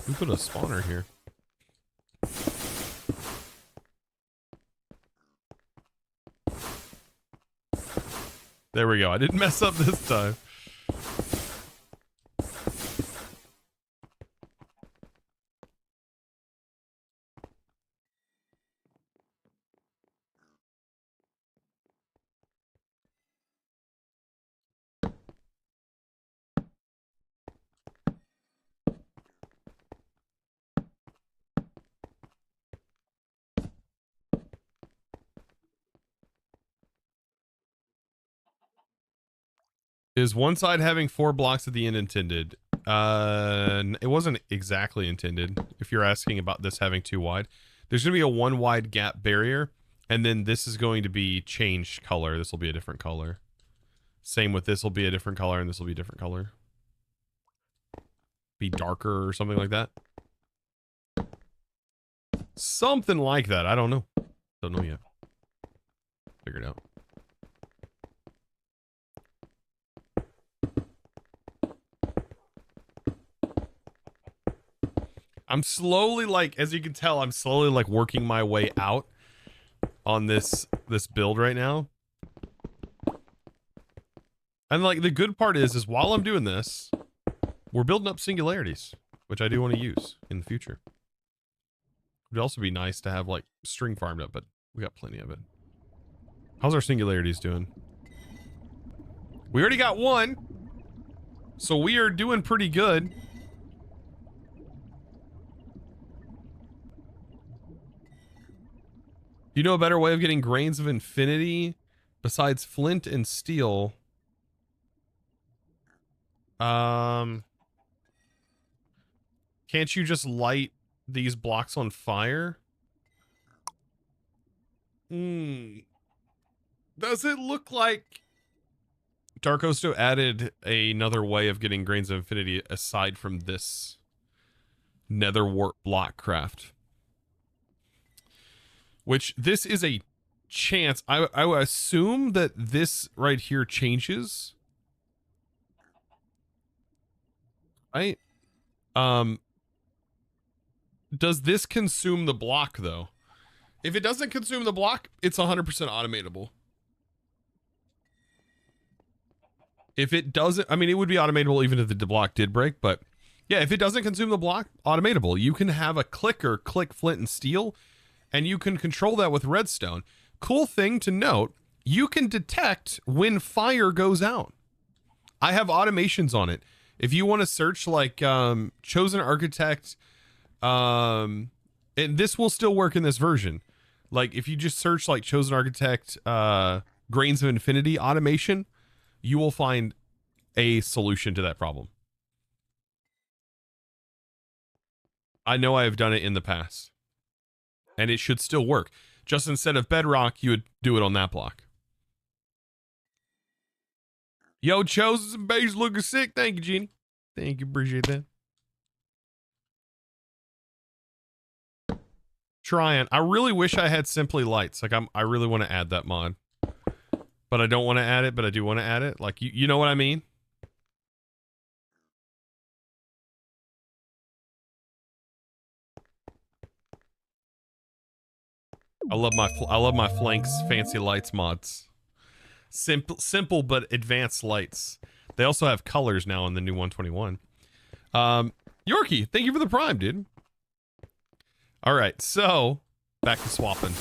We put a spawner here. There we go. I didn't mess up this time. Is one side having 4 blocks at the end intended? It wasn't exactly intended. If you're asking about this having 2 wide, there's going to be a 1 wide gap barrier, and then this is going to be changed color. This will be a different color. Same with this will be a different color, and this will be a different color. Be darker or something like that. Something like that. I don't know. Don't know yet. Figure it out. I'm slowly, like, as you can tell, I'm slowly like working my way out on this build right now. And like the good part is while I'm doing this, we're building up singularities, which I do want to use in the future. It would also be nice to have like string farmed up, but we got plenty of it. How's our singularities doing? We already got 1, so we are doing pretty good. Do you know a better way of getting grains of infinity besides flint and steel? Can't you just light these blocks on fire? Does it look like Dark Osto added another way of getting grains of infinity aside from this nether wart block craft? Which this is a chance. I would assume that this right here changes. Right? Does this consume the block though? If it doesn't consume the block, it's 100% automatable. If it doesn't, I mean, it would be automatable even if the block did break, but yeah, if it doesn't consume the block, automatable. You can have a clicker click flint and steel, and you can control that with redstone. Cool thing to note, you can detect when fire goes out. I have automations on it. If you want to search like Chosen Architect, and this will still work in this version. Like if you just search like Chosen Architect Grains of Infinity automation, you will find a solution to that problem. I know I have done it in the past. And it should still work. Just instead of bedrock, you would do it on that block. Yo, Chosen base looking sick. Thank you, Genie. Thank you, appreciate that. Trying. I really wish I had Simply Lights. Like I really want to add that mod. But I don't want to add it, but I do want to add it. Like you know what I mean? I love my flanks fancy lights mods. Simple but advanced lights. They also have colors now in the new 121. Yorkie, thank you for the prime, dude. All right, so back to swapping.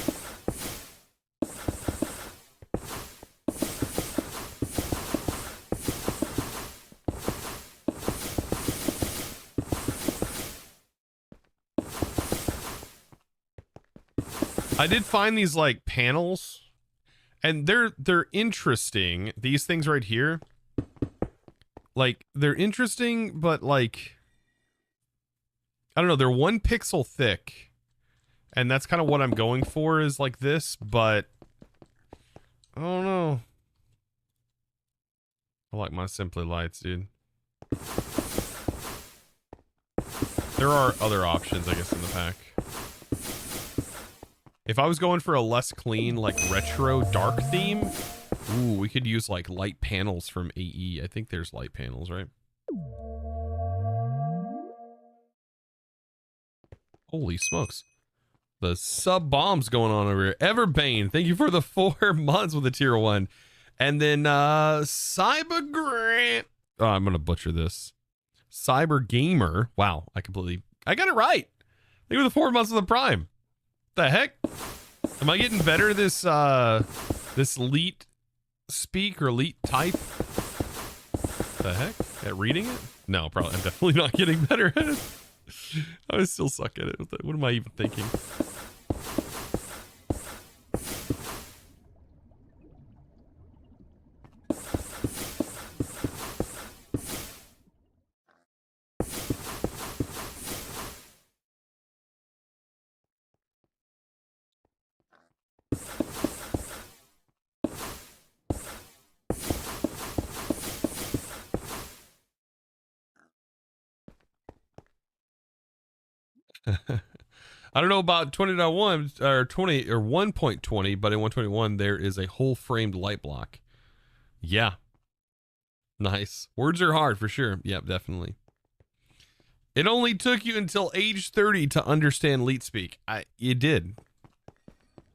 I did find these like panels, and they're interesting. These things right here, like they're interesting, but like I don't know. They're 1 pixel thick, and that's kind of what I'm going for is like this. But I don't know. I like my Simply Lights, dude. There are other options, I guess, in the pack. If I was going for a less clean, like retro dark theme, ooh, we could use like light panels from AE. I think there's light panels, right? Holy smokes. The sub bombs going on over here. Everbane, thank you for the 4 months with a tier 1. And then Cyber Grant. Oh, I'm gonna butcher this. Cyber Gamer. Wow, I got it right. Thank you for the 4 months of the prime. The heck? Am I getting better this this leet speak or leet type? The heck? At reading it? No, probably. I'm definitely not getting better at it. I still suck at it. What am I even thinking? I don't know about 20.1 or 20 or 1.20, but in 121 there is a whole framed light block. Yeah. Nice. Words are hard for sure. Yep, definitely. It only took you until age 30 to understand leet speak. You did.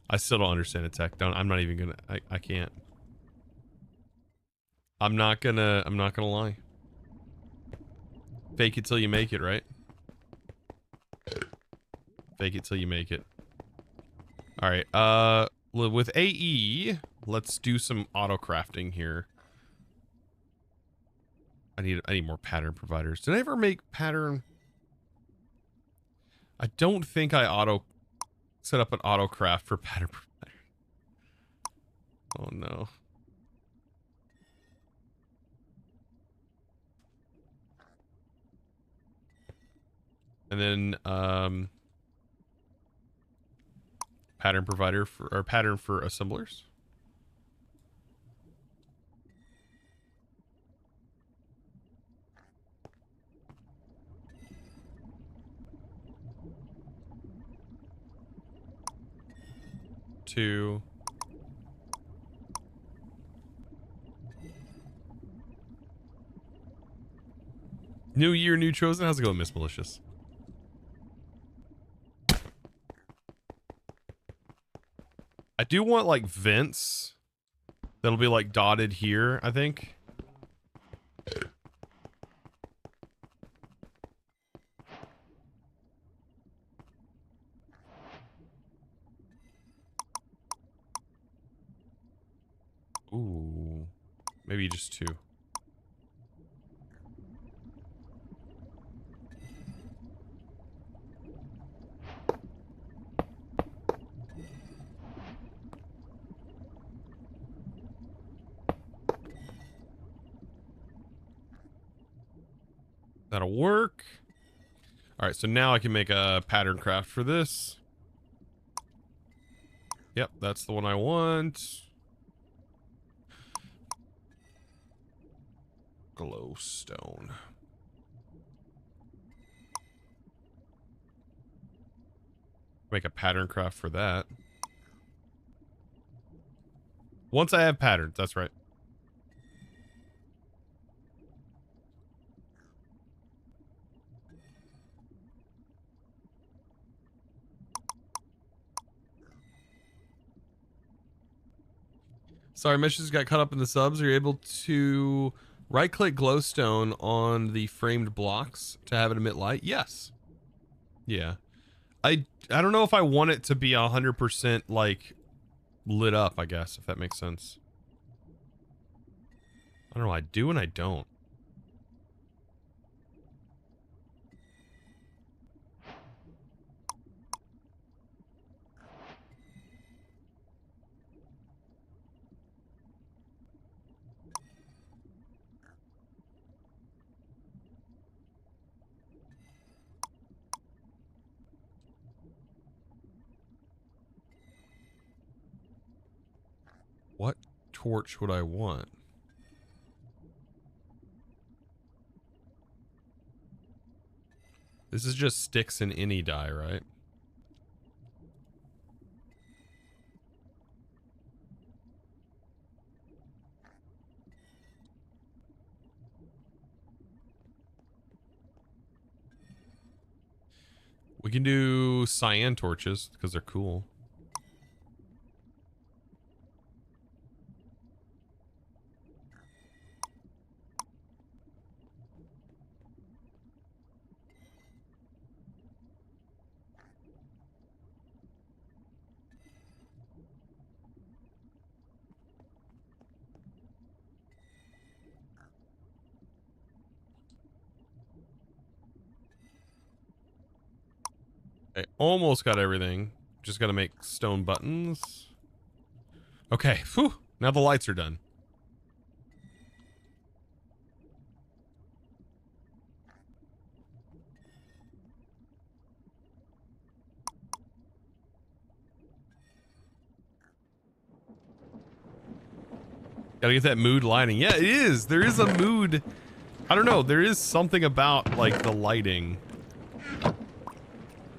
I still don't understand it, tech. I'm not even gonna I can't. I'm not gonna lie. Fake it till you make it, right? Fake it till you make it. All right. With AE, let's do some auto crafting here. I need more pattern providers. Did I ever make pattern? I don't think I set up an auto craft for pattern provider. Oh no. And then pattern provider for, or pattern for assemblers. Two. New year, new chosen. How's it going, Miss Malicious? I do want like vents that'll be like dotted here, I think. Ooh, maybe just two. That'll work. All right, so now I can make a pattern craft for this. Yep, that's the one I want. Glowstone. Make a pattern craft for that. Once I have patterns, that's right. Sorry, Meshes got caught up in the subs. Are you able to right-click glowstone on the framed blocks to have it emit light? Yes. Yeah. I don't know if I want it to be 100% like lit up, I guess, if that makes sense. I don't know. I do and I don't. What torch would I want? This is just sticks in any die, right? We can do cyan torches because they're cool. I almost got everything. Just got to make stone buttons. Okay, whew. Now the lights are done. Gotta get that mood lighting. Yeah, it is. There is a mood. I don't know. There is something about like the lighting.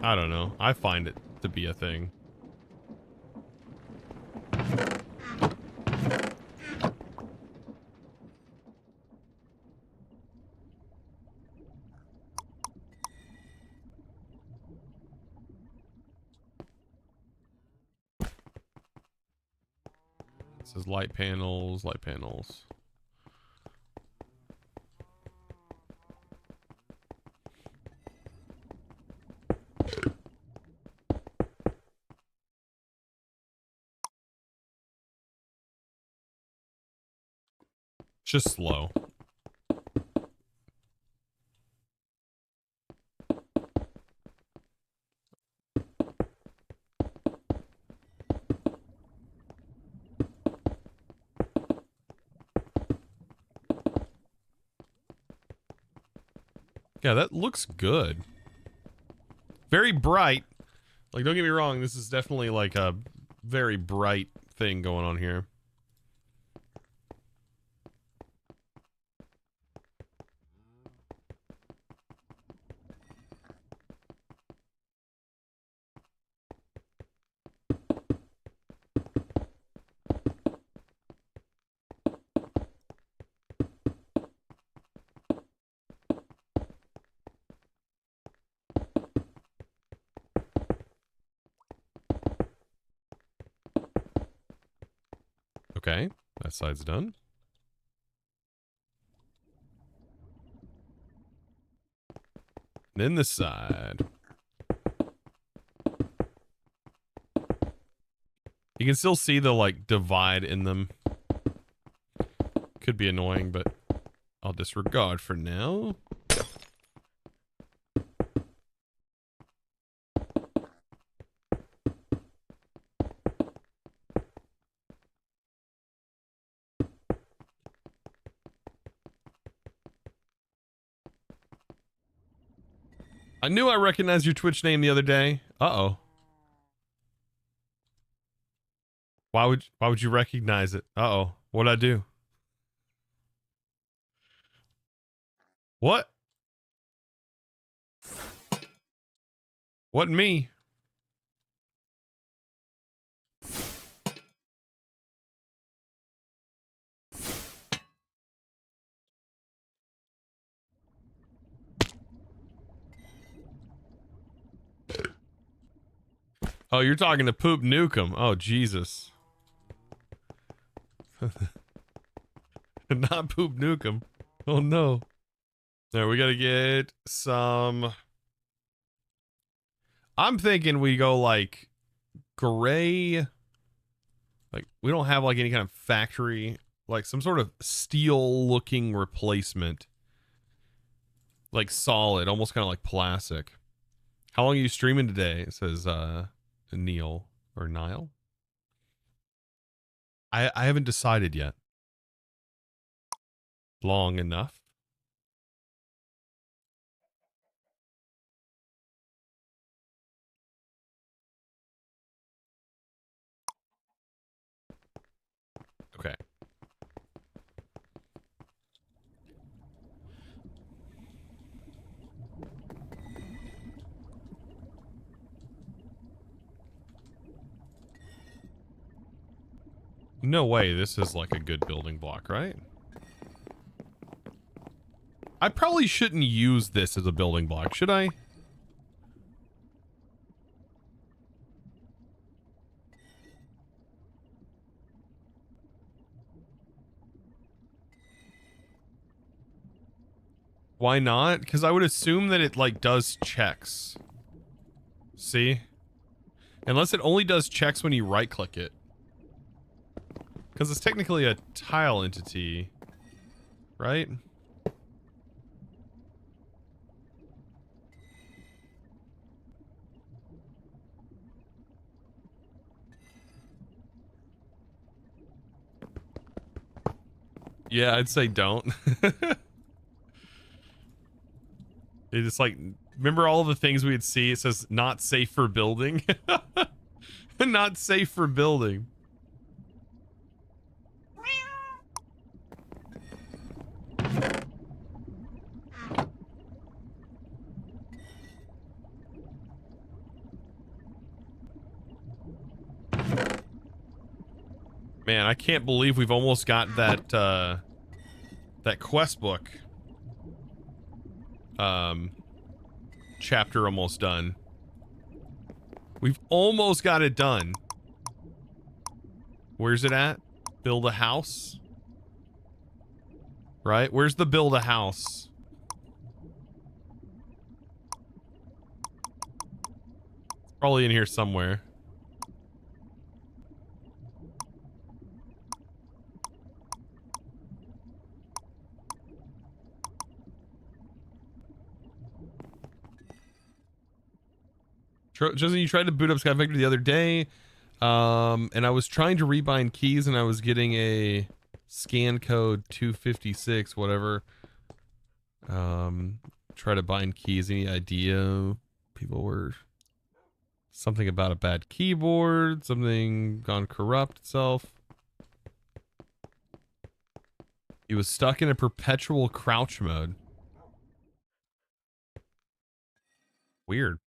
I don't know. I find it to be a thing. It says light panels, light panels. Just slow. Yeah, that looks good. Very bright. Like, don't get me wrong, this is definitely like a very bright thing going on here. Okay, that side's done. Then this side. You can still see the, like, divide in them. Could be annoying, but I'll disregard for now. I knew I recognized your Twitch name the other day. Uh-oh. Why would you recognize it? Uh-oh. What'd I do? What? What me? Oh, you're talking to Poop Nukem. Oh, Jesus. Not Poop Nukem. Oh, no. There, we gotta get some... I'm thinking we go, like, gray... Like, we don't have, like, any kind of factory... Like, some sort of steel-looking replacement. Like, solid. Almost kind of like plastic. How long are you streaming today? It says, Neil. Or Nile? I haven't decided yet. Long enough. Okay. No way this is like a good building block, right? I probably shouldn't use this as a building block, should I? Why not? Because I would assume that it, like, does checks. See? Unless it only does checks when you right-click it. Because it's technically a tile entity. Right? Yeah, I'd say don't. It's just like, remember all the things we'd see? It says not safe for building. Not safe for building. Man, I can't believe we've almost got that, that quest book, chapter almost done. We've almost got it done. Where's it at? Build a house? Right? Where's the build a house? It's probably in here somewhere. Justin, you tried to boot up SkyFactory the other day, and I was trying to rebind keys, and I was getting a scan code 256, whatever. Try to bind keys. Any idea? People were something about a bad keyboard, something gone corrupt itself. He was stuck in a perpetual crouch mode. Weird.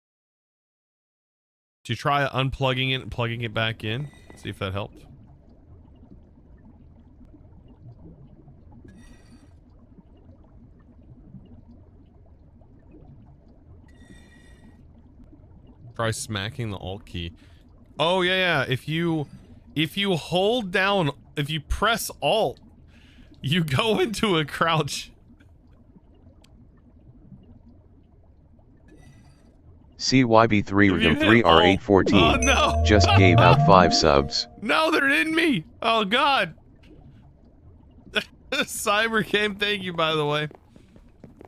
Did you try unplugging it and plugging it back in? See if that helped. Try smacking the alt key. Oh yeah. If you hold down, if you press alt, you go into a crouch. CYB3REM3R814 Oh no! just gave out 5 subs. No, they're in me. Oh god. Cyber came, thank you by the way.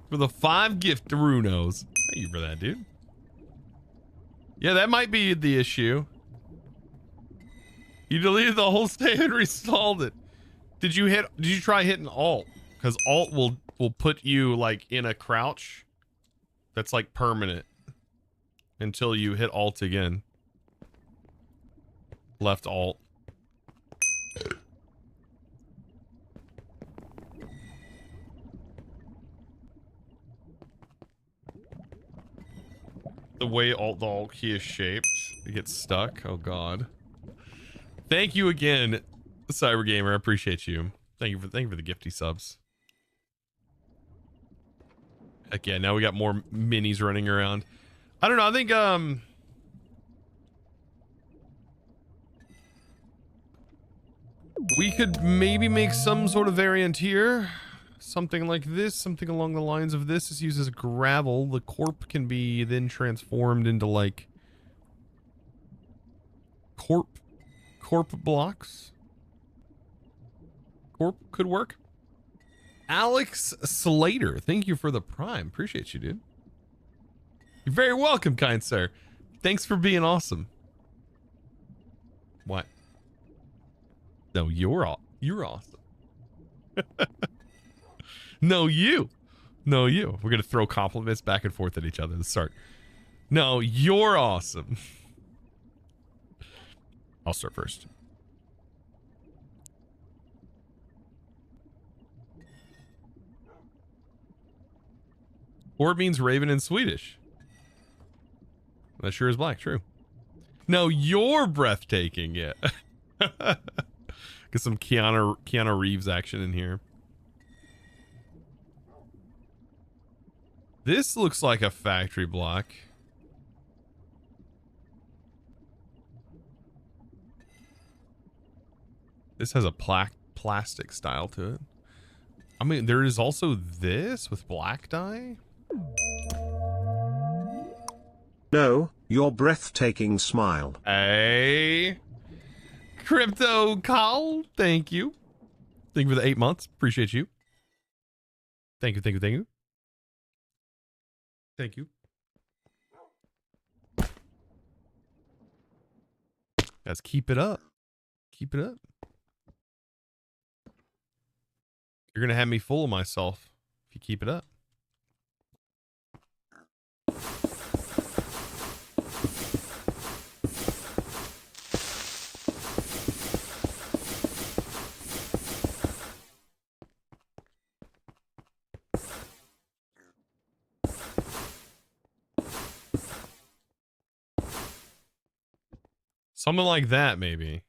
For the 5 gift runos. Thank you for that, dude. Yeah, that might be the issue. You deleted the whole state and reinstalled it. Did you try hitting alt? Because alt will put you like in a crouch that's like permanent until you hit alt again. Left alt. The way the alt key is shaped, it gets stuck. Oh god. Thank you again, Cyber Gamer. I appreciate you. Thank you for the gifty subs. Heck yeah, now we got more minis running around. I don't know, I think we could maybe make some sort of variant here. Something like this, something along the lines of this. This uses gravel. The corp can be then transformed into like corp blocks. Corp could work. Alex Slater, thank you for the prime. Appreciate you, dude. You're very welcome, kind sir. Thanks for being awesome. What? No, you're awesome. No, you. No, you. We're gonna throw compliments back and forth at each other to start. No, you're awesome. I'll start first. Or it means raven in Swedish. That sure is black, true. No, you're breathtaking, yeah. Get some Keanu Reeves action in here. This looks like a factory block. This has a plastic style to it. I mean, there is also this with black dye. No, your breathtaking smile. Hey, Crypto Call, thank you. Thank you for the 8 months. Appreciate you. Thank you, thank you, thank you. Thank you. Guys, keep it up. Keep it up. You're going to have me full of myself if you keep it up. Something like that, maybe.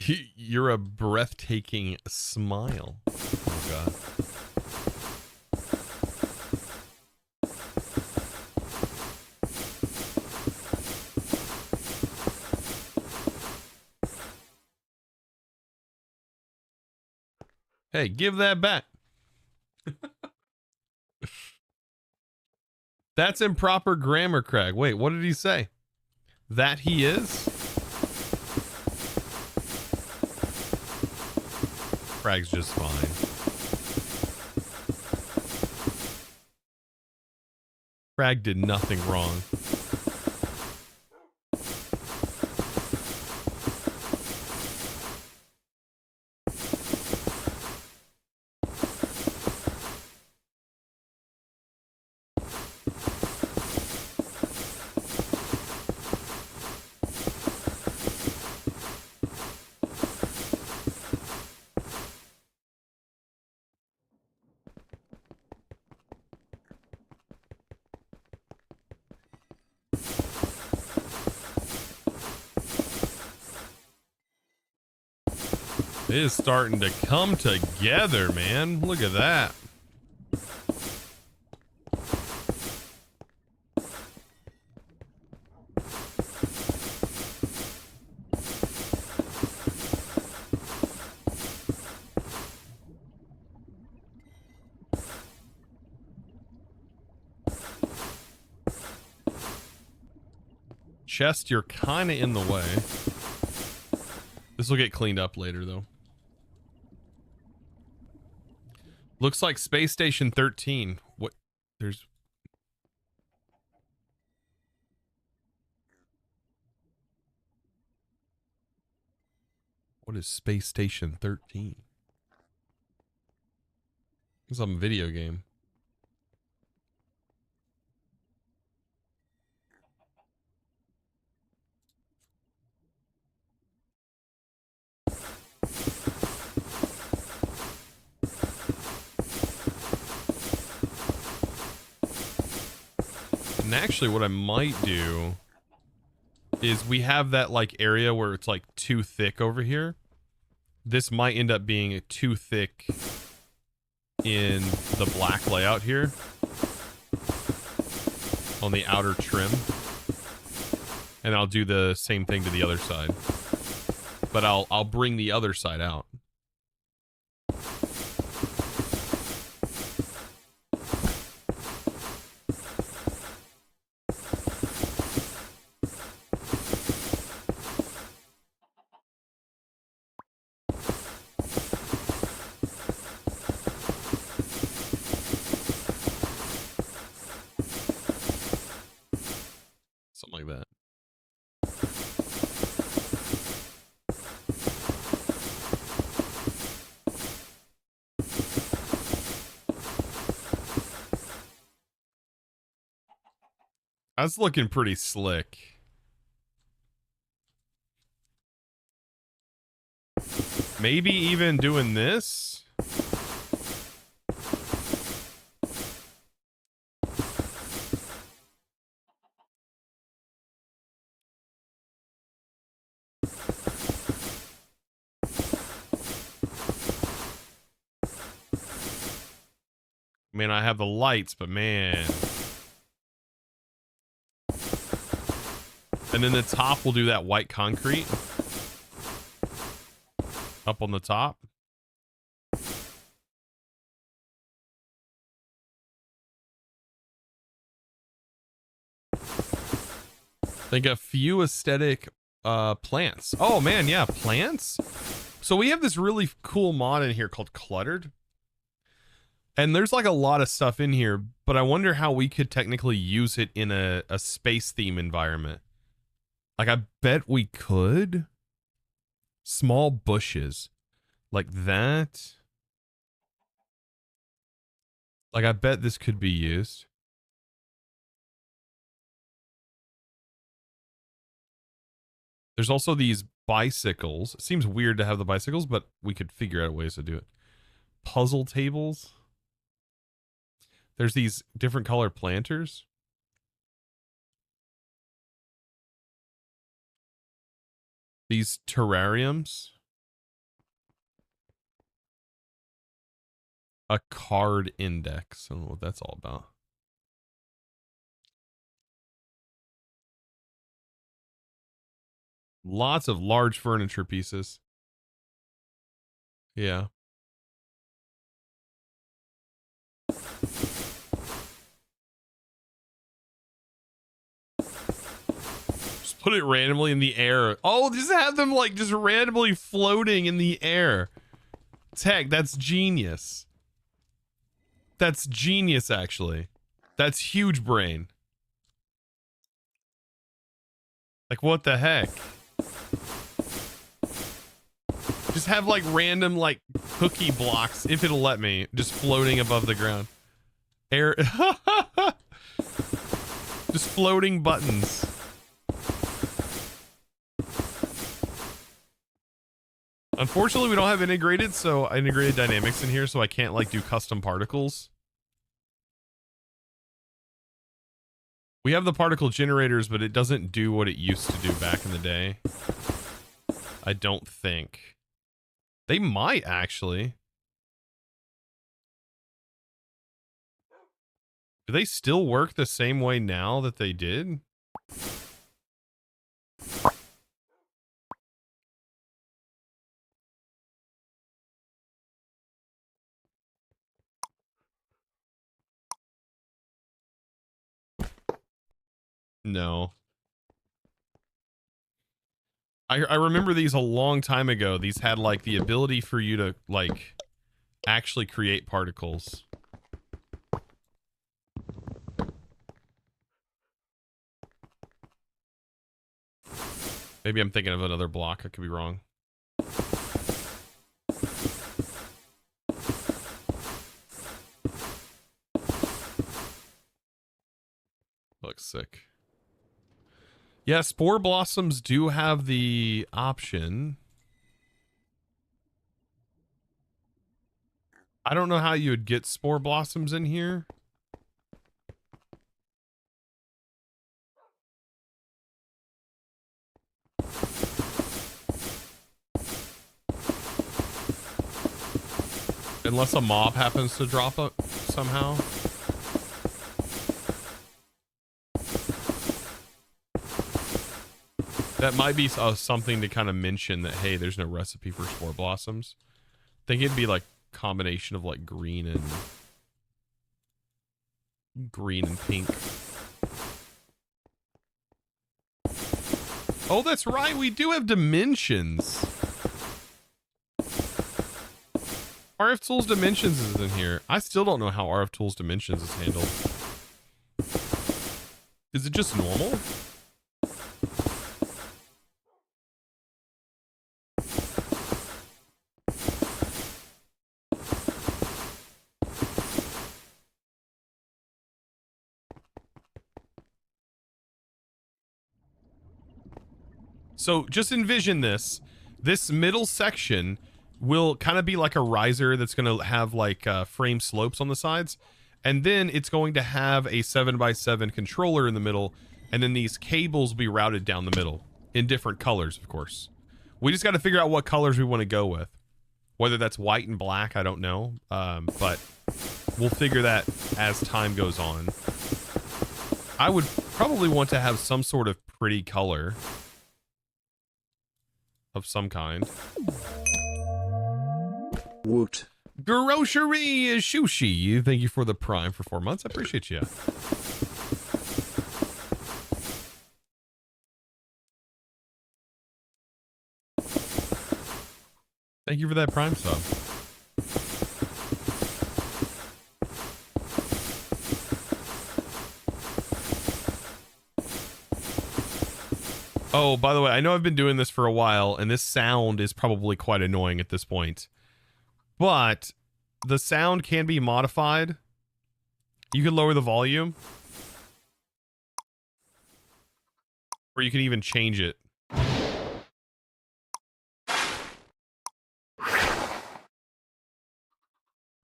You're a breathtaking smile. Oh god. Hey, give that back. That's improper grammar, Craig. Wait, what did he say? That he is? Craig's just fine. Craig did nothing wrong. It is starting to come together, man. Look at that. Chest, you're kind of in the way. This will get cleaned up later, though. Looks like Space Station 13. What? There's... What is Space Station 13? It's some video game. And actually what I might do is we have that like area where it's like too thick over here. This might end up being too thick in the black layout here on the outer trim. And I'll do the same thing to the other side. But I'll bring the other side out. Something like that. That's looking pretty slick. Maybe even doing this. I mean, I have the lights, but man. And then the top, we'll do that white concrete. Up on the top. Think a few aesthetic plants. Oh man, yeah, plants. So we have this really cool mod in here called Cluttered. And there's like a lot of stuff in here, but I wonder how we could technically use it in a space theme environment. Like, I bet we could. Small bushes. Like that. Like, I bet this could be used. There's also these bicycles. It seems weird to have the bicycles, but we could figure out ways to do it. Puzzle tables. There's these different color planters. These terrariums. A card index. I don't know what that's all about. Lots of large furniture pieces. Yeah. Just put it randomly in the air. Oh, just have them like just randomly floating in the air. Heck, that's genius. That's genius, actually. That's huge brain. Like, what the heck? Just have like random like cookie blocks, if it'll let me, just floating above the ground. Air. Just floating buttons. Unfortunately, we don't have integrated dynamics in here, so I can't like do custom particles. We have the particle generators, but it doesn't do what it used to do back in the day. I don't think. They might actually. Do they still work the same way now that they did? No. I remember these a long time ago. These had like the ability for you to like actually create particles. Maybe I'm thinking of another block. I could be wrong. Looks sick. Yeah, spore blossoms do have the option. I don't know how you would get spore blossoms in here. Unless a mob happens to drop it somehow. That might be something to kind of mention that, hey, there's no recipe for spore blossoms. I think it'd be like a combination of like green and pink. Oh, that's right. We do have dimensions. RF Tools Dimensions is in here. I still don't know how RF Tools Dimensions is handled. Is it just normal? So just envision this. This middle section will kind of be like a riser that's going to have like frame slopes on the sides. And then it's going to have a 7x7 controller in the middle. And then these cables will be routed down the middle in different colors, of course. We just got to figure out what colors we want to go with. Whether that's white and black, I don't know. But we'll figure that as time goes on. I would probably want to have some sort of pretty color of some kind. Woot. Grocery Shushi, thank you for the Prime for 4 months. I appreciate you. Thank you for that Prime sub. Oh, by the way, I know I've been doing this for a while, and this sound is probably quite annoying at this point. But the sound can be modified. You can lower the volume. Or you can even change it.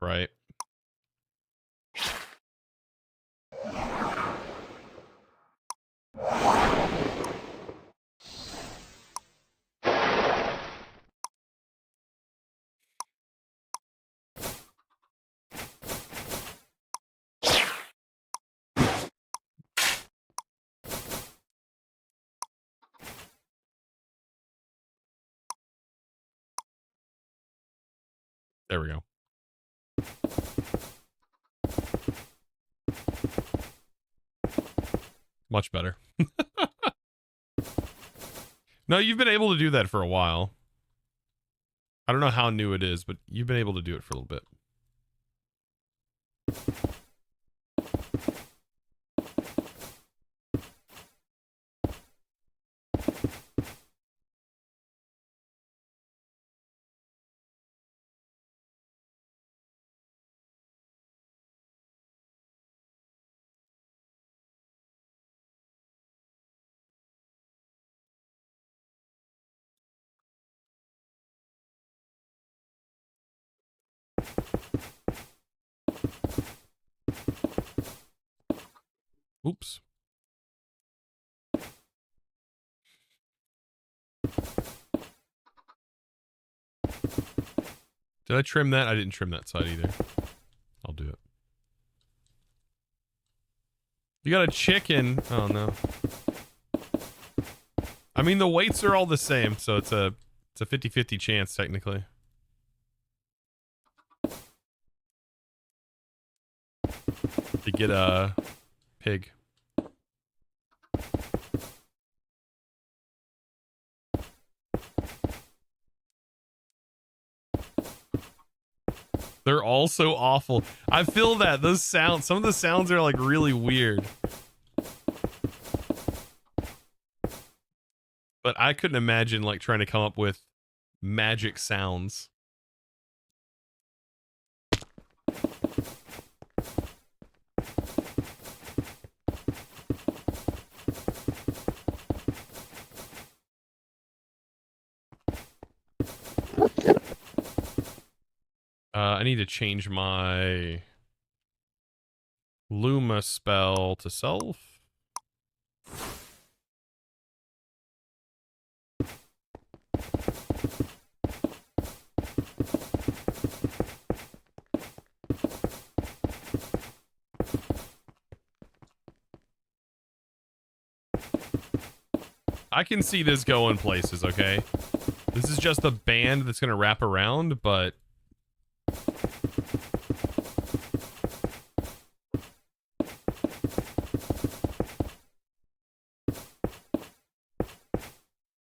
Right. There we go. Much better. No, you've been able to do that for a while. I don't know how new it is, but you've been able to do it for a little bit. Oops. Did I trim that? I didn't trim that side either. I'll do it. You got a chicken. Oh no. I mean, the weights are all the same, so it's a 50-50 chance technically. To get a pig. They're all so awful. I feel that those sounds, some of the sounds are like really weird. But I couldn't imagine like trying to come up with magic sounds. I need to change my Luma spell to self. I can see this going places, okay? This is just a band that's going to wrap around, but...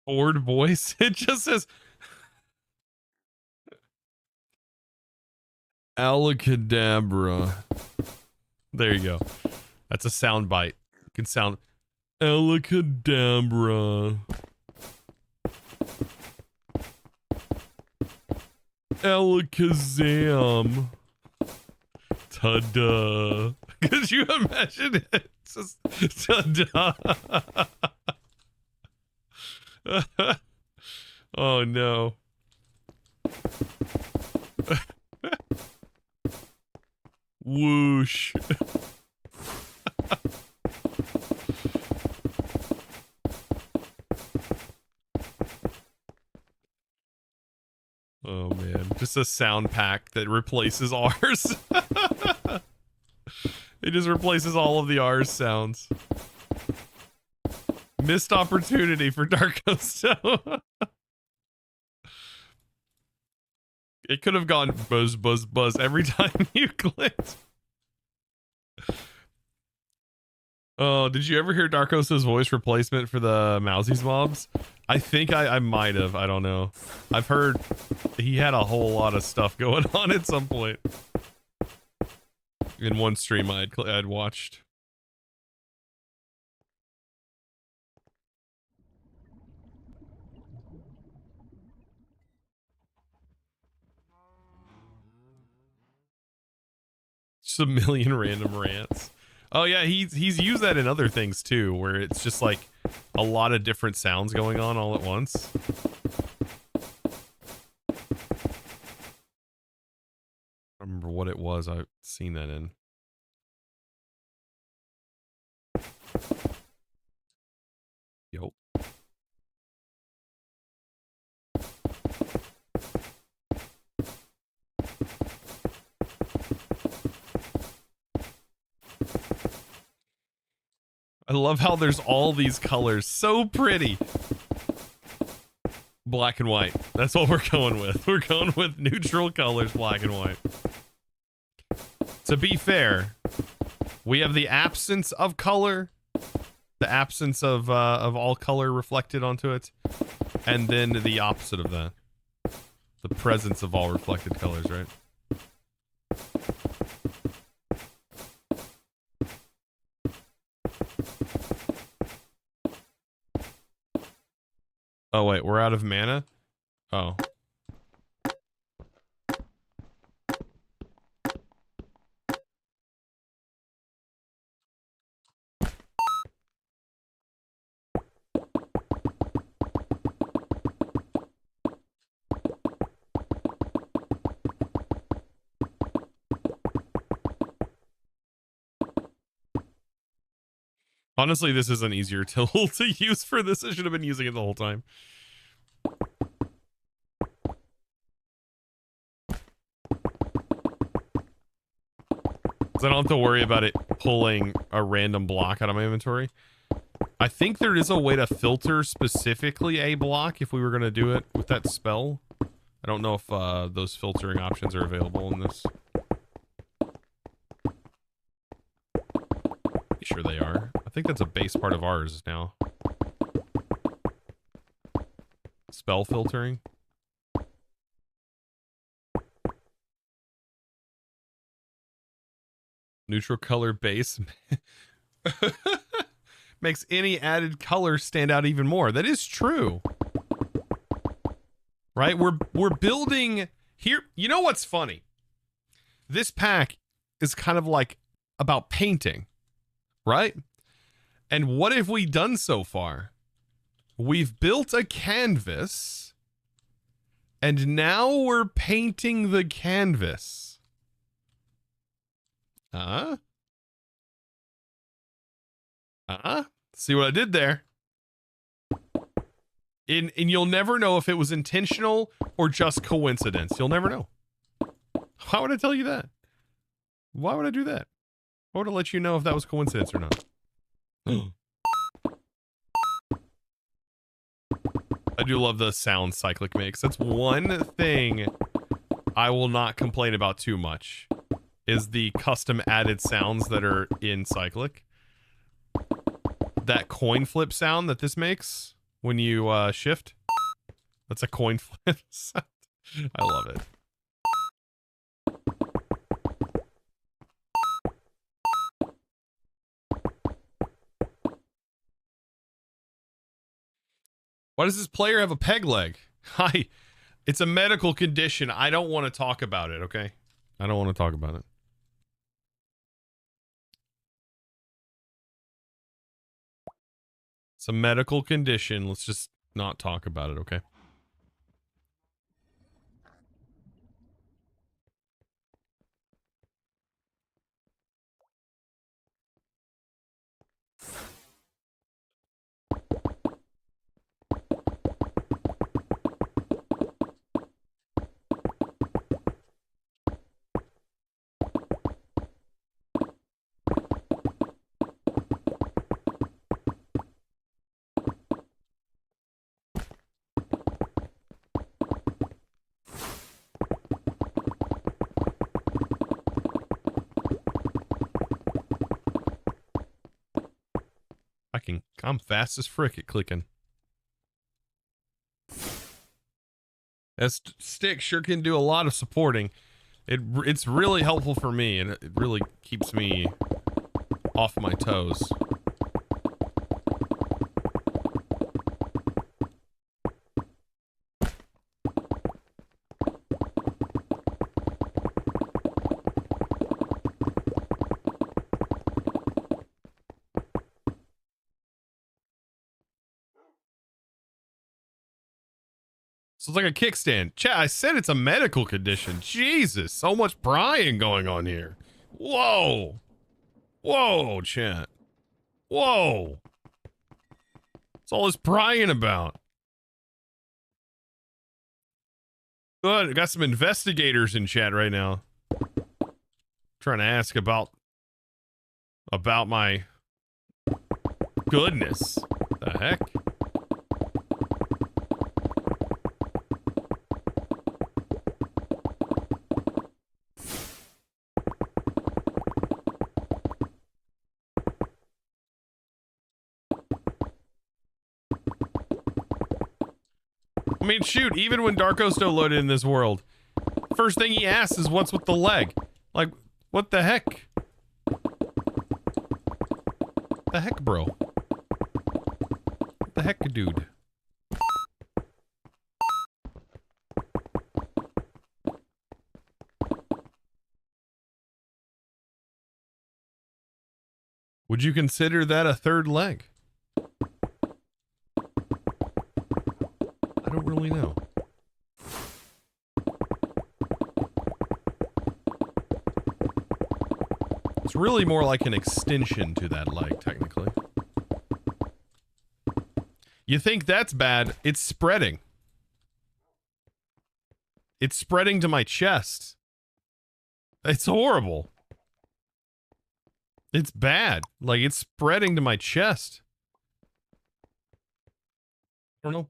Bored voice? It just says... Alakadabra. There you go. That's a sound bite. You can sound... Alakadabra. Alakazam. Ta-da. Could you imagine it? It's just ta-da. Oh no. Whoosh. Oh man, just a sound pack that replaces ours. It just replaces all of the ours sounds. Missed opportunity for Darkostone. It could have gone buzz, buzz, buzz every time you clicked. Oh, did you ever hear Darkostone's voice replacement for the Mousies mobs? I think I might have. I don't know. I've heard he had a whole lot of stuff going on at some point. In one stream I'd watched. Just a million random rants. Oh yeah, he's used that in other things too, where it's just like a lot of different sounds going on all at once. I remember what it was I've seen that in. Yo. I love how there's all these colors. So pretty. Black and white. That's what we're going with. We're going with neutral colors, black and white. To be fair, we have the absence of color, the absence of all color reflected onto it, and then the opposite of that, the presence of all reflected colors, right? Oh wait, we're out of mana? Oh. Honestly, this is an easier tool to use for this. I should have been using it the whole time. I don't have to worry about it pulling a random block out of my inventory. I think there is a way to filter specifically a block if we were going to do it with that spell. I don't know if those filtering options are available in this. Pretty sure they are. I think that's a base part of ours now. Spell filtering. Neutral color base makes any added color stand out even more. That is true. Right? We're building here. You know what's funny? This pack is kind of like about painting, right? And what have we done so far? We've built a canvas and now we're painting the canvas. See what I did there? And you'll never know if it was intentional or just coincidence. You'll never know. Why would I tell you that? Why would I do that? Why would I let you know if that was coincidence or not? I do love the sound Cyclic makes. That's one thing I will not complain about too much. Is the custom added sounds that are in Cyclic. That coin flip sound that this makes when you shift. That's a coin flip sound. I love it. Why does this player have a peg leg? Hi. It's a medical condition. I don't want to talk about it, okay? I don't want to talk about it. It's a medical condition. Let's just not talk about it, okay? I'm fast as frick at clicking. That stick sure can do a lot of supporting. It's really helpful for me, and it really keeps me off my toes. So it's like a kickstand. Chat, I said it's a medical condition. Jesus, so much prying going on here. Whoa. Whoa, chat. Whoa. What's all this prying about? Good, I got some investigators in chat right now. Trying to ask about my goodness. The heck? I mean, shoot, even when Darkosto loaded in this world, first thing he asks is what's with the leg? Like, what the heck? The heck, bro? What the heck, dude? Would you consider that a third leg? I don't really know. It's really more like an extension to that leg, technically. You think that's bad? It's spreading. It's spreading to my chest. It's horrible. It's bad. Like, it's spreading to my chest. I don't know.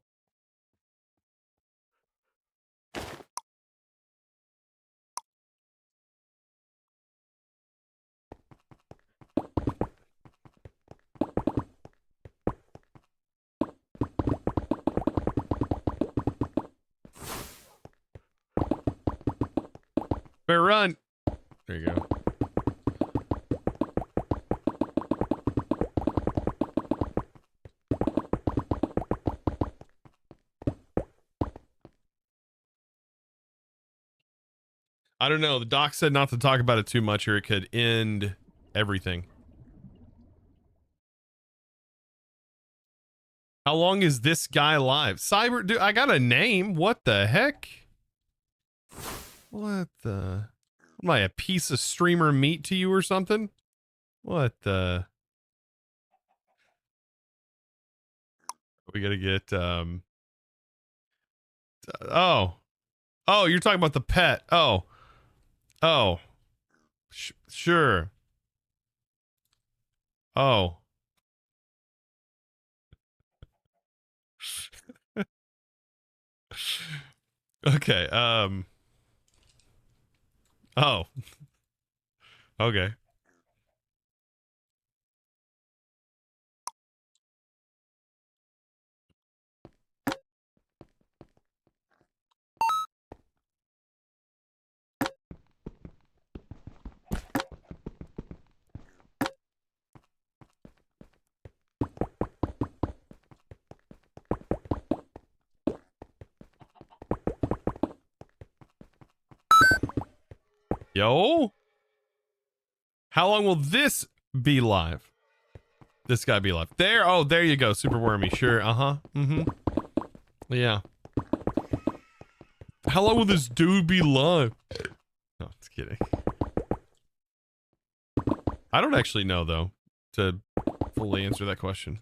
Better run. There you go. I don't know. The doc said not to talk about it too much or it could end everything. How long is this guy alive? Cyber, dude, I got a name. What the heck? What the? Am I a piece of streamer meat to you or something? What the? We gotta get, oh. Oh, you're talking about the pet. Oh. Oh. Sure. Oh. Okay, oh. Okay. Yo? How long will this be live? This guy be live. There, oh, there you go. Super wormy. Sure. Uh-huh. Mm-hmm. Yeah. How long will this dude be live? No, just kidding. I don't actually know, though, to fully answer that question.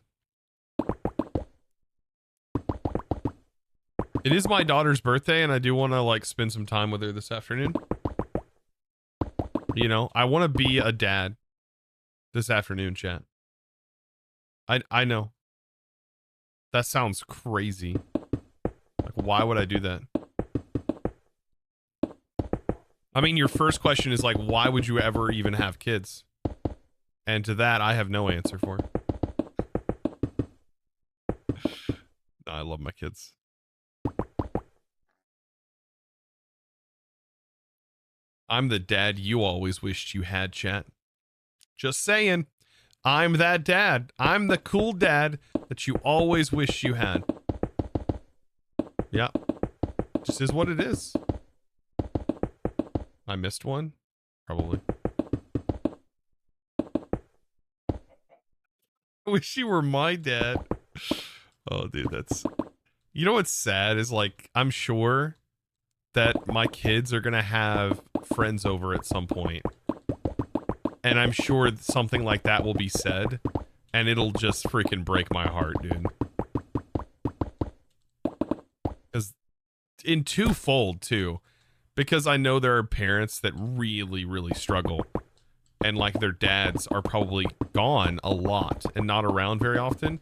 It is my daughter's birthday, and I do want to, like, spend some time with her this afternoon. You know, I want to be a dad this afternoon, chat. I know. That sounds crazy. Like, why would I do that? I mean, your first question is like, why would you ever even have kids? And to that, I have no answer for. No, I love my kids. I'm the dad you always wished you had, chat. Just saying. I'm that dad. I'm the cool dad that you always wish you had. Yeah. Just is what it is. I missed one? Probably. I wish you were my dad. Oh, dude, that's... You know what's sad is, like, I'm sure that my kids are gonna have friends over at some point. And I'm sure something like that will be said. And it'll just freaking break my heart, dude. Because in twofold, too. Because I know there are parents that really, really struggle. And, like, their dads are probably gone a lot and not around very often.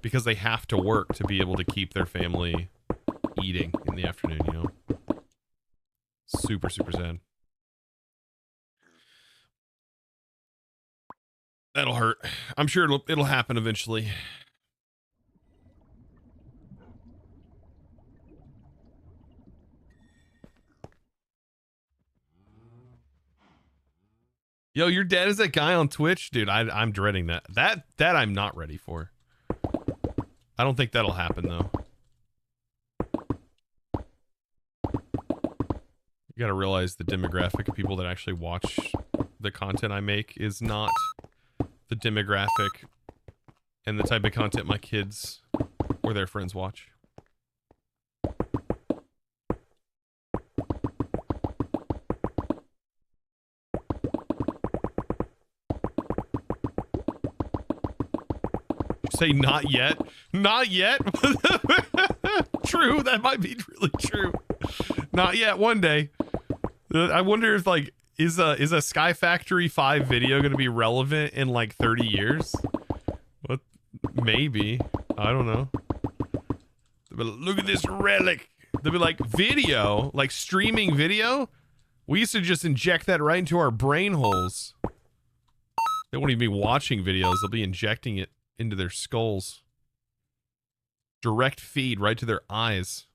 Because they have to work to be able to keep their family eating in the afternoon, you know? Super, super sad. That'll hurt. I'm sure it'll happen eventually. Yo, your dad is that guy on Twitch? Dude, I'm dreading that. That I'm not ready for. I don't think that'll happen, though. You gotta realize the demographic of people that actually watch the content I make is not the demographic and the type of content my kids or their friends watch. Say not yet. Not yet. True, that might be really true. Not yet. One day. I wonder if like is a SkyFactory 5 video going to be relevant in like 30 years? What? Maybe. I don't know. But look at this relic. They'll be like video, like streaming video. We used to just inject that right into our brain holes. They won't even be watching videos. They'll be injecting it into their skulls. Direct feed right to their eyes.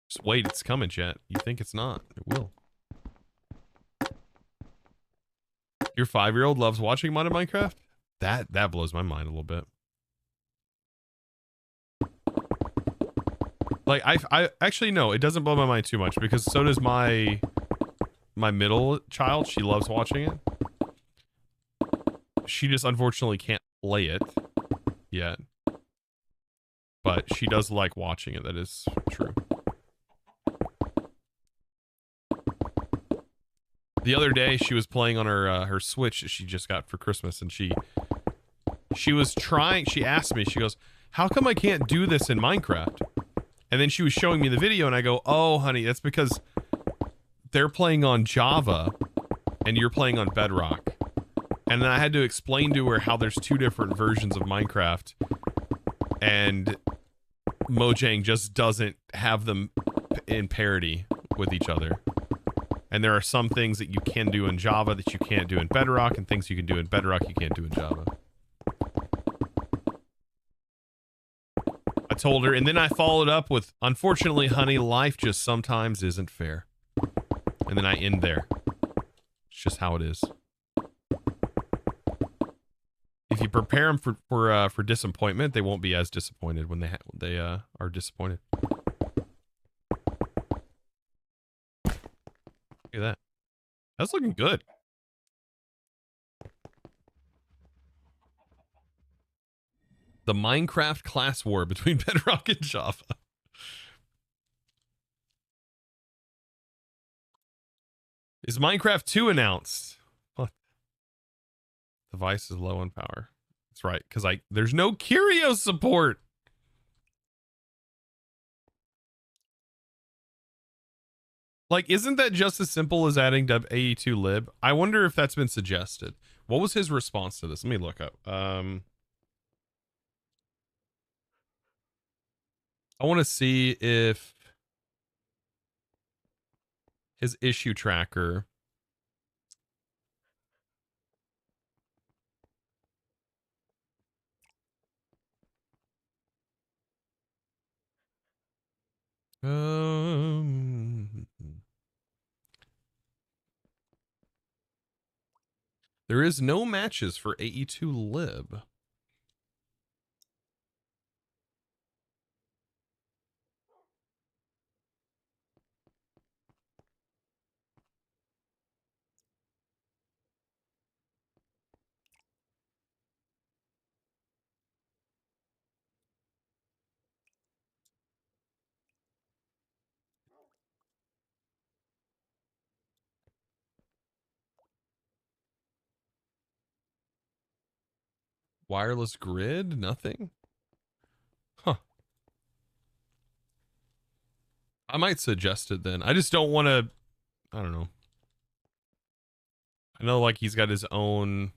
Just wait, it's coming, chat. You think it's not? It will. Your 5-year-old loves watching modded Minecraft? That blows my mind a little bit. Like I actually no, it doesn't blow my mind too much because so does my middle child. She loves watching it. She just unfortunately can't play it yet. But she does like watching it. That is true. The other day she was playing on her Switch that she just got for Christmas, and she was trying. She asked me, she goes, "How come I can't do this in Minecraft?" And then she was showing me the video, and I go, "Oh, honey, that's because they're playing on Java, and you're playing on Bedrock." And then I had to explain to her how there's two different versions of Minecraft, and Mojang just doesn't have them in parity with each other. And there are some things that you can do in Java that you can't do in Bedrock, and things you can do in Bedrock you can't do in Java. I told her, and then I followed up with, "Unfortunately, honey, life just sometimes isn't fair." And then I end there. It's just how it is. If you prepare them for disappointment, they won't be as disappointed when they are disappointed. Look at that. That's looking good. The Minecraft class war between Bedrock and Java. Is Minecraft 2 announced? What? Device is low on power. That's right, because there's no curio support. Like, isn't that just as simple as adding .ae2lib? I wonder if that's been suggested. What was his response to this? Let me look up. I want to see if his issue tracker. There is no matches for AE2lib. Wireless grid? Nothing? Huh. I might suggest it then. I just don't want to... I don't know. I know, like, he's got his own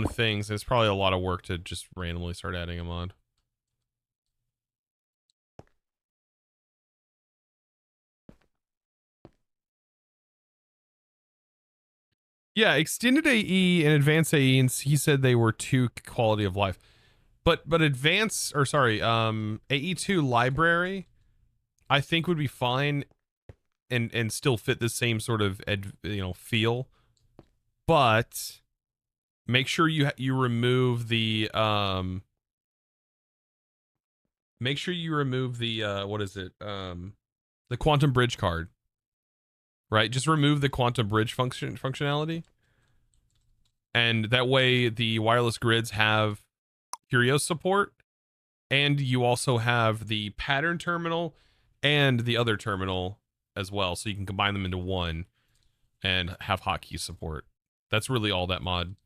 things. And it's probably a lot of work to just randomly start adding them on. Yeah, extended AE and advanced AE, and he said they were 2 quality of life. But advance, or sorry, AE2 library, I think would be fine and still fit the same sort of feel. But make sure you remove the what is it? The quantum bridge card. Right? Just remove the quantum bridge functionality. And that way the wireless grids have Curio support, and you also have the pattern terminal and the other terminal as well, so you can combine them into one and have hotkey support. That's really all that mod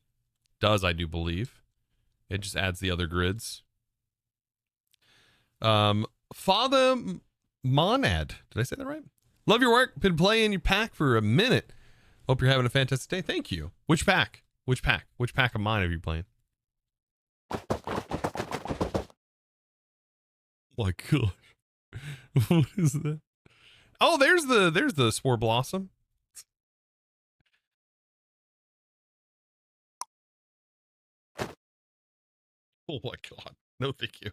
does, I do believe. It just adds the other grids. Father Monad, did I say that right? Love your work. Been playing your pack for a minute. Hope you're having a fantastic day. Thank you. Which pack? Which pack of mine are you playing? Oh my gosh. What is that? Oh, there's the Spore Blossom. Oh my god. No, thank you.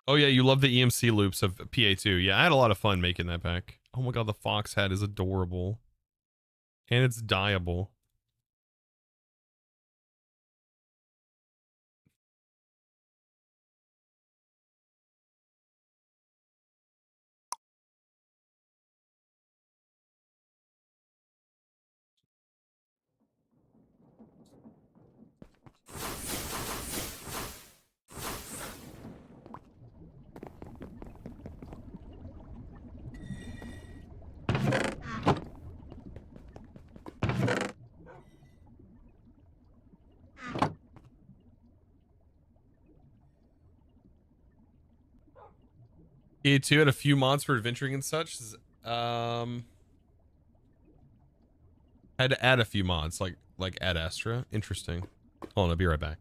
Oh yeah, you love the EMC loops of PA2. Yeah, I had a lot of fun making that pack. Oh my god, the fox hat is adorable. And it's dyeable. PA2 had a few mods for adventuring and such. Had to add a few mods, like Ad Astra. Interesting. Hold on, I'll be right back.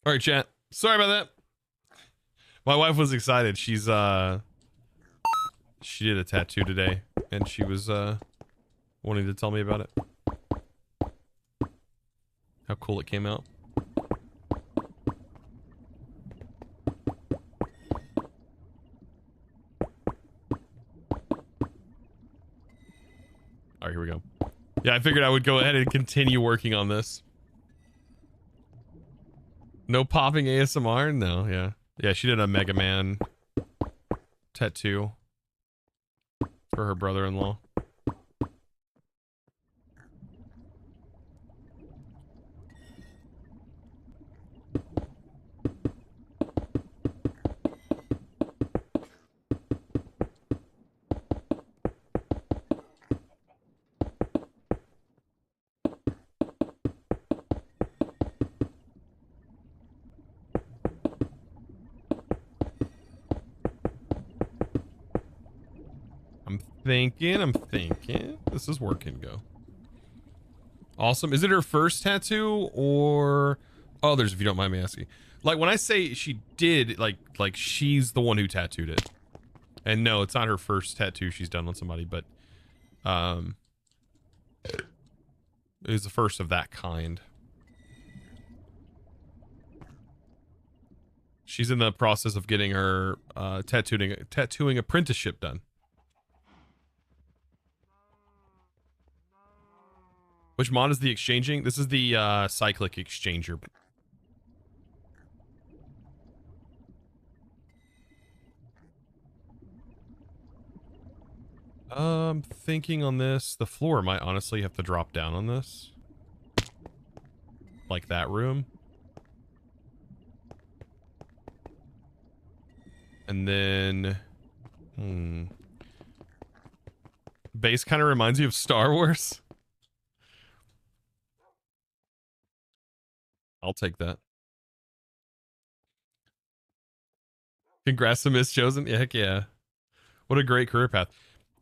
All right, chat. Sorry about that. My wife was excited. She did a tattoo today, and she was wanting to tell me about it. How cool it came out. All right, here we go. Yeah, I figured I would go ahead and continue working on this. No popping ASMR? No, yeah. Yeah, she did a Mega Man tattoo for her brother-in-law. I'm thinking. This is working, go. Awesome. Is it her first tattoo or others, if you don't mind me asking? Like, when I say she did, like she's the one who tattooed it. And no, it's not her first tattoo she's done on somebody, but it was the first of that kind. She's in the process of getting her tattooing apprenticeship done. Which mod is the exchanging? This is the cyclic exchanger. Thinking on this, the floor might honestly have to drop down on this. Like that room. And then... Base kind of reminds you of Star Wars. I'll take that. Congrats to Miss Chosen. Yeah, heck yeah. What a great career path.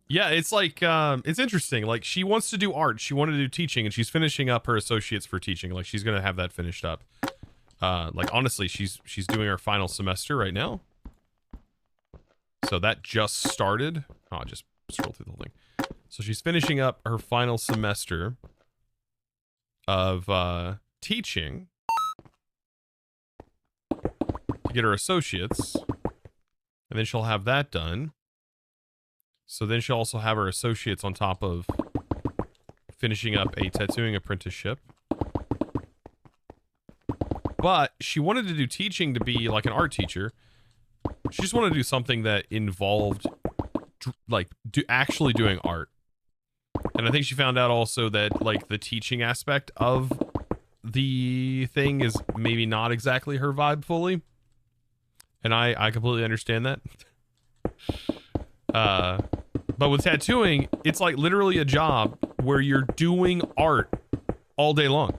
Yeah, it's like, it's interesting. Like, she wants to do art. She wanted to do teaching, and she's finishing up her associates for teaching. Like, she's going to have that finished up. Like, honestly, she's doing her final semester right now. So that just started. Oh, I'll just scroll through the whole thing. So she's finishing up her final semester of teaching to get her associates, and then she'll have that done. So then she'll also have her associates on top of finishing up a tattooing apprenticeship. But she wanted to do teaching to be like an art teacher. She just wanted to do something that involved like actually doing art. And I think she found out also that like the teaching aspect of the thing is maybe not exactly her vibe fully. And I completely understand that. But with tattooing, it's like literally a job where you're doing art all day long.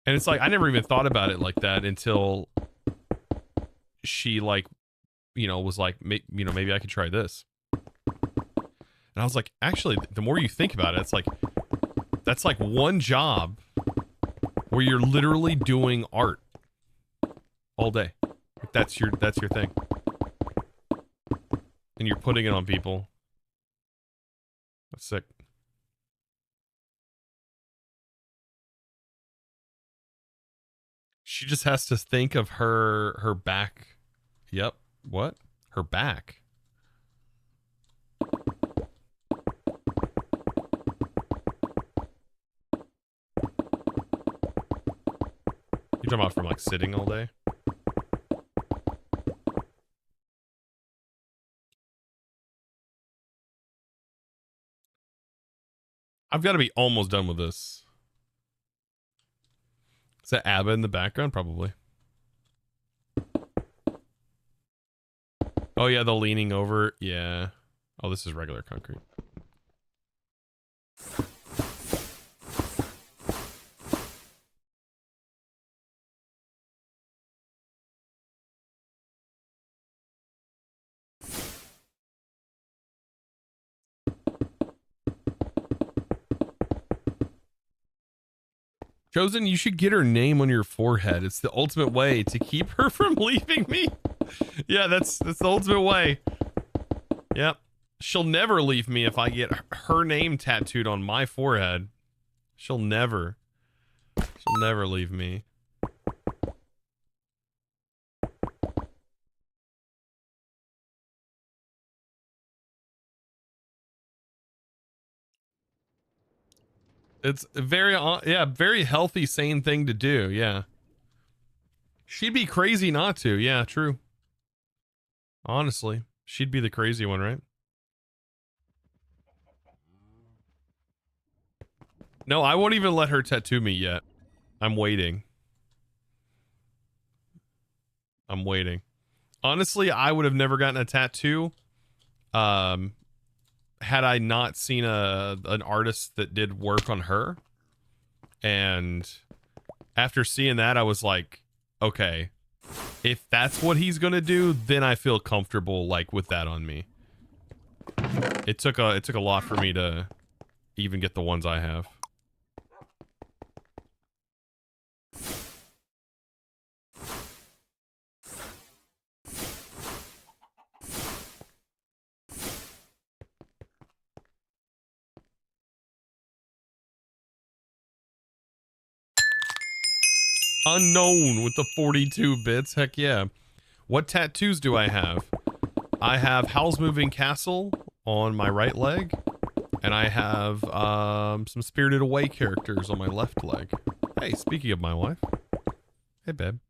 And it's like, I never even thought about it like that until she like, you know, was like, you know, maybe I could try this. And I was like, actually, the more you think about it, it's like, that's like one job where you're literally doing art all day. That's your thing. And you're putting it on people. That's sick. She just has to think of her back. Yep. What? Her back. You're talking about from like sitting all day? I've got to be almost done with this. Is that ABBA in the background? Probably. Oh yeah, the leaning over. Yeah. Oh, this is regular concrete. Chosen, you should get her name on your forehead. It's the ultimate way to keep her from leaving me. Yeah, that's the ultimate way. Yep. She'll never leave me if I get her name tattooed on my forehead. She'll never leave me. It's a very, yeah, very healthy, sane thing to do. Yeah. She'd be crazy not to. Yeah, true. Honestly, she'd be the crazy one, right? No, I won't even let her tattoo me yet. I'm waiting. I'm waiting. Honestly, I would have never gotten a tattoo had I not seen an artist that did work on her. And after seeing that, I was like, okay, if that's what he's gonna do, then I feel comfortable like with that on me. It took a lot for me to even get the ones I have. Unknown with the 42 bits. Heck yeah. What tattoos do I have? I have Howl's Moving Castle on my right leg. And I have some Spirited Away characters on my left leg. Hey, speaking of my wife. Hey, babe.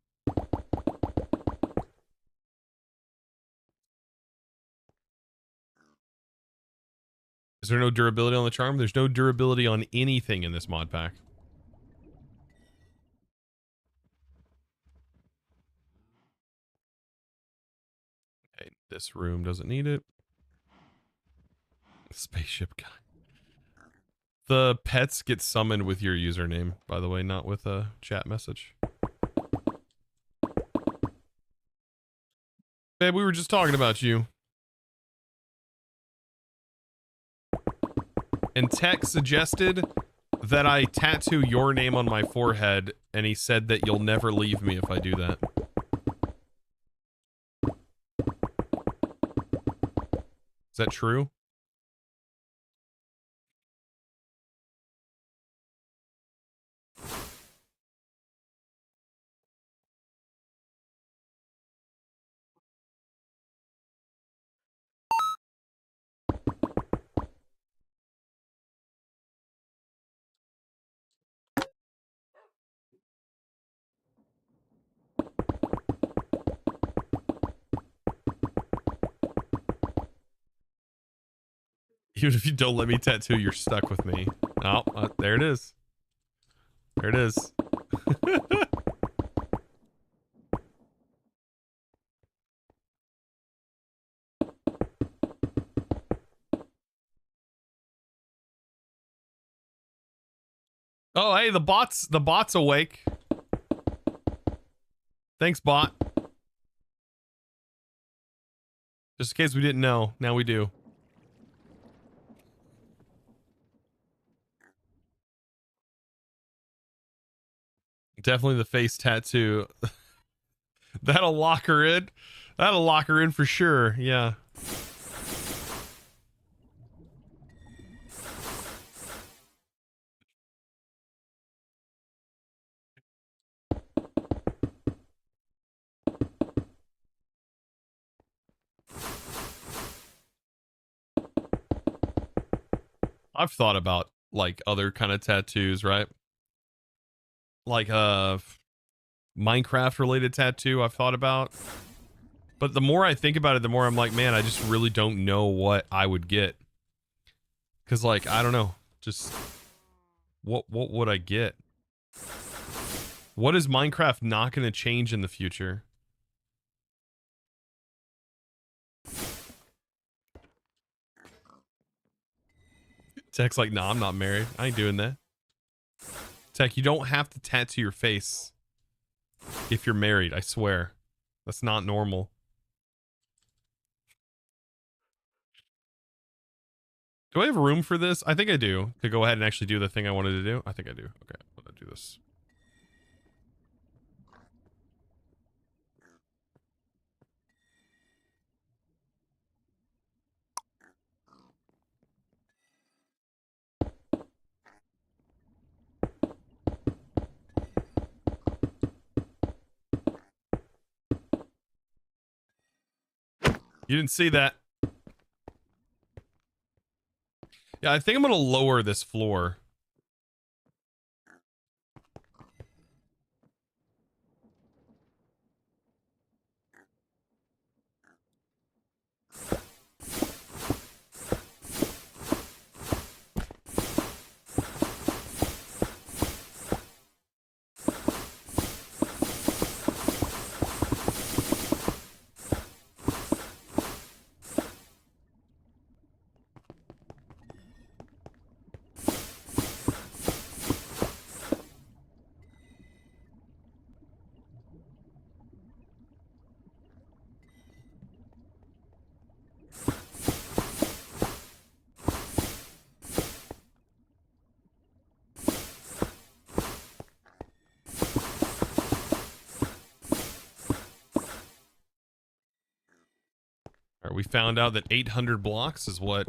Is there no durability on the charm? There's no durability on anything in this mod pack. Okay, this room doesn't need it. Spaceship guy. The pets get summoned with your username, by the way, not with a chat message. Babe, we were just talking about you. And Tech suggested that I tattoo your name on my forehead, and he said that you'll never leave me if I do that. Is that true? Even if you don't let me tattoo, you're stuck with me. Oh, there it is. There it is. Oh, hey, the bot's awake. Thanks, bot. Just in case we didn't know, now we do. Definitely the face tattoo. That'll lock her in. That'll lock her in for sure. Yeah. I've thought about like other kind of tattoos, right? Like Minecraft related tattoo I've thought about. But the more I think about it, the more I'm like, man, I just really don't know what I would get. Cause like, I don't know. Just what would I get? What is Minecraft not gonna change in the future? Tech's like, nah, I'm not married. I ain't doing that. Tech, you don't have to tattoo your face if you're married, I swear. That's not normal. Do I have room for this? I think I do. To go ahead and actually do the thing I wanted to do? I think I do. Okay, I'm gonna do this. You didn't see that. Yeah, I think I'm gonna lower this floor. All right, we found out that 800 blocks is what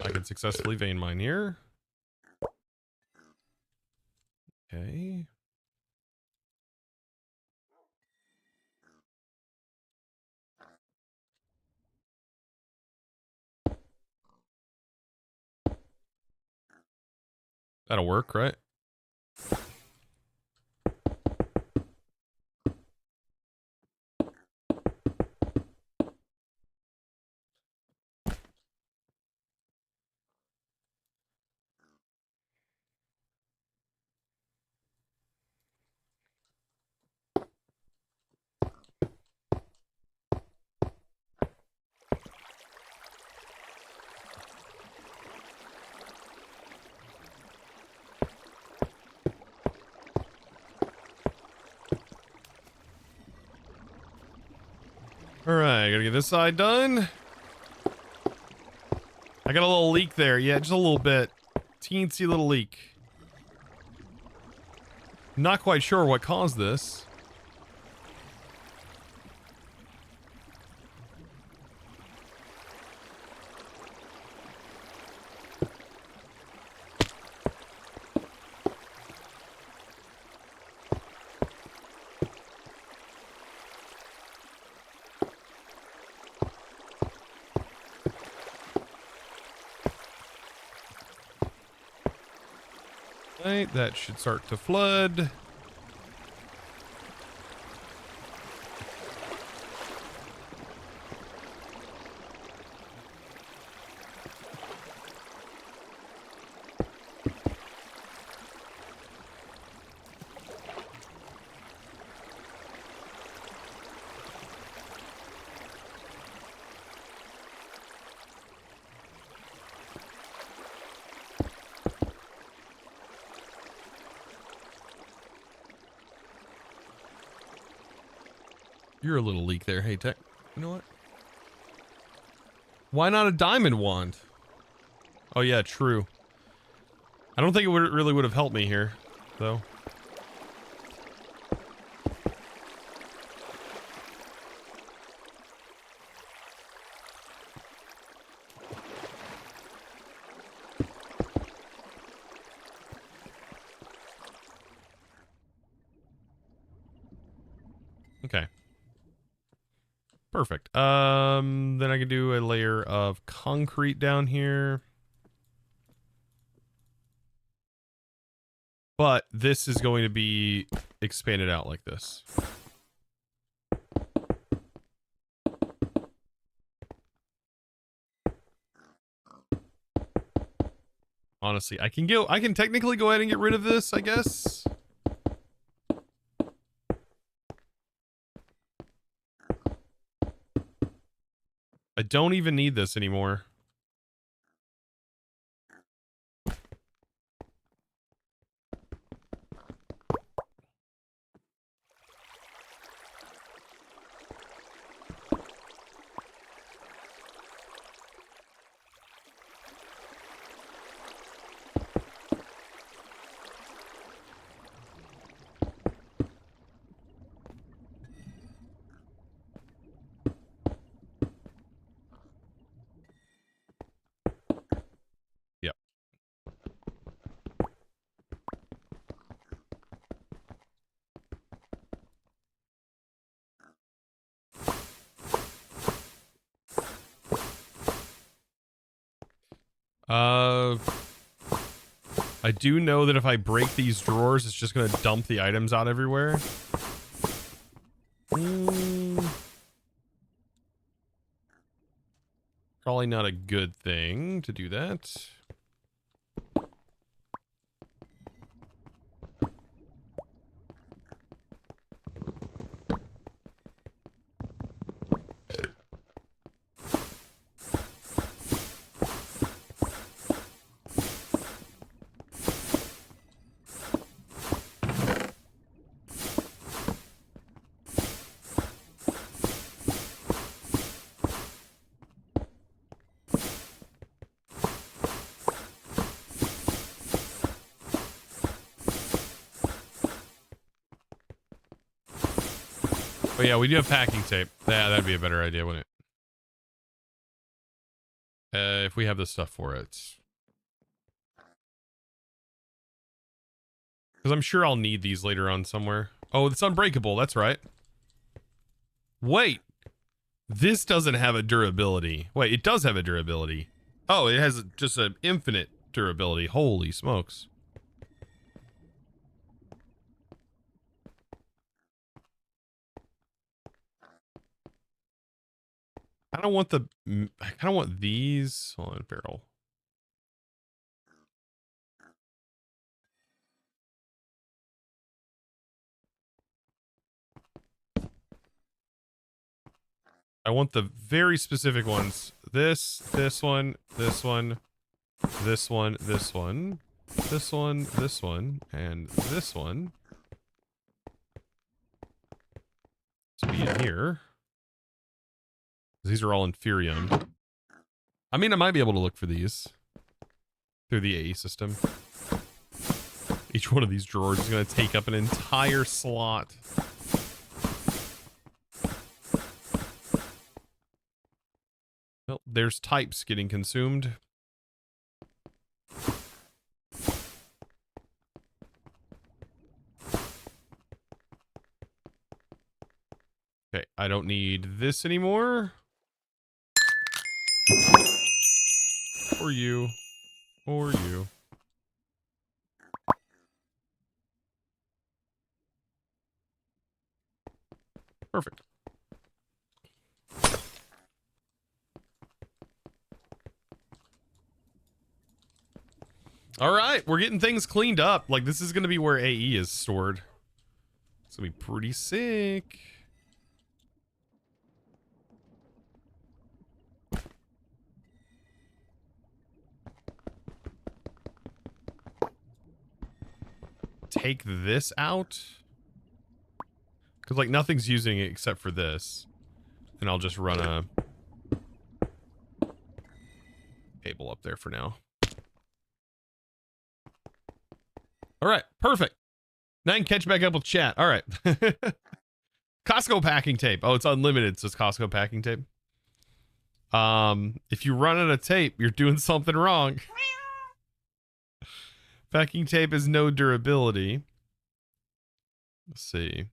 I can successfully vein mine here. Okay. That'll work, right? All right, gotta get this side done. I got a little leak there. Yeah, just a little bit. Teensy little leak. Not quite sure what caused this. Right, that should start to flood. You're a little leak there. Hey, Tech. You know what? Why not a diamond wand? Oh, yeah, true. I don't think it really would have helped me here, though. Okay. Perfect. Then I can do a layer of concrete down here. But this is going to be expanded out like this. Honestly, I can technically go ahead and get rid of this, I guess. I don't even need this anymore. I do know that if I break these drawers, it's just going to dump the items out everywhere. Probably not a good thing to do that. But yeah, we do have packing tape. Yeah, that'd be a better idea, wouldn't it? If we have the stuff for it. Because I'm sure I'll need these later on somewhere. Oh, it's unbreakable. That's right. Wait. This doesn't have a durability. Wait, it does have a durability. Oh, it has just an infinite durability. Holy smokes. I don't want the... I kind of want these. Hold on, barrel. I want the very specific ones. This one, this one, this one, this one, this one, this one, and this one. To be in here. These are all inferium. I mean, I might be able to look for these through the AE system. Each one of these drawers is going to take up an entire slot. Well, there's types getting consumed. Okay, I don't need this anymore. Or you. Or you. Perfect. All right, we're getting things cleaned up. Like, this is going to be where AE is stored. It's going to be pretty sick. Take this out. Because, like, nothing's using it except for this. And I'll just run a cable up there for now. All right, perfect. Now I can catch back up with chat. All right. Costco packing tape. Oh, it's unlimited, so it's Costco packing tape. If you run out of tape, you're doing something wrong. Packing tape has no durability. Let's see.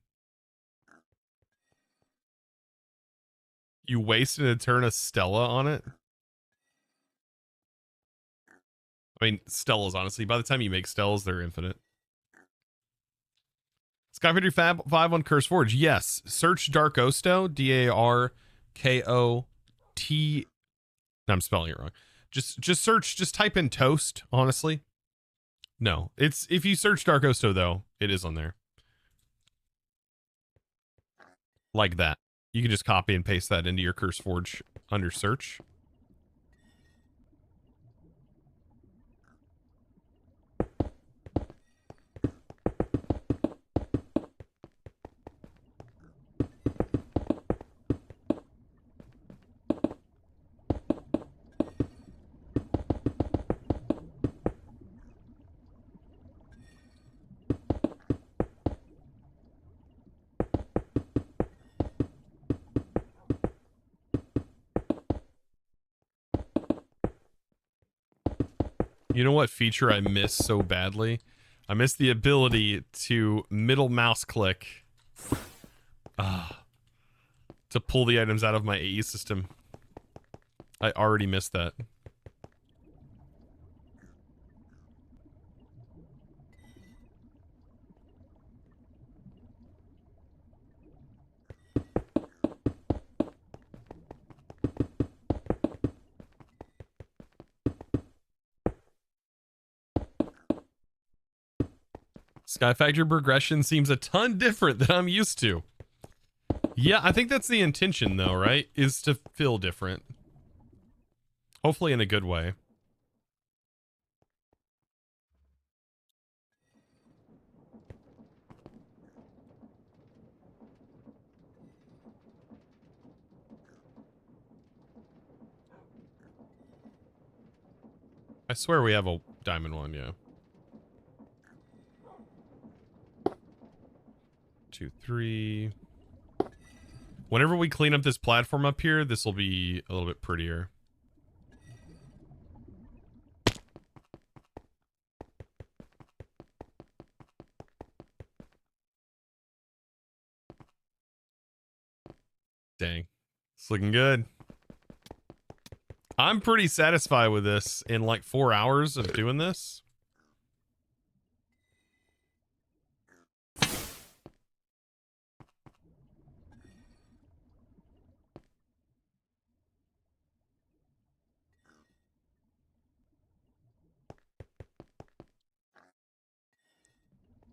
You wasted a turn of Stella on it? I mean, Stellas, honestly. By the time you make Stellas, they're infinite. SkyFactory Fab 5 on Curse Forge. Yes. Search Dark Osto. D-A-R-K-O-T. No, I'm spelling it wrong. Just search. Just type in toast, honestly. No. It's if you search Dark Osto, though, it is on there. Like that. You can just copy and paste that into your Curse Forge under search. You know what feature I miss so badly? I miss the ability to middle mouse click to pull the items out of my AE system. I already missed that. SkyFactory progression seems a ton different than I'm used to. Yeah, I think that's the intention though, right? Is to feel different. Hopefully in a good way. I swear we have a diamond one, yeah. 2, 3. Whenever we clean up this platform up here, this will be a little bit prettier. Dang. It's looking good. I'm pretty satisfied with this in like 4 hours of doing this.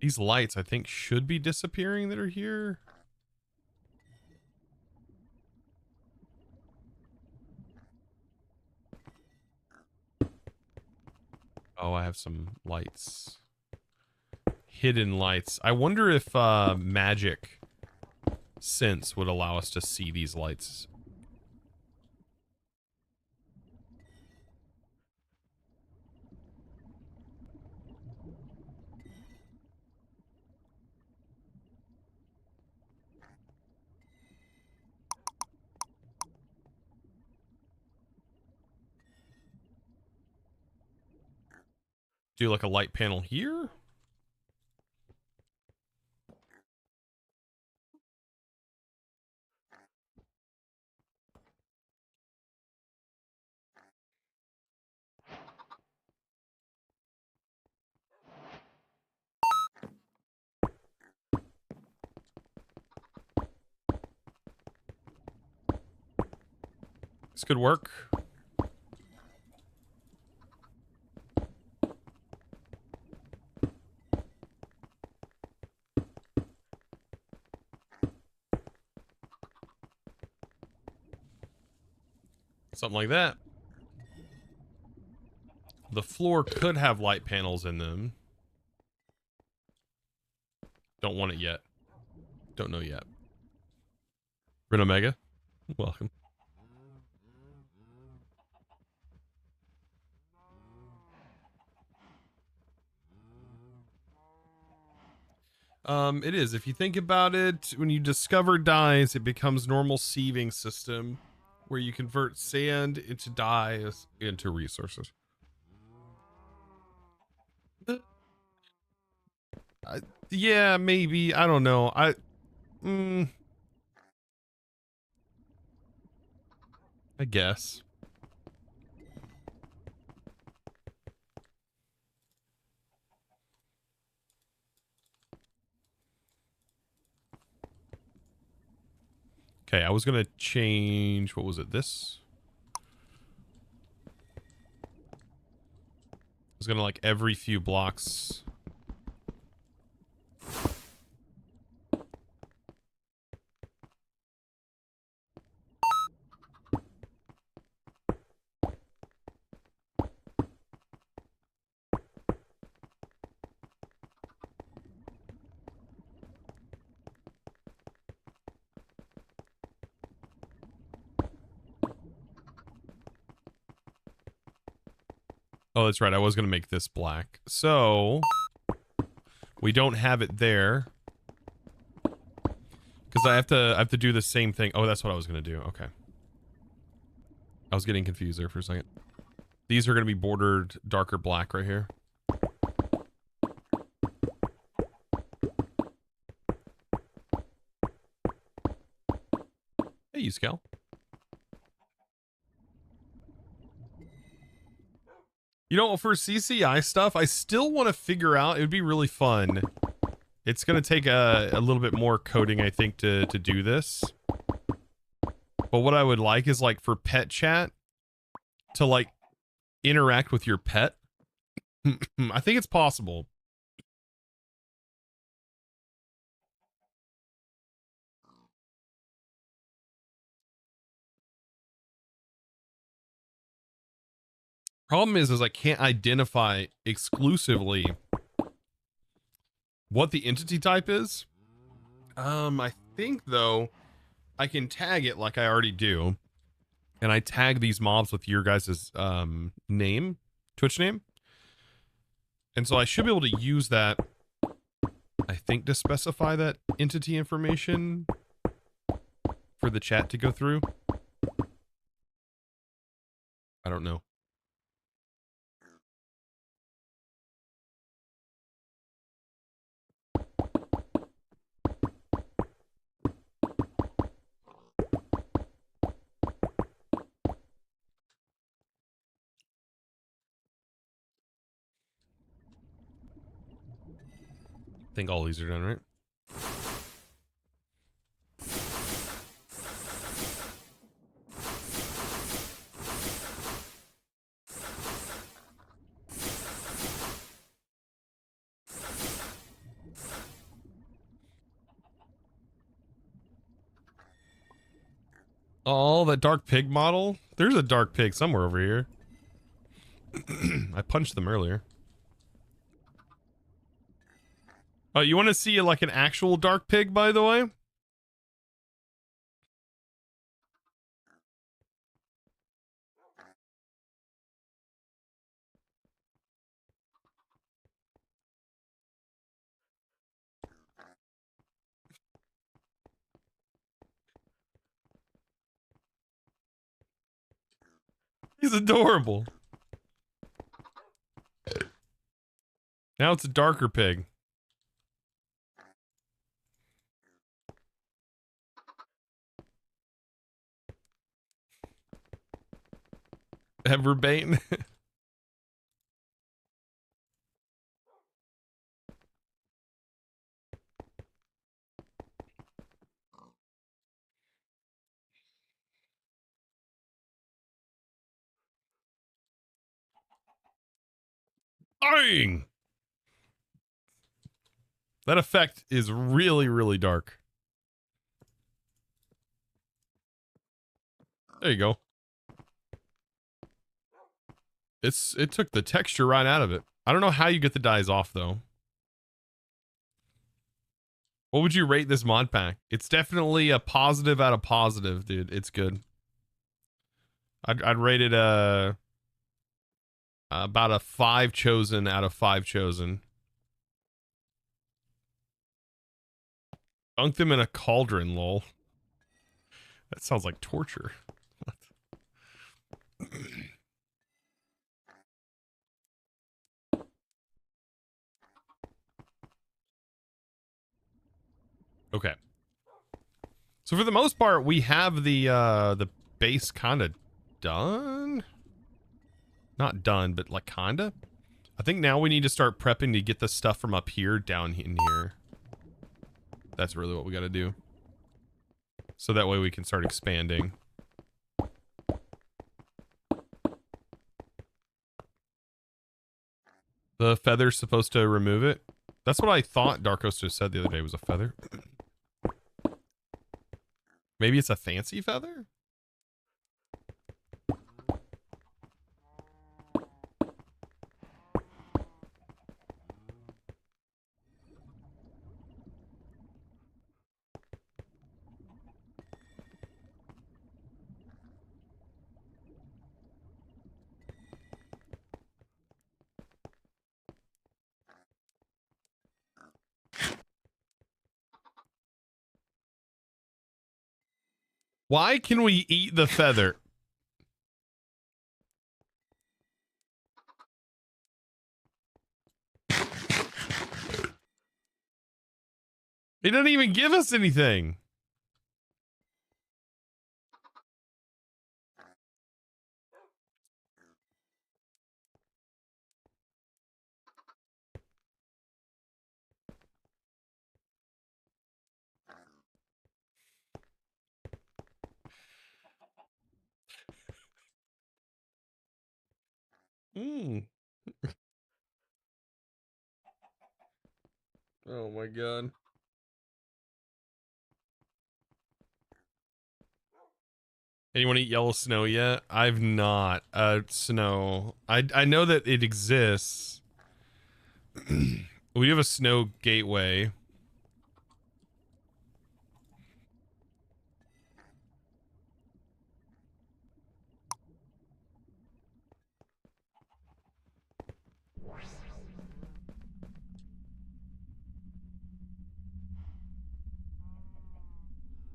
These lights, I think, should be disappearing that are here. Oh, I have some lights. Hidden lights. I wonder if magic sense would allow us to see these lights. Do like a light panel here? This could work. Something like that. The floor could have light panels in them. Don't want it yet. Don't know yet. Ren Omega, welcome. It is. If you think about it, when you discover dyes, it becomes normal sieving system where you convert sand into dyes into resources. Yeah, maybe. I don't know. I guess. Okay, I was gonna change, what was it, this? I was gonna like every few blocks. Oh, that's right. I was going to make this black. So, we don't have it there. Because I have to do the same thing. Oh, that's what I was going to do. Okay. I was getting confused there for a second. These are going to be bordered darker black right here. Hey, you Scal. You know, for CCI stuff, I still want to figure out, it would be really fun. It's going to take a little bit more coding, I think, to do this. But what I would like is, like, for pet chat, to, like, interact with your pet. I think it's possible. Problem is I can't identify exclusively what the entity type is. I think though I can tag it like I already do, and I tag these mobs with your guys' name, Twitch name, and so I should be able to use that, I think, to specify that entity information for the chat to go through. I don't know. I think all these are done, right? Oh, that dark pig model? There's a dark pig somewhere over here. I punched them earlier. Oh, you want to see like an actual dark pig, by the way? He's adorable. Now it's a darker pig. Everbait. Dang! That effect is really, really dark. There you go. It took the texture right out of it. I don't know how you get the dyes off though. What would you rate this mod pack? It's definitely a positive out of positive, dude. It's good. I'd rate it about a 5 chosen out of 5 chosen. Dunk them in a cauldron, lol. That sounds like torture. What? Okay. So for the most part, we have the base kind of done. Not done, but like kinda. I think now we need to start prepping to get the stuff from up here down in here. That's really what we got to do. So that way we can start expanding. The feather's supposed to remove it. That's what I thought Darkoster said the other day was a feather. Maybe it's a fancy feather? Why can we eat the feather? It doesn't even give us anything. Mm. Oh my god. Anyone eat yellow snow yet? I've not. Snow. I know that it exists. We have a snow gateway.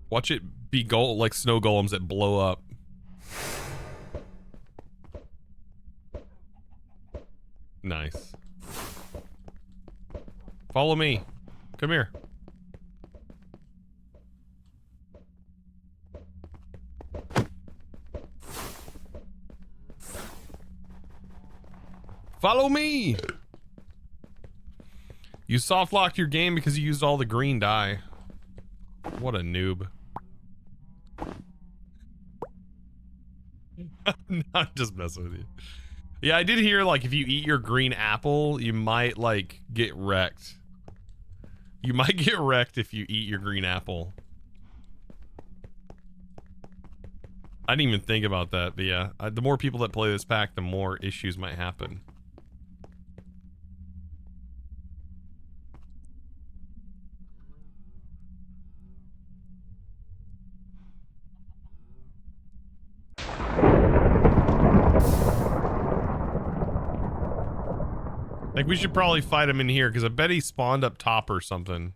Watch it be like snow golems that blow up. Nice. Follow me. Come here. Follow me. You soft locked your game because you used all the green dye. What a noob. I'm just messing with you. Yeah, I did hear like if you eat your green apple, you might like get wrecked. You might get wrecked if you eat your green apple. I didn't even think about that, but yeah, the more people that play this pack, the more issues might happen. Like, we should probably fight him in here, because I bet he spawned up top or something.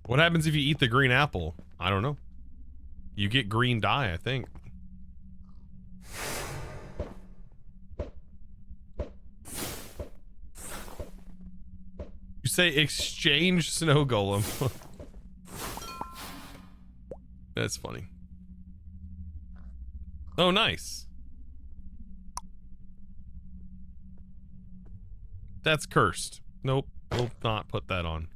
What happens if you eat the green apple? I don't know. You get green dye, I think. You say exchange snow golem. That's funny. Oh, nice. That's cursed. Nope, we'll not put that on.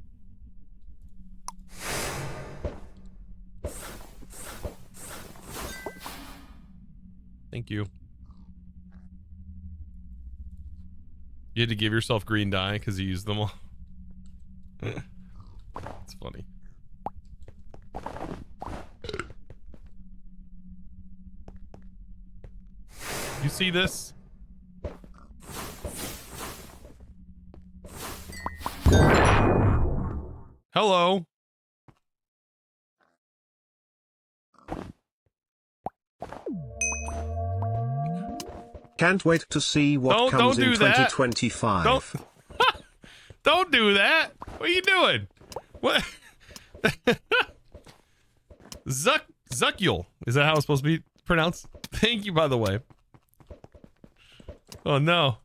Thank you. You had to give yourself green dye because you used them all. It's funny. You see this? Hello. Can't wait to see what comes in 2025. Don't do that. What are you doing? What? Zuckyul. Is that how it's supposed to be pronounced? Thank you, by the way. Oh no.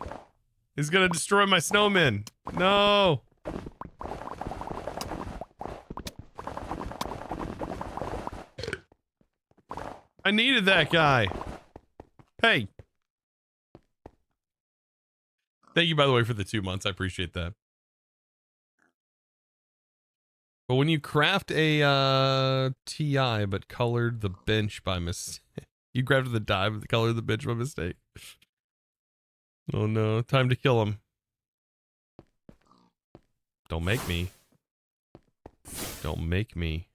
He's gonna destroy my snowman. No. I needed that guy. Hey. Thank you, by the way, for the 2 months. I appreciate that. But when you craft a TI but colored the bench by mistake, you crafted the dye but colored the bench by mistake. Oh no, time to kill him. Don't make me. Don't make me.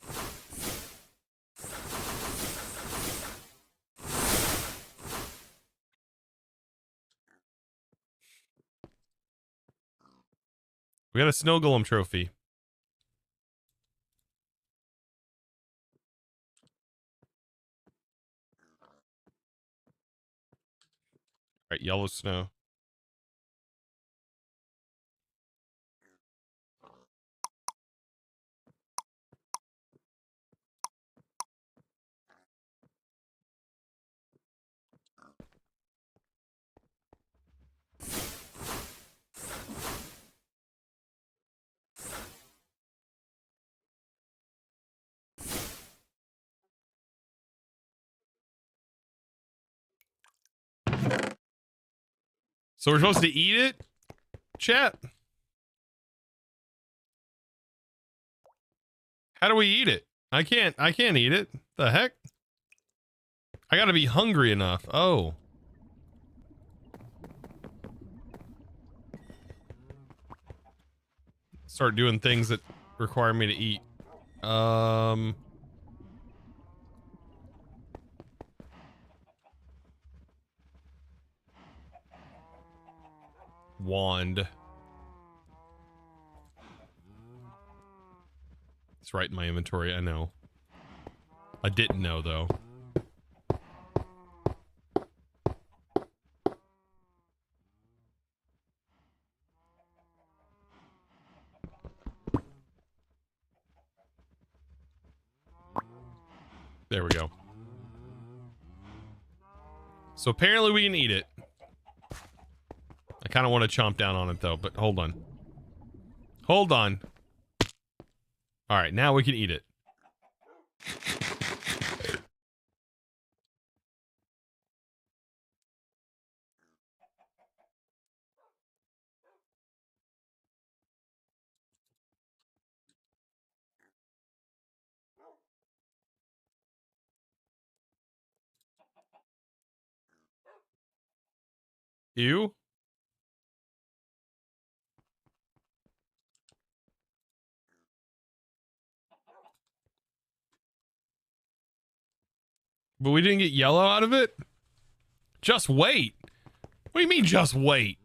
We got a snow golem trophy. All right, yellow snow. So we're supposed to eat it? Chat. How do we eat it? I can't eat it. The heck? I gotta be hungry enough. Oh. start doing things that require me to eat. Wand. It's right in my inventory, I know. I didn't know, though. There we go. So apparently we can eat it. I kind of want to chomp down on it, though, but hold on. Hold on. All right, now we can eat it. Ew. But we didn't get yellow out of it? Just wait. What do you mean, just wait?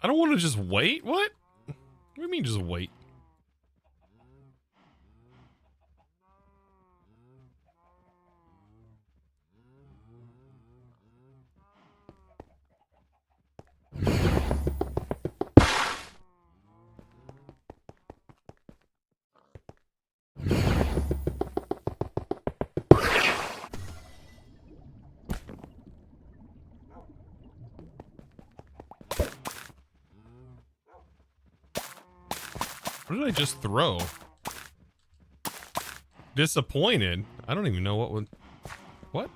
I don't want to just wait? What? What do you mean just wait? What did I just throw? Disappointed? I don't even know what would... What?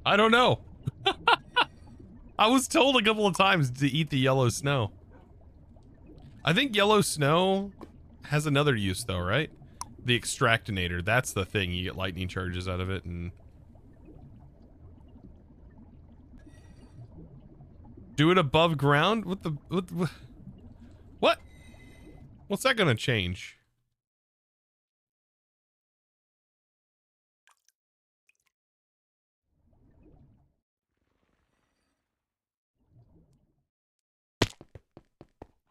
I don't know. I was told a couple of times to eat the yellow snow. I think yellow snow has another use though, right? The extractinator. That's the thing. You get lightning charges out of it and... Do it above ground? What the... What? What's that gonna change?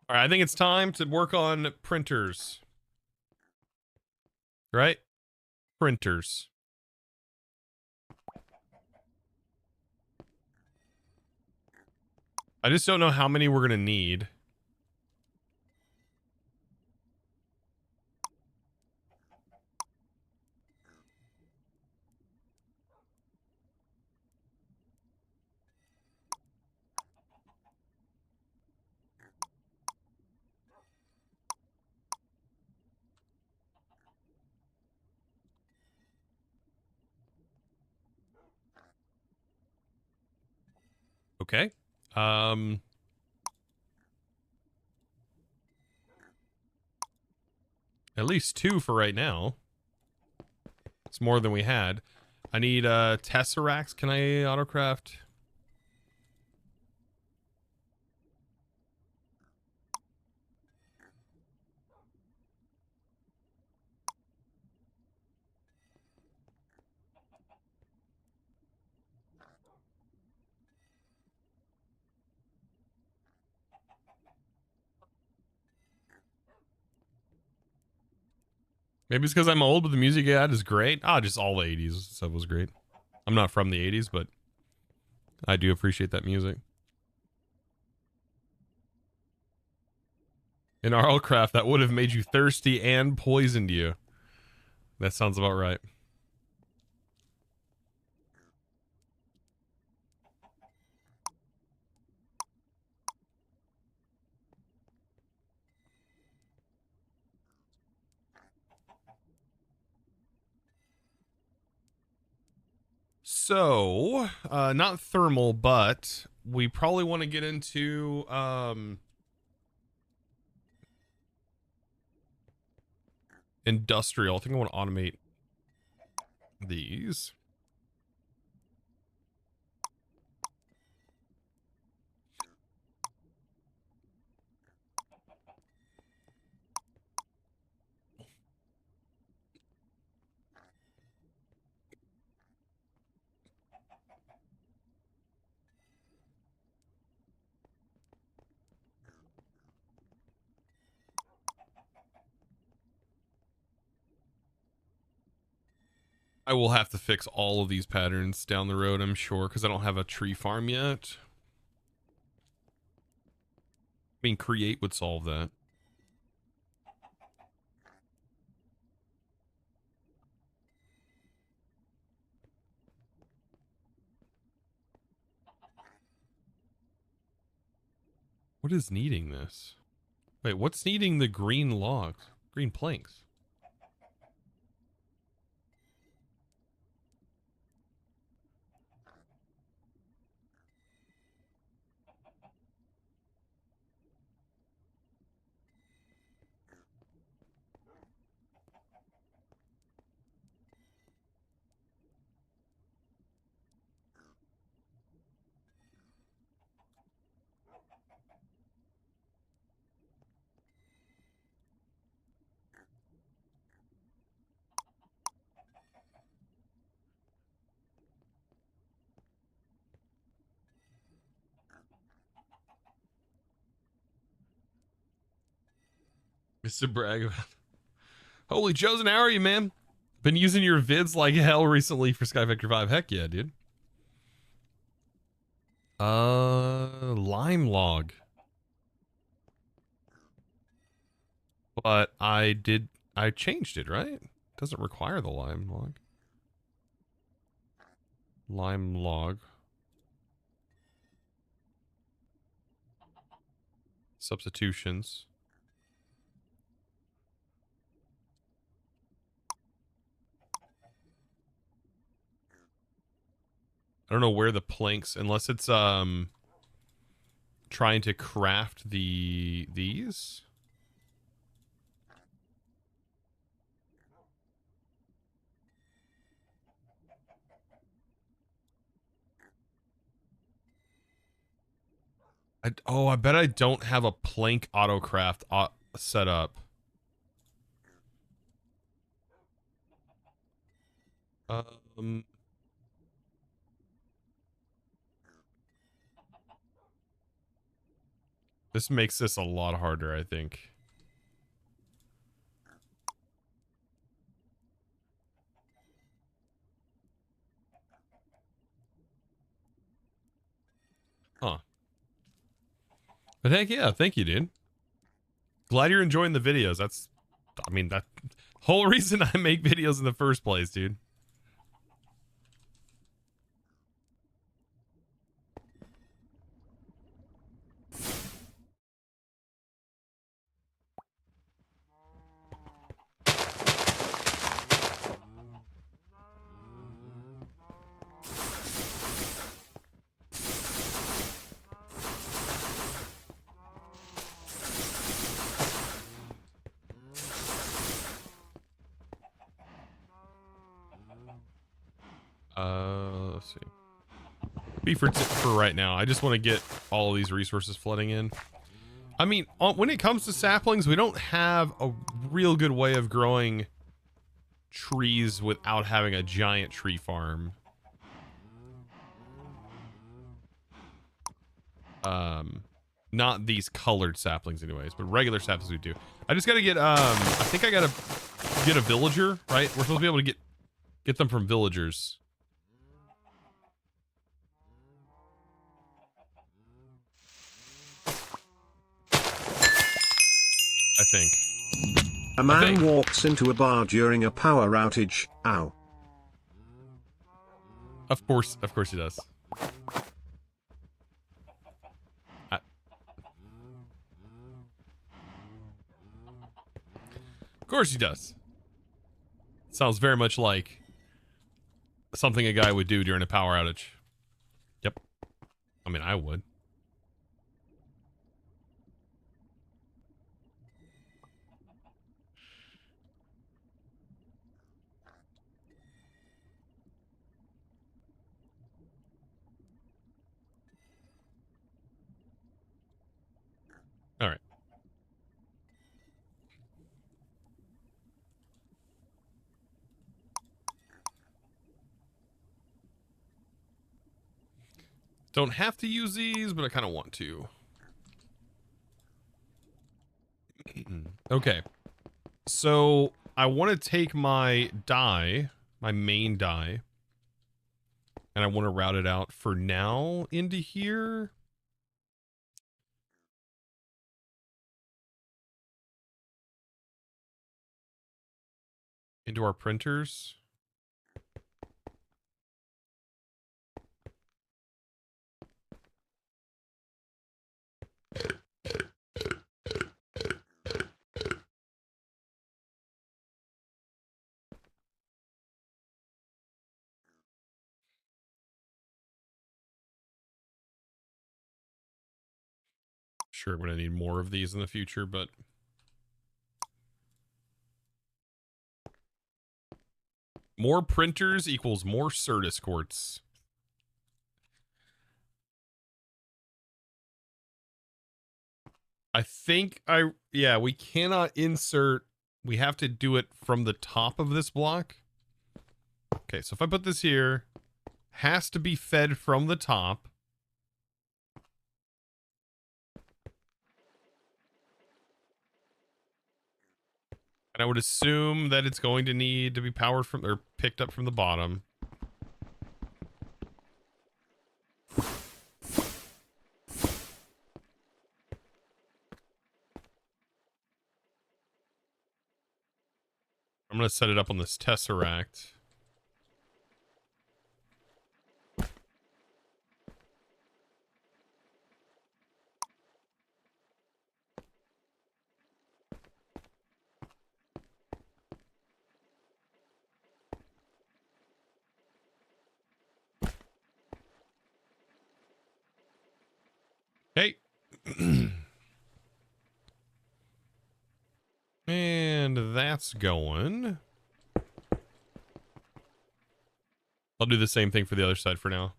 All right, I think it's time to work on printers. Right? Printers. I just don't know how many we're gonna need. Okay. At least 2 for right now. It's more than we had. I need tesseracts. Can I autocraft? Maybe it's because I'm old, but the music I had is great. Ah, just all the 80s stuff was great. I'm not from the 80s, but I do appreciate that music. In Arlcraft, that would have made you thirsty and poisoned you. That sounds about right. So, not thermal, but we probably want to get into industrial. I think I want to automate these. I will have to fix all of these patterns down the road, I'm sure, because I don't have a tree farm yet. I mean, create would solve that. What is needing this? Wait, what's needing the green logs? Green planks? Mr. Brag about. Holy Chosen, how are you, man? Been using your vids like hell recently for SkyFactory 5. Heck yeah, dude. Lime log. But I changed it, right? Doesn't require the lime log. Lime log. Substitutions. I don't know where the planks, unless it's trying to craft these. I bet I don't have a plank autocraft set up. This makes this a lot harder, I think. Huh. But heck yeah, thank you, dude. Glad you're enjoying the videos. That's, I mean, that whole reason I make videos in the first place, dude. Let's see. Be for right now. I just want to get all of these resources flooding in. I mean, when it comes to saplings, we don't have a real good way of growing trees without having a giant tree farm. Not these colored saplings anyways, but regular saplings we do. I just gotta get, I think I gotta get a villager, right? We're supposed to be able to get them from villagers. I think. A man walks into a bar during a power outage. Ow. Of course he does. Of course he does. Sounds very much like something a guy would do during a power outage. Yep. mean, I would. All right. Don't have to use these, but I kind of want to. Okay. So I want to take my dye, my main dye, and I want to route it out for now into here. Into our printers. Sure, I'm going to need more of these in the future, but more printers equals more Certus quartz. I think yeah, we cannot insert, we have to do it from the top of this block. Okay, so if I put this here, has to be fed from the top. And I would assume that it's going to need to be powered from, or picked up from the bottom. I'm going to set it up on this tesseract. Okay. And that's going. I'll do the same thing for the other side for now.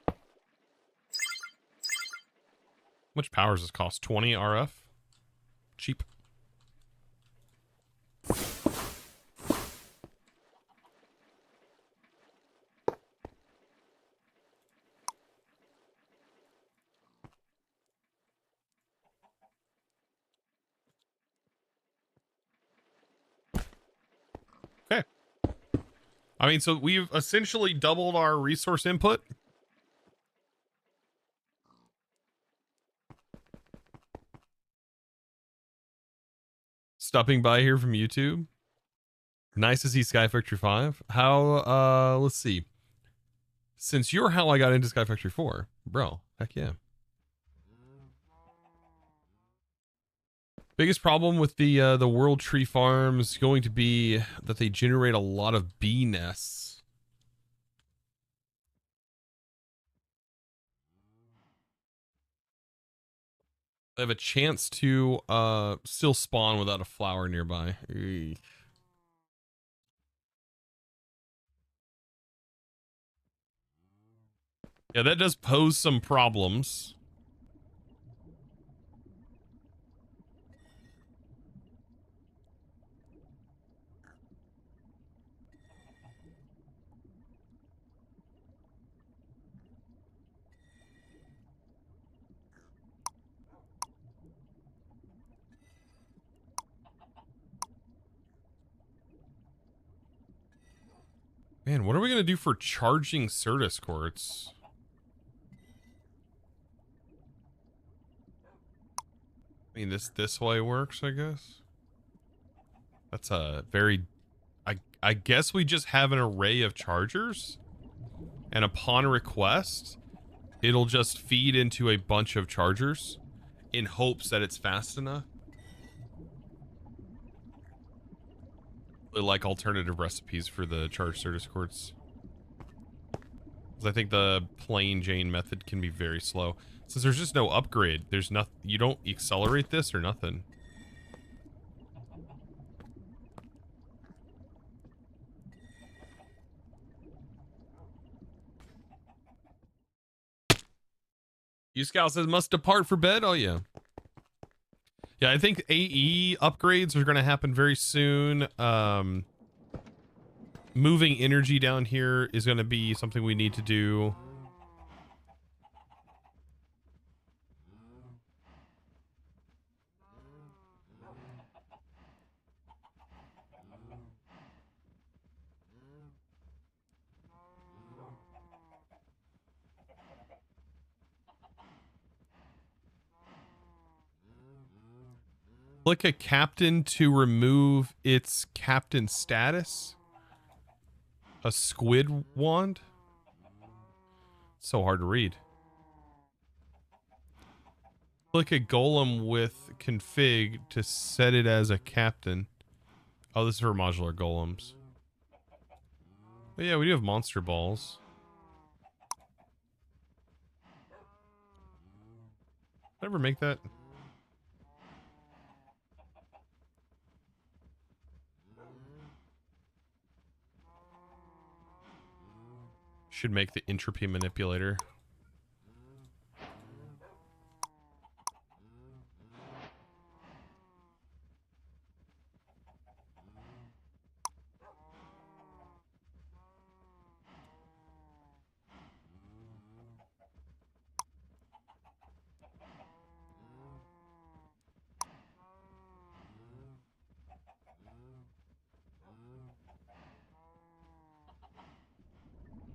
How much power does this cost? 20 RF? Cheap. Okay. I mean, so we've essentially doubled our resource input. Stopping by here from YouTube. Nice to see SkyFactory 5. How, let's see. Since you're how I got into SkyFactory 4, bro, heck yeah. Biggest problem with the world tree farms is going to be that they generate a lot of bee nests. They have a chance to still spawn without a flower nearby. Eesh. Yeah, that does pose some problems. Man, what are we going to do for charging Certus quartz? I mean, this way works, I guess. That's a very... I guess we just have an array of chargers. And upon request, it'll just feed into a bunch of chargers in hopes that it's fast enough. really like alternative recipes for the charged Certus quartz. Because I think the plain Jane method can be very slow. Since there's just no upgrade, there's nothing. You don't accelerate this or nothing. You Scout says must depart for bed. Oh yeah. Yeah, I think AE upgrades are going to happen very soon. Moving energy down here is going to be something we need to do. Click a captain to remove its captain status. A squid wand? So hard to read. Click a golem with config to set it as a captain. Oh, this is for modular golems. But yeah, we do have monster balls. Did I ever make that? Should make the entropy manipulator.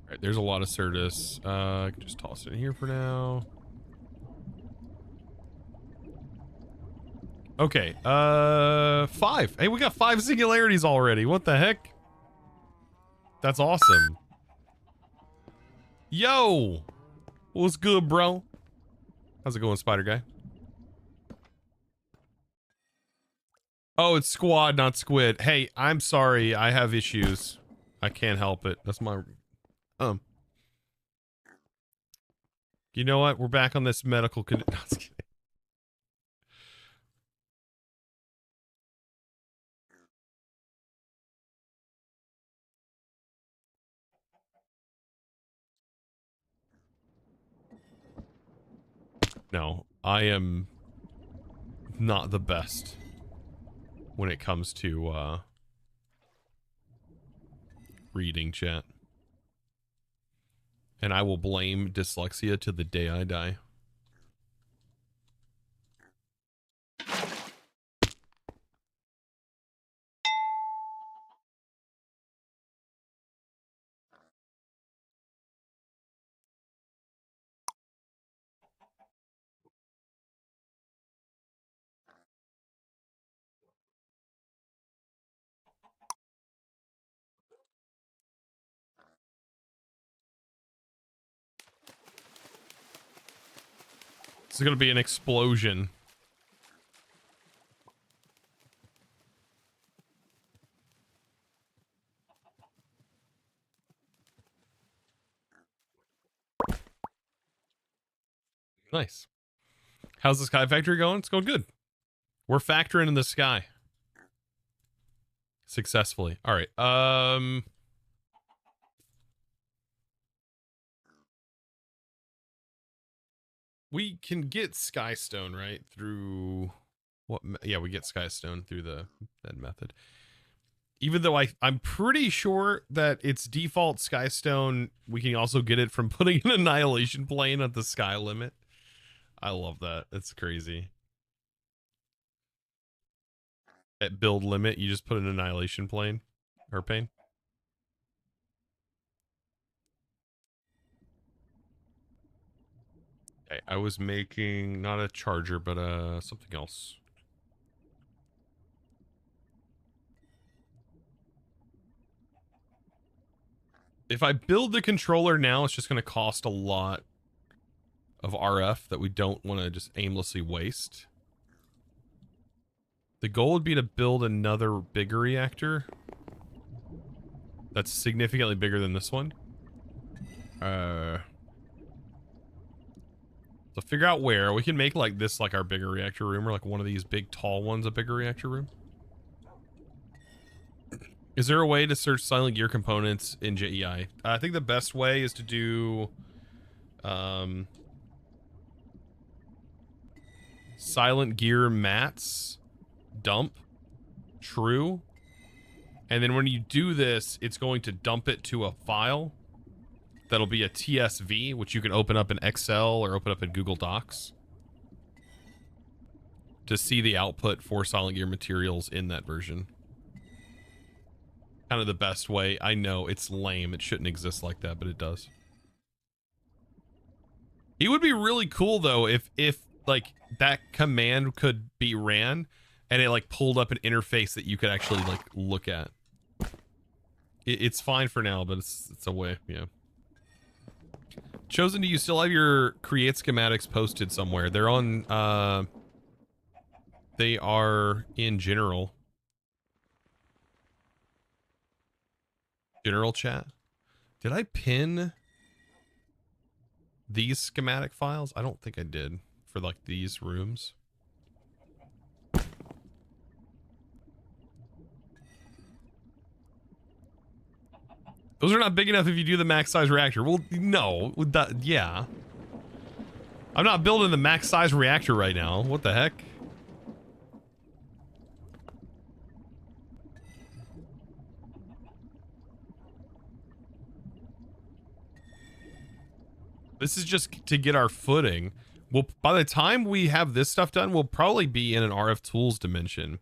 Alright, there's a lot of Certus. I can just toss it in here for now. Okay, 5. Hey, we got 5 singularities already. What the heck? That's awesome. Yo! What's good, bro? How's it going, Spider Guy? Oh, it's squad, not squid. Hey, I'm sorry. I have issues. I can't help it. That's my... You know what? We're back on this medical no, just kidding. No, I am not the best when it comes to reading chat. And I will blame dyslexia to the day I die. This is going to be an explosion. Nice. How's the SkyFactory going? It's going good. We're factoring in the sky. Successfully. All right. We can get Skystone, right? Through what? Yeah, we get Skystone through that method. Even though I'm pretty sure that its default Skystone, we can also get it from putting an annihilation plane at the sky limit. I love that. It's crazy. At build limit, you just put an annihilation plane or pane. Okay, I was making not a charger, but something else. If I build the controller now, it's just going to cost a lot of RF that we don't want to just aimlessly waste. The goal would be to build another bigger reactor. That's significantly bigger than this one. So figure out where we can make like this, like our bigger reactor room, or like one of these big tall ones, a bigger reactor room. Is there a way to search silent gear components in JEI? I think the best way is to do silent gear mats dump true, and then when you do this, it's going to dump it to a file that'll be a TSV, which you can open up in Excel or open up in Google Docs to see the output for silent gear materials in that version. Kind of the best way. I know it's lame, it shouldn't exist like that, but it does. It would be really cool though if like that command could be ran and it like pulled up an interface that you could actually like look at. It's fine for now, but it's a way. Yeah. Chosen, do you still have your create schematics posted somewhere? They're on they are in general chat. Did I pin these schematic files? I don't think I did for like these rooms. Those are not big enough if you do the max size reactor. Well, no, yeah. I'm not building the max size reactor right now. What the heck? This is just to get our footing. Well, by the time we have this stuff done, we'll probably be in an RF tools dimension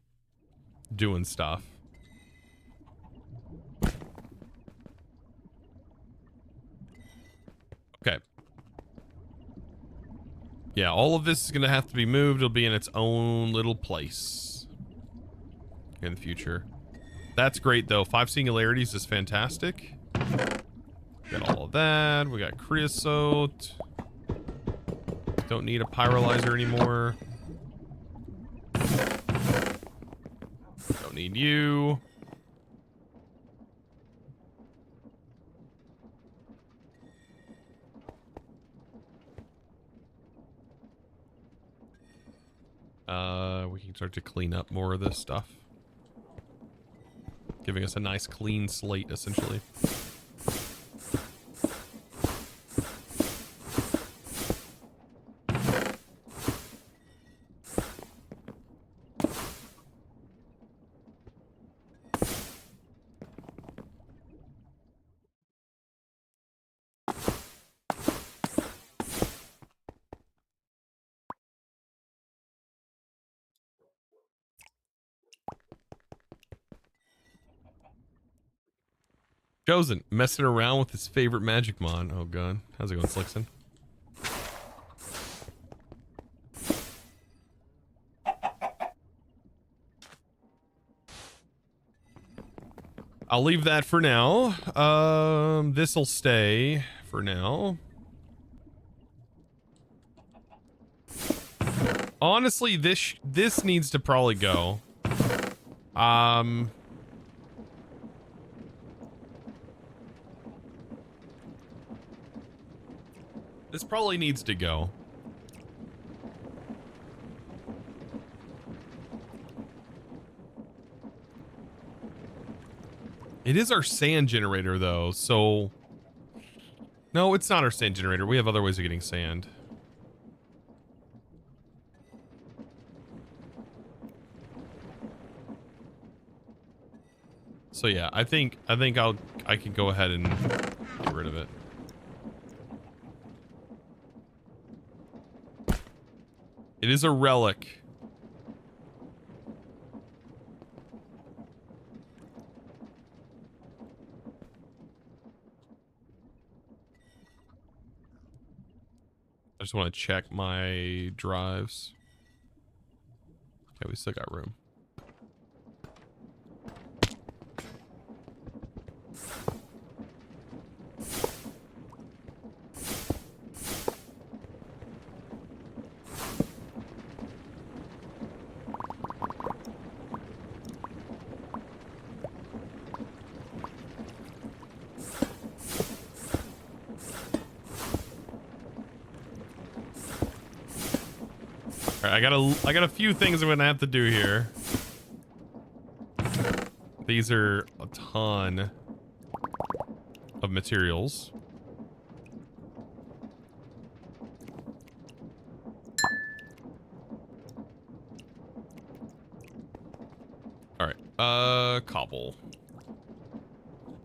doing stuff. Okay. Yeah, all of this is going to have to be moved. It'll be in its own little place in the future. That's great, though. 5 singularities is fantastic. Got all of that. We got creosote. Don't need a pyrolyzer anymore. Don't need you. We can start to clean up more of this stuff. Giving us a nice clean slate, essentially. Chosen, messing around with his favorite magic mod. Oh god. How's it going, Slickson? I'll leave that for now. This'll stay for now. Honestly, this needs to probably go. This probably needs to go. It is our sand generator, though, so... No, it's not our sand generator. We have other ways of getting sand. So yeah, I think I can go ahead and get rid of it. It is a relic. I just want to check my drives. Okay, we still got room. All right, I got a few things I'm gonna have to do here. These are a ton of materials. All right, cobble.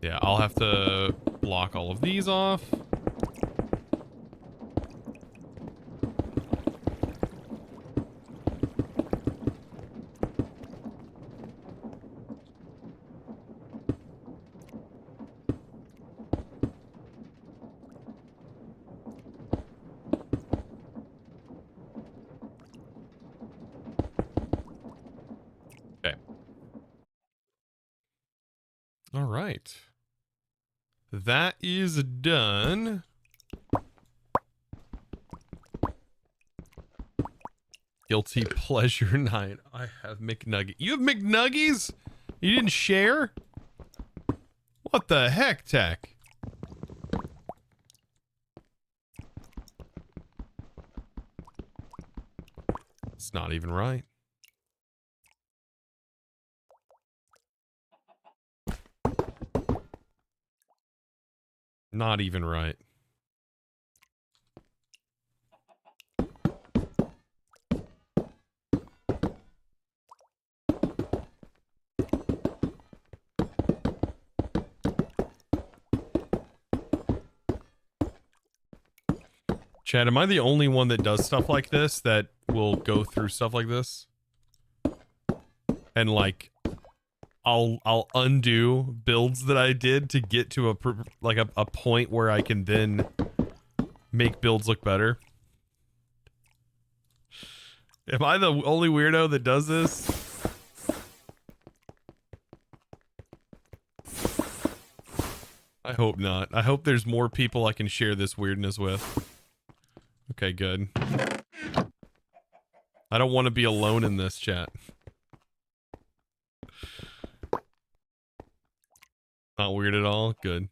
Yeah, I'll have to block all of these off. Okay. All right. That is done. Guilty pleasure night. I have McNugget. You have McNuggies? You didn't share? What the heck, Tech? It's not even right. Not even right. Chad, am I the only one that does stuff like this, that will go through stuff like this? And like, I'll undo builds that I did to get to a point where I can then make builds look better. Am I the only weirdo that does this? I hope not. I hope there's more people I can share this weirdness with. Okay, good. I don't want to be alone in this, chat. Not weird at all? Good.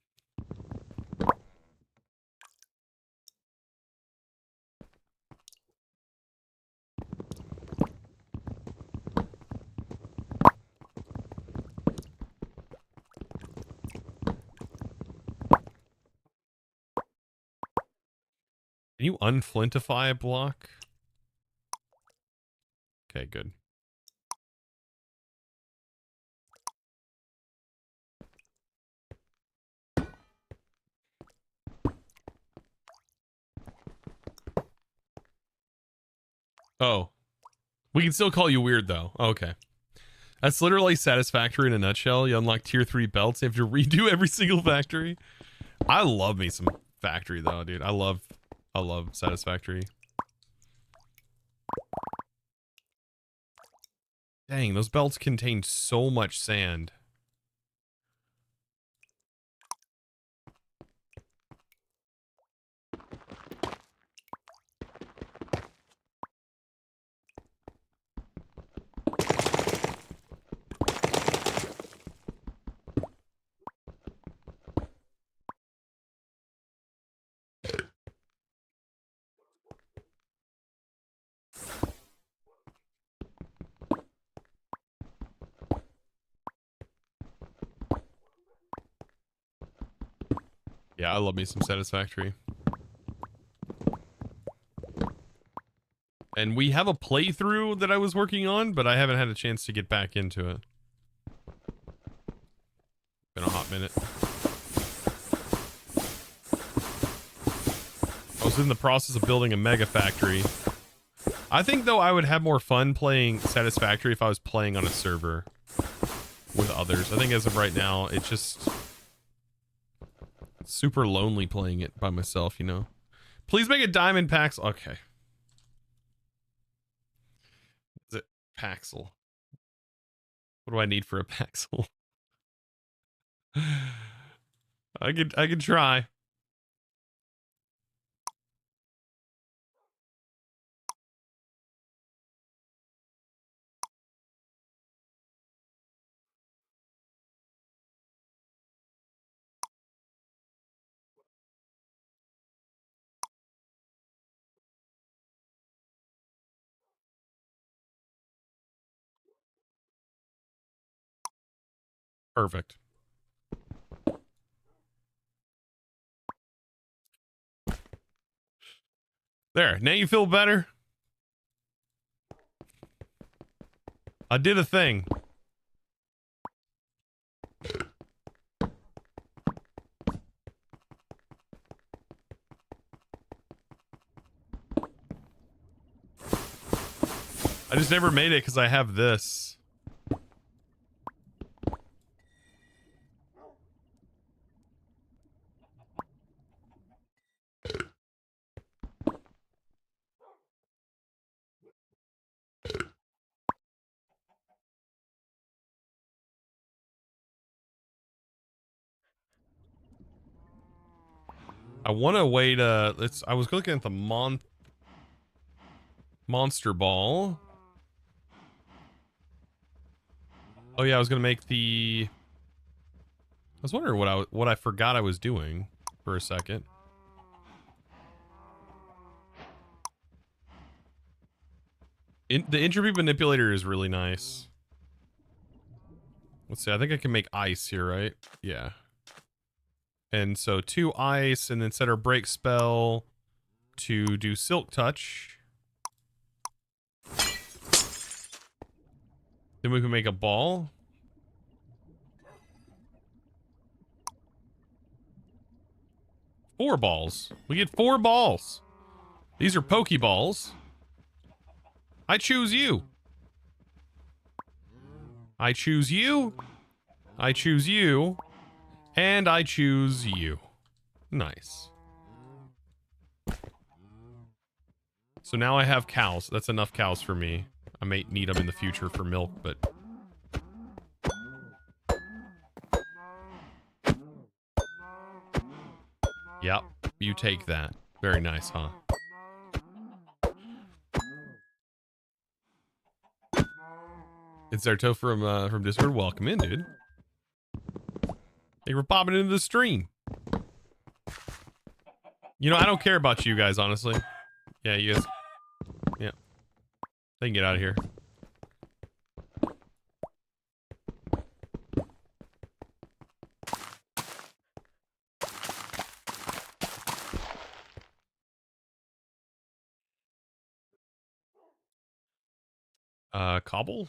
Can you unflintify a block? Okay, good. Oh. We can still call you weird, though. Okay. That's literally Satisfactory in a nutshell. You unlock tier 3 belts. You have to redo every single factory. I love me some factory, though, dude. I love Satisfactory. Dang, those belts contain so much sand. Yeah, I love me some Satisfactory. And we have a playthrough that I was working on, but I haven't had a chance to get back into it. Been a hot minute. I was in the process of building a mega factory. I think, though, I would have more fun playing Satisfactory if I was playing on a server with others. I think as of right now, it's just super lonely playing it by myself, you know? Please make a diamond Paxel. Okay. Is it Paxel? What do I need for a Paxel? I could try. Perfect. There. Now you feel better? I did a thing. I just never made it because I have this. I want to wait. I was looking at the monster ball. Oh yeah, I was gonna make the. I was wondering what I forgot I was doing for a second. The entropy manipulator is really nice. Let's see. I think I can make ice here, right? Yeah. And so 2 ice, and then set our break spell to do silk touch. Then we can make a ball. Four balls. We get 4 balls. These are Pokeballs. I choose you. I choose you. I choose you. And I choose you. Nice. So now I have cows. That's enough cows for me. I may need them in the future for milk, but... Yep, you take that. Very nice, huh? It's Zarto from Discord. Welcome in, dude. Thank you for popping into the stream. You know, I don't care about you guys, honestly. Yeah, you guys... Yeah. They can get out of here. Cobble?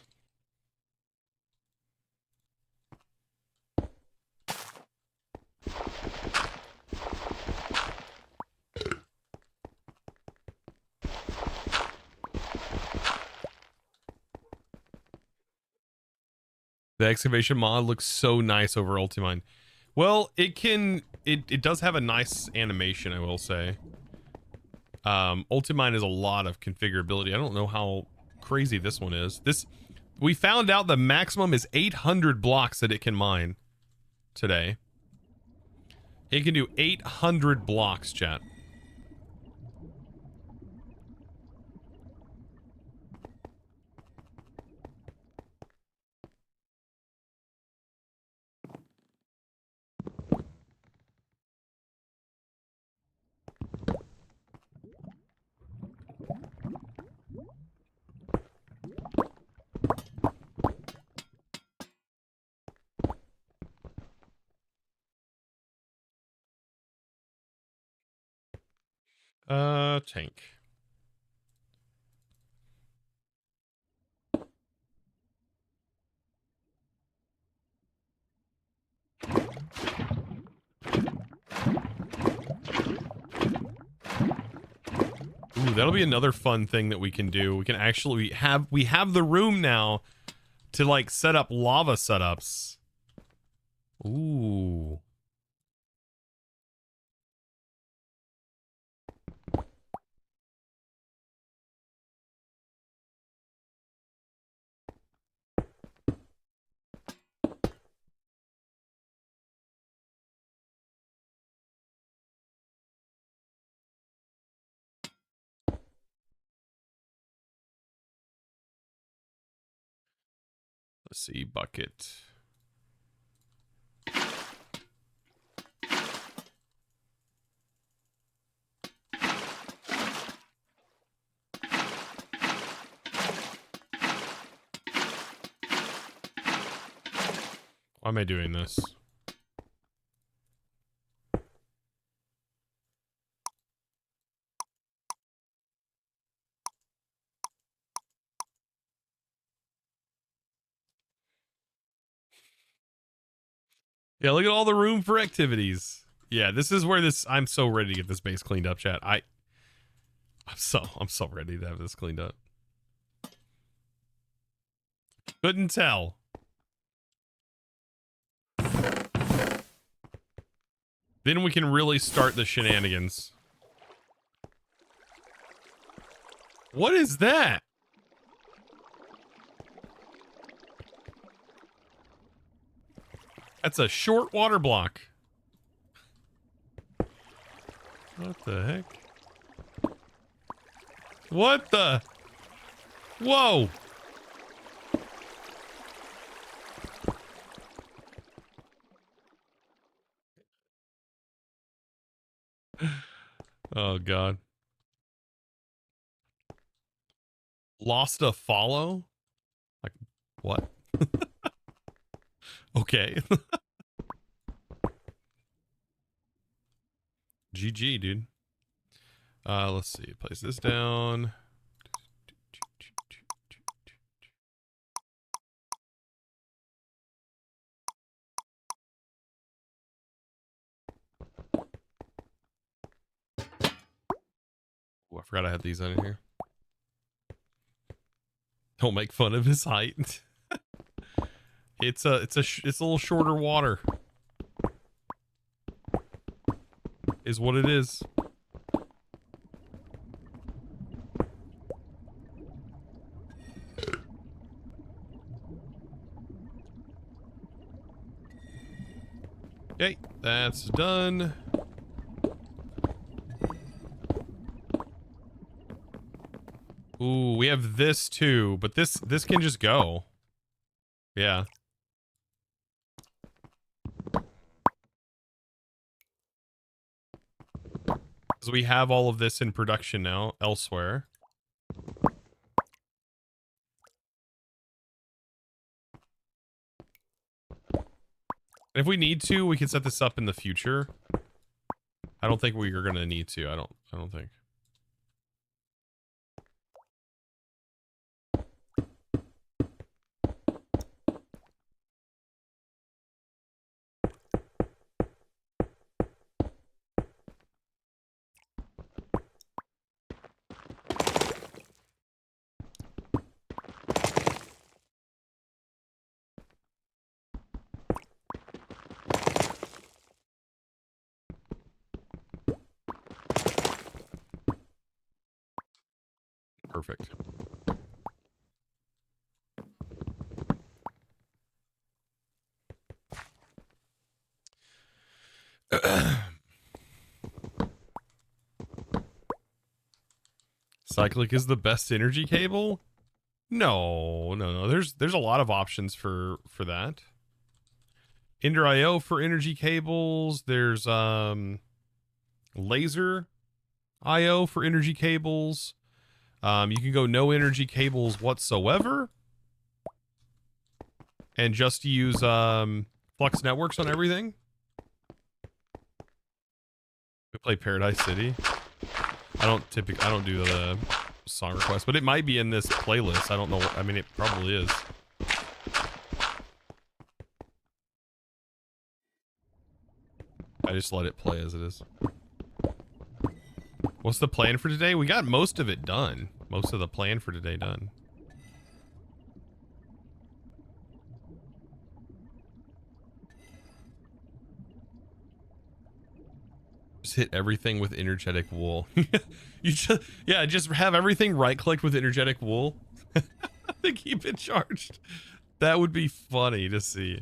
The excavation mod looks so nice over Ultimine. Well, it does have a nice animation, I will say. Ultimine is a lot of configurability. I don't know how crazy this one is. We found out the maximum is 800 blocks that it can mine today. It can do 800 blocks, chat. Tank. Ooh, that'll be another fun thing that we can do. We can actually we have the room now to like set up lava setups. Ooh. Let's see, bucket. Why am I doing this? Yeah, look at all the room for activities. Yeah, this is where this. I'm so ready to get this base cleaned up, chat. I'm so ready to have this cleaned up. Couldn't tell. Then we can really start the shenanigans. What is that? That's a short water block. What the heck? What the? Whoa. Oh, God. Lost a follow? Like, what? Okay. GG, dude. Let's see. Place this down. Oh, I forgot I had these on here. Don't make fun of his height. It's a little shorter water. Is what it is. Okay, that's done. Ooh, we have this too, but this can just go. Yeah. Because we have all of this in production now elsewhere. And if we need to, we can set this up in the future. I don't think we are gonna need to. I don't think. Perfect. Cyclic is the best energy cable? No. There's a lot of options for that. Ender IO for energy cables. There's laser IO for energy cables. You can go no energy cables whatsoever, and just use Flux networks on everything. We play Paradise City. I don't do the song request, but it might be in this playlist. I don't know. I mean, it probably is. I just let it play as it is. What's the plan for today? We got most of it done. Most of the plan for today done. Just hit everything with energetic wool. just have everything right-clicked with energetic wool to keep it charged. That would be funny to see.